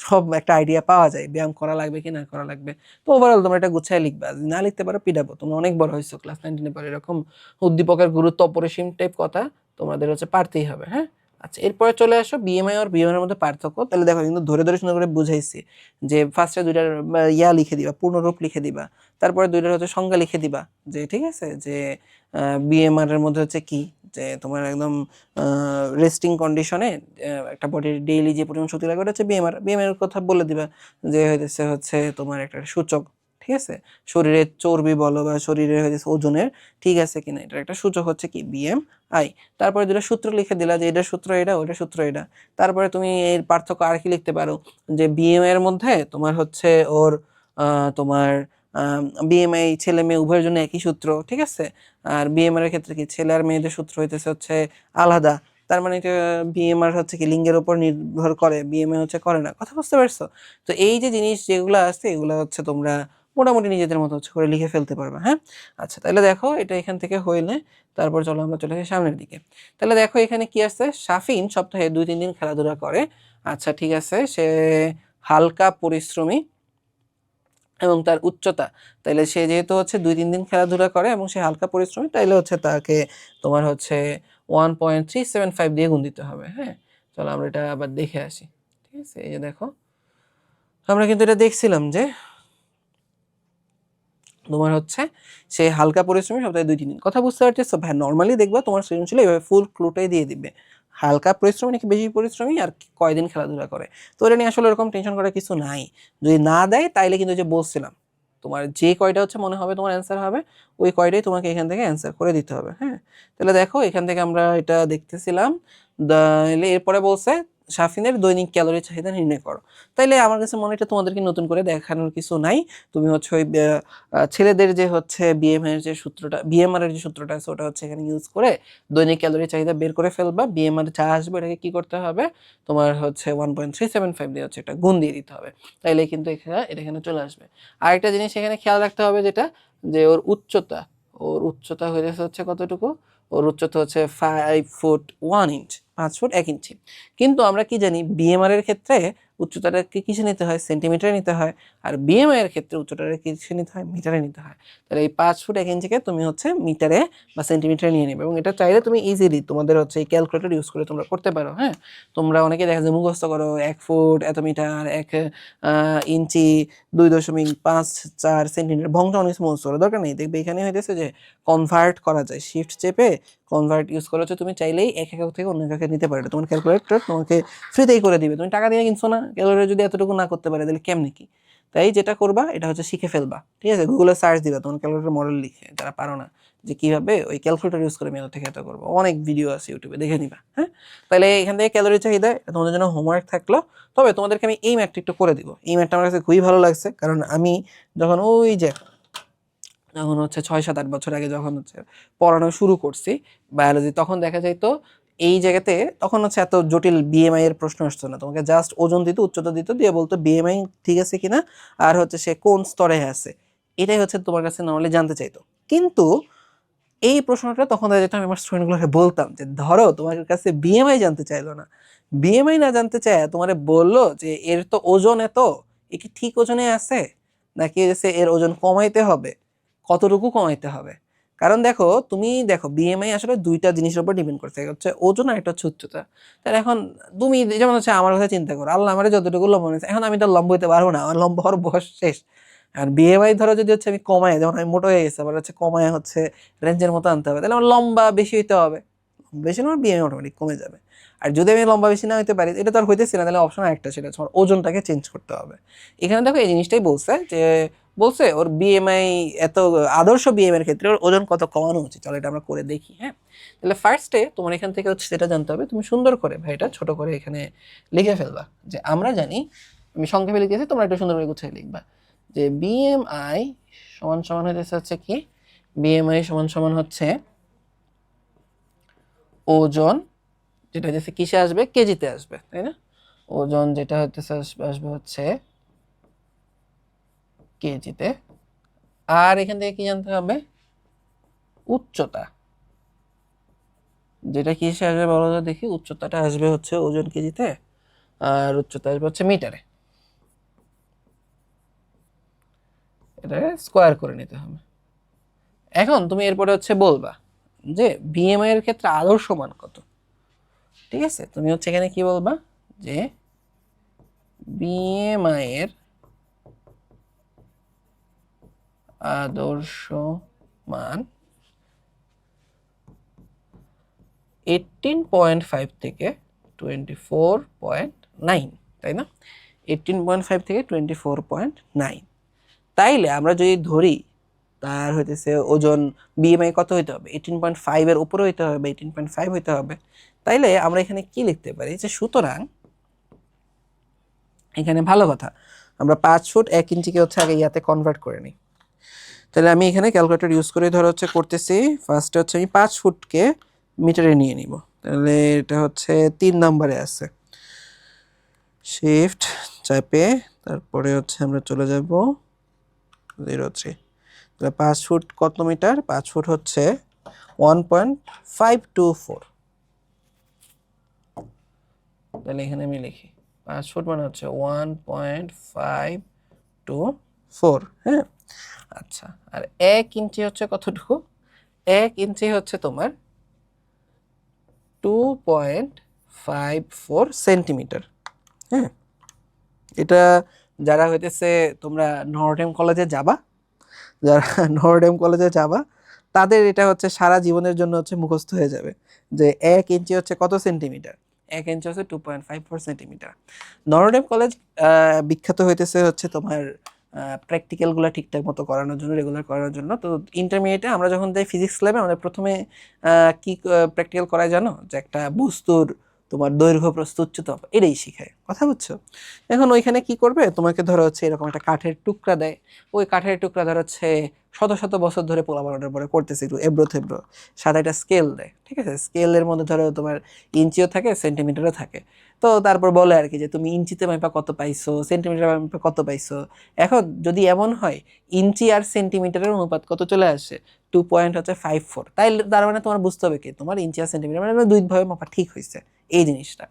সব একটা আইডিয়া পাওয়া যায়। ব্যায়াম করা লাগবে কি না করা লাগবে। তো ওভারঅল তোমরা এটা গুছায় লিখবা, না লিখতে পারো পিটাবো। তোমরা অনেক বড় হয়েছো, ক্লাস 9-10 পরে এরকম উদ্দীপকের গুরুত্ব অপরিসীম টাইপ কথা তোমাদের হচ্ছে পারতেই হবে। হ্যাঁ, আচ্ছা, এরপরে চলে আসো বিএমআই আর বিএমআই এর মধ্যে পার্থক্য। তাহলে দেখো কিন্তু ধরে ধরে সুন্দর করে বুঝাইছি যে ফার্স্টে দুইটার লিখে দিবা, পূর্ণরূপ লিখে দিবা, তারপরে দুইটার হচ্ছে সংজ্ঞা লিখে দিবা। যে ঠিক আছে, যে বিএমআর এর মধ্যে হচ্ছে কি, যে তোমার একদম রেস্টিং কন্ডিশনে একটা বডির ডেইলি যে পরিমাণ শক্তি লাগে ওটা হচ্ছে বিএমআর এর কথা বলে দিবা, যে হচ্ছে তোমার একটা সূচক। ঠিক আছে, শরীরের চর্বি বলো বা শরীরের হচ্ছে ওজনের ঠিক আছে কিনা, এটার একটা সূচক হচ্ছে কি বিএমআই। তারপরে দুটো সূত্র লিখে দিলা, যে এটা সূত্র এটা, ওইটা সূত্র এটা। তারপরে তুমি এর পার্থক্য আর কি লিখতে পারো, যে বিএমআই এর মধ্যে তোমার হচ্ছে ওর তোমার বিএমআই ছেলে মেয়ে উভয়ের জন্য একই সূত্র। ঠিক আছে, আর বিএমআর এর ক্ষেত্রে কি ছেলে আর মেয়েদের সূত্র হইতেছে হচ্ছে আলাদা। তার মানে বিএমআর হচ্ছে কি লিঙ্গের উপর নির্ভর করে, বিএমআই হচ্ছে করে না। কথা বুঝতে পারছো? তো এই যে জিনিস যেগুলো আছে এগুলো হচ্ছে তোমরা মোটামুটি নিজেদের মতো হচ্ছে করে লিখে ফেলতে পারবে। হ্যাঁ, আচ্ছা, তাহলে দেখো এটা এখান থেকে হইলে তারপর চলো আমরা চলে আসি সামনের দিকে। তাহলে দেখো এখানে কি আছে, সাফিন সপ্তাহে 2-3 দিন খেলাধুলা করে। আচ্ছা, ঠিক আছে, সে হালকা পরিশ্রমী এবং তার উচ্চতা, তাইলে সে যেহেতু হচ্ছে 2-3 দিন খেলাধুলা করে এবং সে হালকা পরিশ্রমী, তাইলে হচ্ছে তাকে তোমার হচ্ছে 1.375 দিয়ে গুণ দিতে হবে। হ্যাঁ, চলো আমরা এটা আবার দেখে আসি। ঠিক আছে, এই যে দেখো আমরা কিন্তু এটা দেখছিলাম যে তোমার হচ্ছে সে হালকা পরিশ্রমী সপ্তাহে 2-3 দিন। কথা বুঝতে পারতেছো ভাই? নর্মালি দেখবা তোমার সৃজনশীল এইভাবে ফুল ক্লুটাই দিয়ে দিবে, হালকা পরিশ্রমী নাকি বেশি পরিশ্রমী আর কয়দিন খেলাধুলা করে। তো এটা নিয়ে আসলে এরকম টেনশন করার কিছু নাই। যদি না দেয় তাইলে কিন্তু যে বলছিলাম তোমার যে কয়টা হচ্ছে মনে হবে তোমার অ্যান্সার হবে, ওই কয়টাই তোমাকে এখান থেকে অ্যান্সার করে দিতে হবে। হ্যাঁ, তাহলে দেখো এখান থেকে আমরা এটা দেখতেছিলাম। এরপরে বলছে সাফিনের দৈনিক ক্যালোরি চাহিদা নির্ণয় করো। তাইলে আমার কাছে মনে হয় এটা তোমাদেরকে নতুন করে দেখানোর কিছু নাই। তুমি হচ্ছে ওই ছেলেদের যে হচ্ছে বিএমআর এর যে সূত্রটা আছে ওটা হচ্ছে এখানে ইউজ করে দৈনিক ক্যালোরি চাহিদা বের করে ফেলবা। বিএমআর যা আসবে এটাকে কি করতে হবে, তোমার হচ্ছে 1.375 দিয়ে হচ্ছে একটা গুণ দিয়ে দিতে হবে। তাইলে কিন্তু এটা এখানে চলে আসবে। আরেকটা জিনিস এখানে খেয়াল রাখতে হবে, যেটা যে ওর উচ্চতা হচ্ছে কতটুকু, ওর উচ্চতা হচ্ছে 5 ফুট 1 ইঞ্চ, 5 ফুট 1 ইঞ্চি। কিন্তু আমরা কি জানি বিএমআর এর ক্ষেত্রে উচ্চতাটাকে কিসে নিতে হয়, সেন্টিমিটারে নিতে হয়। আর বিএমআই এর ক্ষেত্রে উচ্চতাটাকে কিসে নিতে হয়, মিটারে নিতে হয়। তাহলে এই 5 ফুট 1 ইঞ্চিকে তুমি হচ্ছে মিটারে বা সেন্টিমিটারে নিয়ে নেবে, এবং এটা চাইলে তুমি ইজিলি তোমাদের হচ্ছে এই ক্যালকুলেটর ইউজ করে তোমরা করতে পারো। হ্যাঁ, তোমরা অনেকে দেখা যায় মুখস্থ করো 1 ফুট এত মিটার, 1 ইঞ্চি 2.54 সেন্টিমিটার, ভংটা অনেক মুখস্থ করার দরকার নেই। দেখবে এখানে হইতেছে যে কনভার্ট করা যায়, শিফট চেপে কনভার্ট ইউজ করা হচ্ছে, তুমি চাইলেই এক একক থেকে অন্য একাকে নিতে পারো। তোমার ক্যালকুলেটর তোমাকে ফ্রিতেই করে দিবে, তুমি টাকা দিয়ে কিনছো না। ক্যালকুলেটর যদি এতটুকু না করতে পারে তাহলে কেমনে কি? তাই যেটা করবা এটা হচ্ছে শিখে ফেলবা, ঠিক আছে? গুগলে সার্চ দিবা তোমার ক্যালকুলেটর মডেল লিখে, যারা পারো না যে কিভাবে ওই ক্যালকুলেটর ইউজ করে আমি এত থেকে এত করবো, অনেক ভিডিও আছে ইউটিউবে, দেখে নিবা। হ্যাঁ, তাহলে এখান থেকে ক্যালোরি চাহিদা এটা তোমাদের জন্য হোমওয়ার্ক থাকলো। তবে তোমাদেরকে আমি এই ম্যাথটা একটু করে দিব। এই ম্যাথটা আমার কাছে খুবই ভালো লাগছে, কারণ আমি যখন হচ্ছে 6-7-8 বছর আগে যখন হচ্ছে পড়ানো শুরু করছি বায়োলজি, তখন দেখা যাইতো এই জায়গাতে তখন হচ্ছে এত জটিল বিএমআই এর প্রশ্ন আসতো না। তোমাকে জাস্ট ওজন দিত, উচ্চতা দিত, দিয়ে বলতো বিএমআই ঠিক আছে কিনা আর হচ্ছে সে কোন স্তরে আছে, এটাই হচ্ছে তোমার কাছে নর্মালি জানতে চাইতো। কিন্তু এই প্রশ্নটা তখন দেখা যেত আমি আমার স্টুডেন্টগুলোকে বলতাম যে ধরো তোমার কাছে বিএমআই জানতে চাইলো না, বিএমআই না জানতে চায় তোমারে বললো যে এর তো ওজন এত, এ কি ঠিক ওজনে আছে নাকি হচ্ছে এর ওজন কমাইতে হবে, কতটুকু কমাইতে হবে। কারণ দেখো বিএমআই আসলে দুইটা জিনিসের উপর ডিপেন্ড করছে, একটা হচ্ছে ওজন আর একটা হচ্ছে উচ্চতা। তাহলে এখন তুমি যেমন হচ্ছে আমার কথা চিন্তা করো, আল্লাহ আমার যতটুকু লম্বা হয়েছে, এখন আমি তো লম্বা হইতে পারবো না, আমার লম্বা হওয়ার বয়স শেষ। আর বিএমআই ধরো যদি হচ্ছে আমি কমাই, যেমন আমি মোটা হয়ে গেছে, আবার হচ্ছে কমায় হচ্ছে রেঞ্জের মতো আনতে হবে, তাহলে আমার লম্বা বেশি হইতে হবে, বেশি না আমার বিএমআই অটোমেটিক কমে যাবে। আর যদি আমি লম্বা বেশি না হইতে পারি, এটা তো আর হইতেছি না, তাহলে অপশন একটা, সেটা হচ্ছে আমার ওজনটাকে চেঞ্জ করতে হবে। এখানে দেখো এই জিনিসটাই বলছে ওর বিএমআই এত, আদর্শ বিএমআই এর ক্ষেত্রে ওর ওজন কত কমানো উচিত। চলো এটা আমরা করে দেখি। হ্যাঁ, তাহলে ফার্স্টে তোমার এখান থেকে হচ্ছে যেটা জানতে হবে, তুমি সুন্দর করে ভাই এটা ছোট করে এখানে লিখে ফেলবা যে আমরা জানি, আমি সংক্ষেপে লিখেছি, তোমরা একটু সুন্দর করে গুছিয়ে লিখবা যে বিএমআই সমান সমান হচ্ছে কি, বিএমআই সমান সমান হচ্ছে ওজন, যেটা হচ্ছে কিসে আসবে, কেজিতে আসবে, তাই না? ওজন যেটা হচ্ছে আসবে হচ্ছে কেজিতে। আর এখান থেকে কি জানতে হবে, উচ্চতা, যেটা কিসে আসবে বলো তো দেখি, উচ্চতাটা আসবে হচ্ছে ওজন কেজিতে, আর উচ্চতা আসবে হচ্ছে মিটারে। এটা স্কোয়ার করে নিতে হবে। এখন তুমি এরপরে হচ্ছে বলবা যে বিএমআই এর ক্ষেত্রে আদর্শ মান কত। ঠিক আছে, তুমি হচ্ছে এখানে কি বলবা যে বিএমআই এর আদর্শ মান 18.5 থেকে 24.9, তাই না? 18.5 থেকে 24.9। তাইলে আমরা যদি ধরি তার হইতেছে ওজন বিএমআই কত হইতে হবে, 18.5 এর উপরে হইতে হবে, 18.5 হইতে হবে। তাইলে আমরা এখানে কি লিখতে পারি যে সুতরাং এখানে ভালো কথা আমরা 5 ফুট 1 ইঞ্চিকে হচ্ছে আগে ইয়াতে কনভার্ট করে নিই। তাহলে আমি এখানে ক্যালকুলেটর ইউজ করে ধরো হচ্ছে করতেছি, ফার্স্টে হচ্ছে আমি 5 ফুটকে মিটারে নিয়ে নিব। তাহলে এটা হচ্ছে 3 নম্বরে আছে, শিফট চাপে তারপরে হচ্ছে আমরা চলে যাব 03। তাহলে 5 ফুট কত মিটার, 5 ফুট হচ্ছে 1.524। তাহলে এখানে আমি লিখি 5 ফুট মানে হচ্ছে 1.524। হ্যাঁ, আচ্ছা, আর 1 ইঞ্চি হচ্ছে কতটুকু, 1 ইঞ্চি হচ্ছে তোমার 2.54 সেন্টিমিটার। হ্যাঁ, এটা যারা হইতেছে তোমরা নরডেম কলেজে যাবা, যারা নরডেম কলেজে যাবা তাদের এটা হচ্ছে সারা জীবনের জন্য হচ্ছে মুখস্থ হয়ে যাবে যে 1 ইঞ্চি হচ্ছে কত সেন্টিমিটার, 1 ইঞ্চি হচ্ছে 2.54 সেন্টিমিটার। নরডেম কলেজ বিখ্যাত হইতেছে হচ্ছে তোমার প্র্যাকটিক্যালগুলো ঠিকঠাক মতো করানোর জন্য, রেগুলার করানোর জন্য। তো ইন্টারমিডিয়েটে আমরা যখন যাই ফিজিক্স ল্যাবে, আমাদের প্রথমে কি প্র্যাকটিক্যাল করায় জানো, যে একটা বস্তুর তোমার দৈর্ঘ্য প্রস্থ উচ্চতা এটাই শিখায়, কথা বুঝছো? এখন ওইখানে কি করবে, তোমাকে ধরো হচ্ছে এরকম একটা কাঠের টুকরা দেয়, ওই কাঠের টুকরা ধরো হচ্ছে শত শত বছর ধরে পোলা বানানোর পরে করতেছে একটু এবড়ো থেবড়ো, সাথে একটা স্কেল দেয়। ঠিক আছে, স্কেলের মধ্যে ধরো তোমার ইঞ্চিও থাকে সেন্টিমিটারও থাকে। তো তারপর বলে আর কি যে তুমি ইঞ্চিতে মাইপা কত পাইছো, সেন্টিমিটার মাইপা কত পাইছো। এখন যদি এমন হয় ইঞ্চি আর সেন্টিমিটারের অনুপাত কত চলে আসে, 2.54, তাই তার মানে তোমার বুঝতে হবে কি তোমার ইঞ্চি আর সেন্টিমিটার মানে দুই ভাবে মাপা ঠিক হয়েছে এই জিনিসটা।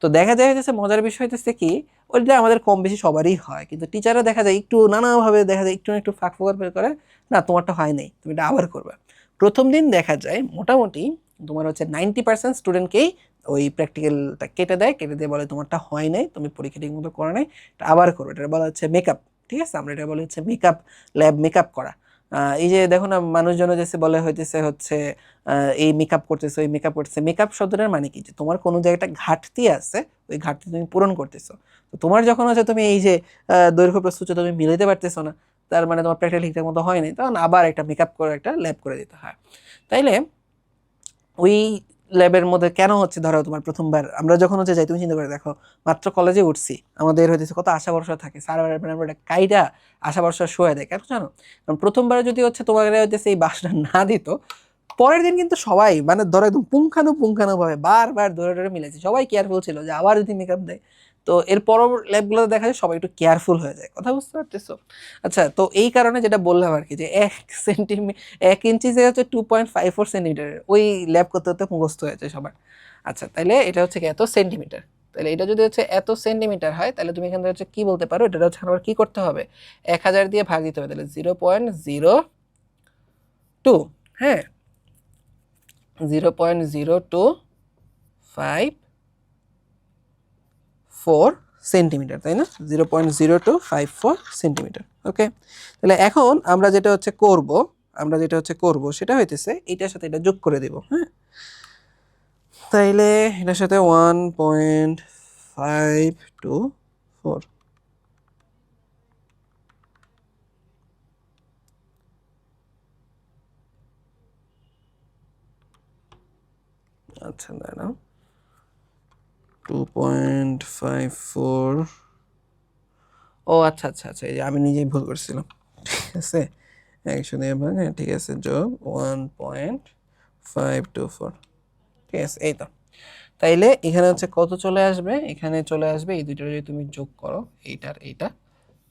তো দেখা যায় হচ্ছে মজার বিষয় হচ্ছে কি, ওইটা আমাদের কম বেশি সবারই হয়, কিন্তু টিচাররা দেখা যায় একটু নানাভাবে দেখা যায় একটু না একটু ফাঁক ফোকর বের করে, না তোমারটা হয় নাই, তুমি এটা আবার করবে। প্রথম দিন দেখা যায় মোটামুটি তোমার হচ্ছে 90% স্টুডেন্টকেই ওই প্র্যাকটিক্যালটা কেটে দেয়, কেটে দিয়ে বলে তোমারটা হয় নাই, তুমি পরীক্ষা ঠিক মতো করো নাই, এটা আবার করো। এটা বলা হচ্ছে মেকআপ, ঠিক আছে, আমরা এটা বলে হচ্ছে মেকআপ, ল্যাব মেকআপ করা। এই যে দেখো না মানুষজন যে বলে হইতেছে হচ্ছে এই মেকআপ করতেছো, এই মেকআপ করতেছে। মেকআপ শব্দটার মানে কি, যে তোমার কোনো জায়গাটা ঘাটতি আছে, ওই ঘাটতি তুমি পূরণ করতেছো। তো তোমার যখন হচ্ছে তুমি এই যে দৈর্ঘ্য প্রস্থ তুমি মিলাইতে পারতেছো না, তার মানে তোমার প্র্যাকটিক্যাল ঠিকঠাক মতো হয় নাই, তখন আবার একটা মেকআপ করে একটা ল্যাব করে দিতে হয়। তাইলে ওই ল্যাবের মধ্যে কেন হচ্ছে, ধরো তোমার প্রথমবার আমরা যখন হচ্ছে যাই, তুমি চিন্তা করে দেখো, মাত্র কলেজে উঠছি, আমাদের হইতেছে কত আশা ভরসা থাকে, স্যার আমরা কাইটা আশা ভরসা শোয়া দেয়, কেন জানো? কারণ প্রথমবারে যদি হচ্ছে তোমার হইতেছে এই বাসটা না দিত, পরের দিন কিন্তু সবাই মানে ধরো একদম পুঙ্খানু ভাবে বারবার ধরে ধরে মিলেছে, সবাই কেয়ারফুল ছিল যে আবার যদি মেকআপ দেয়। তো এর পর ল্যাবগুলোতে দেখা যায় সবাই একটু কেয়ারফুল হয়ে যায়, কথা বুঝতে পারতেছো? আচ্ছা, তো এই কারণে যেটা বললাম আর কি, যে 1 ইঞ্চি যে হচ্ছে 2.54 সেন্টিমিটার, ওই ল্যাব করতে করতে মুখস্থ হয়েছে সবার। আচ্ছা, তাহলে এটা হচ্ছে কি এত সেন্টিমিটার, তাহলে এটা যদি হচ্ছে এত সেন্টিমিটার হয়, তাহলে তুমি এখান থেকে হচ্ছে কি বলতে পারো, এটা হচ্ছে আবার কি করতে হবে, 1000 দিয়ে ভাগ দিতে হবে, তাহলে 0.02, হ্যাঁ 0.0254 সেন্টিমিটার, তাই না? 0.0254 সেন্টিমিটার। ওকে, তাহলে এখন আমরা যেটা হচ্ছে করব সেটা হইতেছে এটার সাথে এটা যোগ করে দেব, হ্যাঁ। তাইলে এটার সাথে 1.524, আচ্ছা দাঁড়াও, 2.54, ও আচ্ছা আচ্ছা আচ্ছা, এই যে আমি নিজেই ভুল করছিলাম, ঠিক আছে, 100 দিয়ে ভাগ, হ্যাঁ ঠিক আছে, যোগ 1.524, ঠিক আছে, এই তো। তাইলে এখানে হচ্ছে কত চলে আসবে, এখানে চলে আসবে এই দুইটা যদি তুমি যোগ করো, এইটার এইটা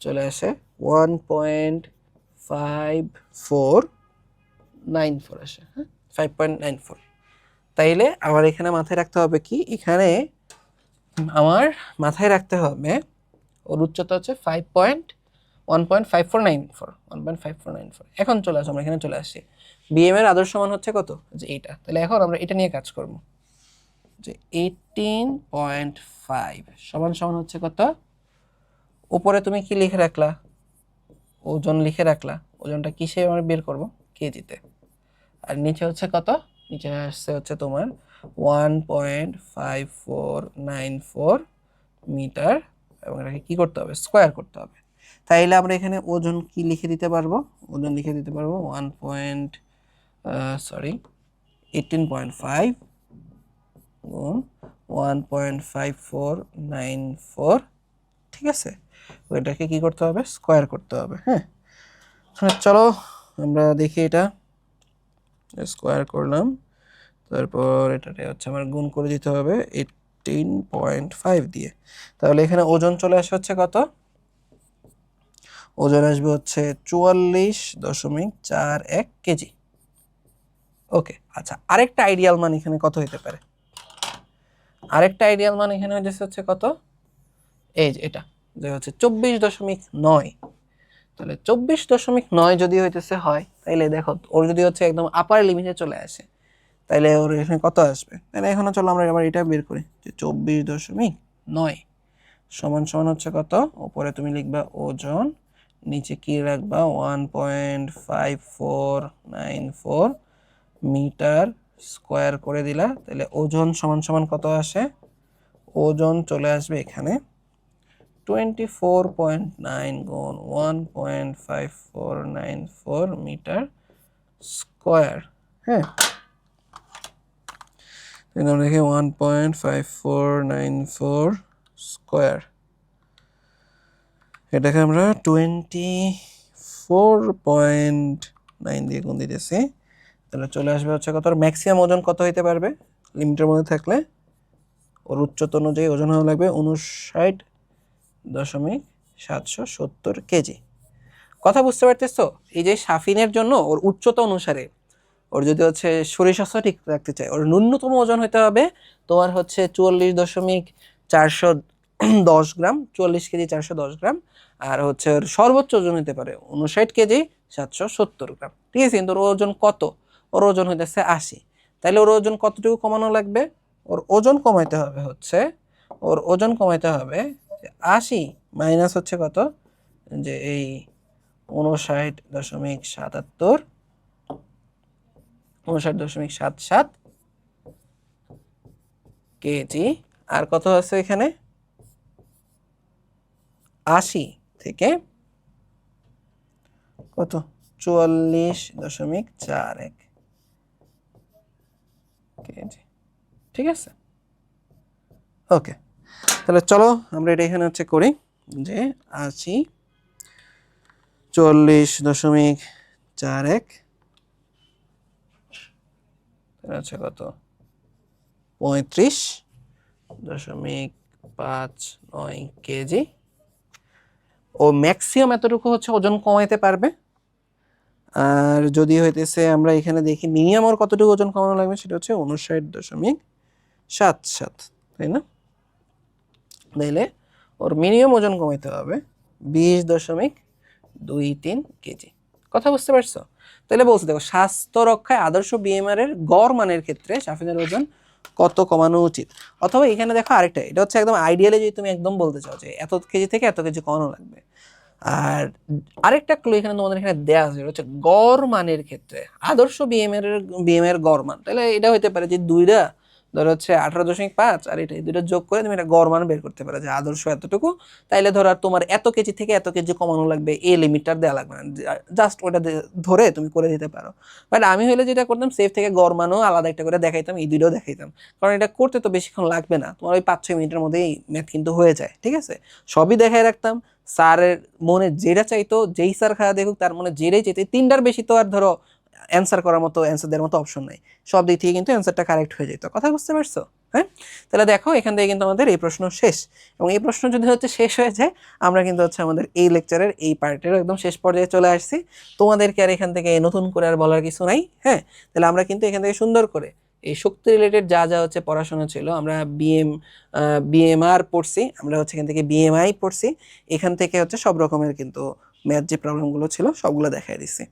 চলে আসে 1.5494 আসে, হ্যাঁ 5.94। তাইলে আমার এখানে মাথায় রাখতে হবে কি, এখানে আমার মাথায় রাখতে হবে ওর উচ্চতা হচ্ছে 1.5494। এখন চলে আসো, আমরা এখানে চলে আসছি, বিএম এর আদর্শ মান হচ্ছে কত, যে এইটা। তাহলে এখন আমরা এটা নিয়ে কাজ করব, যে 18.5 সমান সমান হচ্ছে কত, উপরে তুমি কি লিখে রাখলা, ওজন লিখে রাখলা, ওজনটা কিসে আমরা বের করব, কেজিতে। আর নিচে হচ্ছে কত, নিচে আসছে হচ্ছে তোমার 1.5494 মিটার, এবং এটাকে কি করতে হবে, স্কোয়ার করতে হবে। তাইলে আমরা এখানে ওজন কি লিখে দিতে পারবো, ওজন লিখে দিতে পারবো 18.5 গুণ 1.5494, ঠিক আছে, ওইটাকে কি করতে হবে, স্কোয়ার করতে হবে, হ্যাঁ। চলো আমরা দেখি, এটা স্কোয়ার করলাম, তারপর এটাতে হচ্ছে আমার গুণ করে দিতে হবে 18.5 দিয়ে। তাহলে এখানে ওজন চলে আসে হচ্ছে কত, ওজন আসবে হচ্ছে 44.41 কেজি। ওকে, আচ্ছা, আরেকটা আইডিয়াল মান এখানে কত হতে পারে, আরেকটা আইডিয়াল মান এখানে হচ্ছে কত, এই যে এটা, যে হচ্ছে 24.9। তাহলে 24.9 যদি হইতেছে হয়, তাইলে দেখো ওর যদি হচ্ছে একদম আপার লিমিটে চলে আসে, তাইলে ওর এখানে কত আসবে। তাহলে এখনো চলো আমরা এবার এটা বের করি, যে 24.9 সমান সমান হচ্ছে কত, উপরে তুমি লিখবা ওজন, নিচে কি রাখবা 1.5494 মিটার স্কোয়ার করে দিলা। তাহলে ওজন সমান সমান কত আসে, ওজন চলে আসবে এখানে 24.9 গুণ 1.5494 মিটার স্কোয়ার, হ্যাঁ। আমরা দেখি 1.5494 স্কোয়ার, এটাকে আমরা 24.9 দিয়ে গুণ দিতেছি, তাহলে চলে আসবে হচ্ছে কত, ম্যাক্সিমাম ওজন কত হইতে পারবে লিমিটের মধ্যে থাকলে, ওর উচ্চতা অনুযায়ী ওজন হওয়া লাগবে 59.770 কেজি। কথা বুঝতে পারতেছো? এই যে সাফিনের জন্য ওর উচ্চতা অনুসারে ওর যদি হচ্ছে শরীর স্বাস্থ্য ঠিক রাখতে চায়, ওর ন্যূনতম ওজন হতে হবে তোমার হচ্ছে 410 গ্রাম, 40 কেজি 410 গ্রাম, আর হচ্ছে ওর সর্বোচ্চ ওজন হতে পারে 59 কেজি 770 গ্রাম। ঠিক আছে, কিন্তু ওর ওজন কত? ওর ওজন হইতেছে 80। তাহলে ওর ওজন কতটুকু কমানো লাগবে? ওর ওজন কমাইতে হবে হচ্ছে, ওর ওজন কমাইতে হবে 80 মাইনাস হচ্ছে কত, যে এই 59.77, 59.77 কেজি, আর কত আছে এখানে, 80 থেকে কত, 44.41 কেজি। ঠিক আছে, ওকে। তাহলে চলো আমরা এটা এখানে হচ্ছে করি, যে 80 40.41 হচ্ছে কত, 35.59 কেজি। ও ম্যাক্সিমাম এতটুকু হচ্ছে ওজন কমাইতে পারবে। আর যদি হইতেছে আমরা এখানে দেখি মিনিমাম ওর কতটুকু ওজন কমানো লাগবে, সেটা হচ্ছে 59.77, তাই না? তাইলে ওর মিনিমাম ওজন কমাইতে হবে 20.23 কেজি। কথা বুঝতে পারছো? তাহলে বলছি দেখো, স্বাস্থ্য রক্ষায় আদর্শ বিএমআর এর গড় মানের ক্ষেত্রে সাফিনের ওজন কত কমানো উচিত। অথবা এখানে দেখো আরেকটা, এটা হচ্ছে একদম আইডিয়ালি যদি তুমি একদম বলতে চাও যে এত কেজি থেকে এত কেজি কমানো লাগবে। আর আরেকটা ক্লু এখানে তোমাদের এখানে দেওয়া আছে, হচ্ছে গড় মানের ক্ষেত্রে আদর্শ বিএমআর গড় মান। তাহলে এটা হইতে পারে যে দুইটা ধরো হচ্ছে 18.5, আর এটা দুইটা যোগ করে তুমি একটা গড় মান বের করতে পারো যে আদর্শ এতটুকু। তাইলে ধরো আর তোমার এত কেজি থেকে এত কেজি কমানো লাগবে, এই লিমিটটা দেওয়া লাগবে না, জাস্ট ওটা ধরে তুমি করে দিতে পারো। বাট আমি হলে যেটা করতাম, সেফ থেকে গড় মানও আলাদা একটা করে দেখাইতাম, এই দুইটাও দেখাইতাম, কারণ এটা করতে তো বেশিক্ষণ লাগবে না, তোমার ওই 5-6 মিনিটের মধ্যেই ম্যাথ কিন্তু হয়ে যায়। ঠিক আছে, সবই দেখাই রাখতাম, স্যারের মনে যেটা চাইতো, যেই স্যার খাওয়া দেখুক তার মনে যেটাই চাইতো, তিনটার বেশি তো আর ধরো অ্যান্সার করার মতো, অ্যান্সার দেওয়ার মতো অপশন নাই, সব দিক থেকে কিন্তু অ্যান্সারটা কারেক্ট হয়ে যেত। কথা বুঝতে পারছো? হ্যাঁ, তাহলে দেখো এখান থেকে কিন্তু আমাদের এই প্রশ্ন শেষ, এবং এই প্রশ্ন যদি হচ্ছে শেষ হয়ে যায়, আমরা কিন্তু হচ্ছে আমাদের এই লেকচারের এই পার্টেরও একদম শেষ পর্যায়ে চলে আসছি। তোমাদেরকে আর এখান থেকে নতুন করে আর বলার কিছু নাই। হ্যাঁ, তাহলে আমরা কিন্তু এখান থেকে সুন্দর করে এই শক্তি রিলেটেড যা যা হচ্ছে পড়াশোনা ছিল, আমরা বিএমআর পড়ছি, আমরা হচ্ছে এখান থেকে বিএমআই পড়ছি, এখান থেকে হচ্ছে সব রকমের কিন্তু ম্যাথ যে প্রবলেমগুলো ছিল সবগুলো দেখাই দিচ্ছি।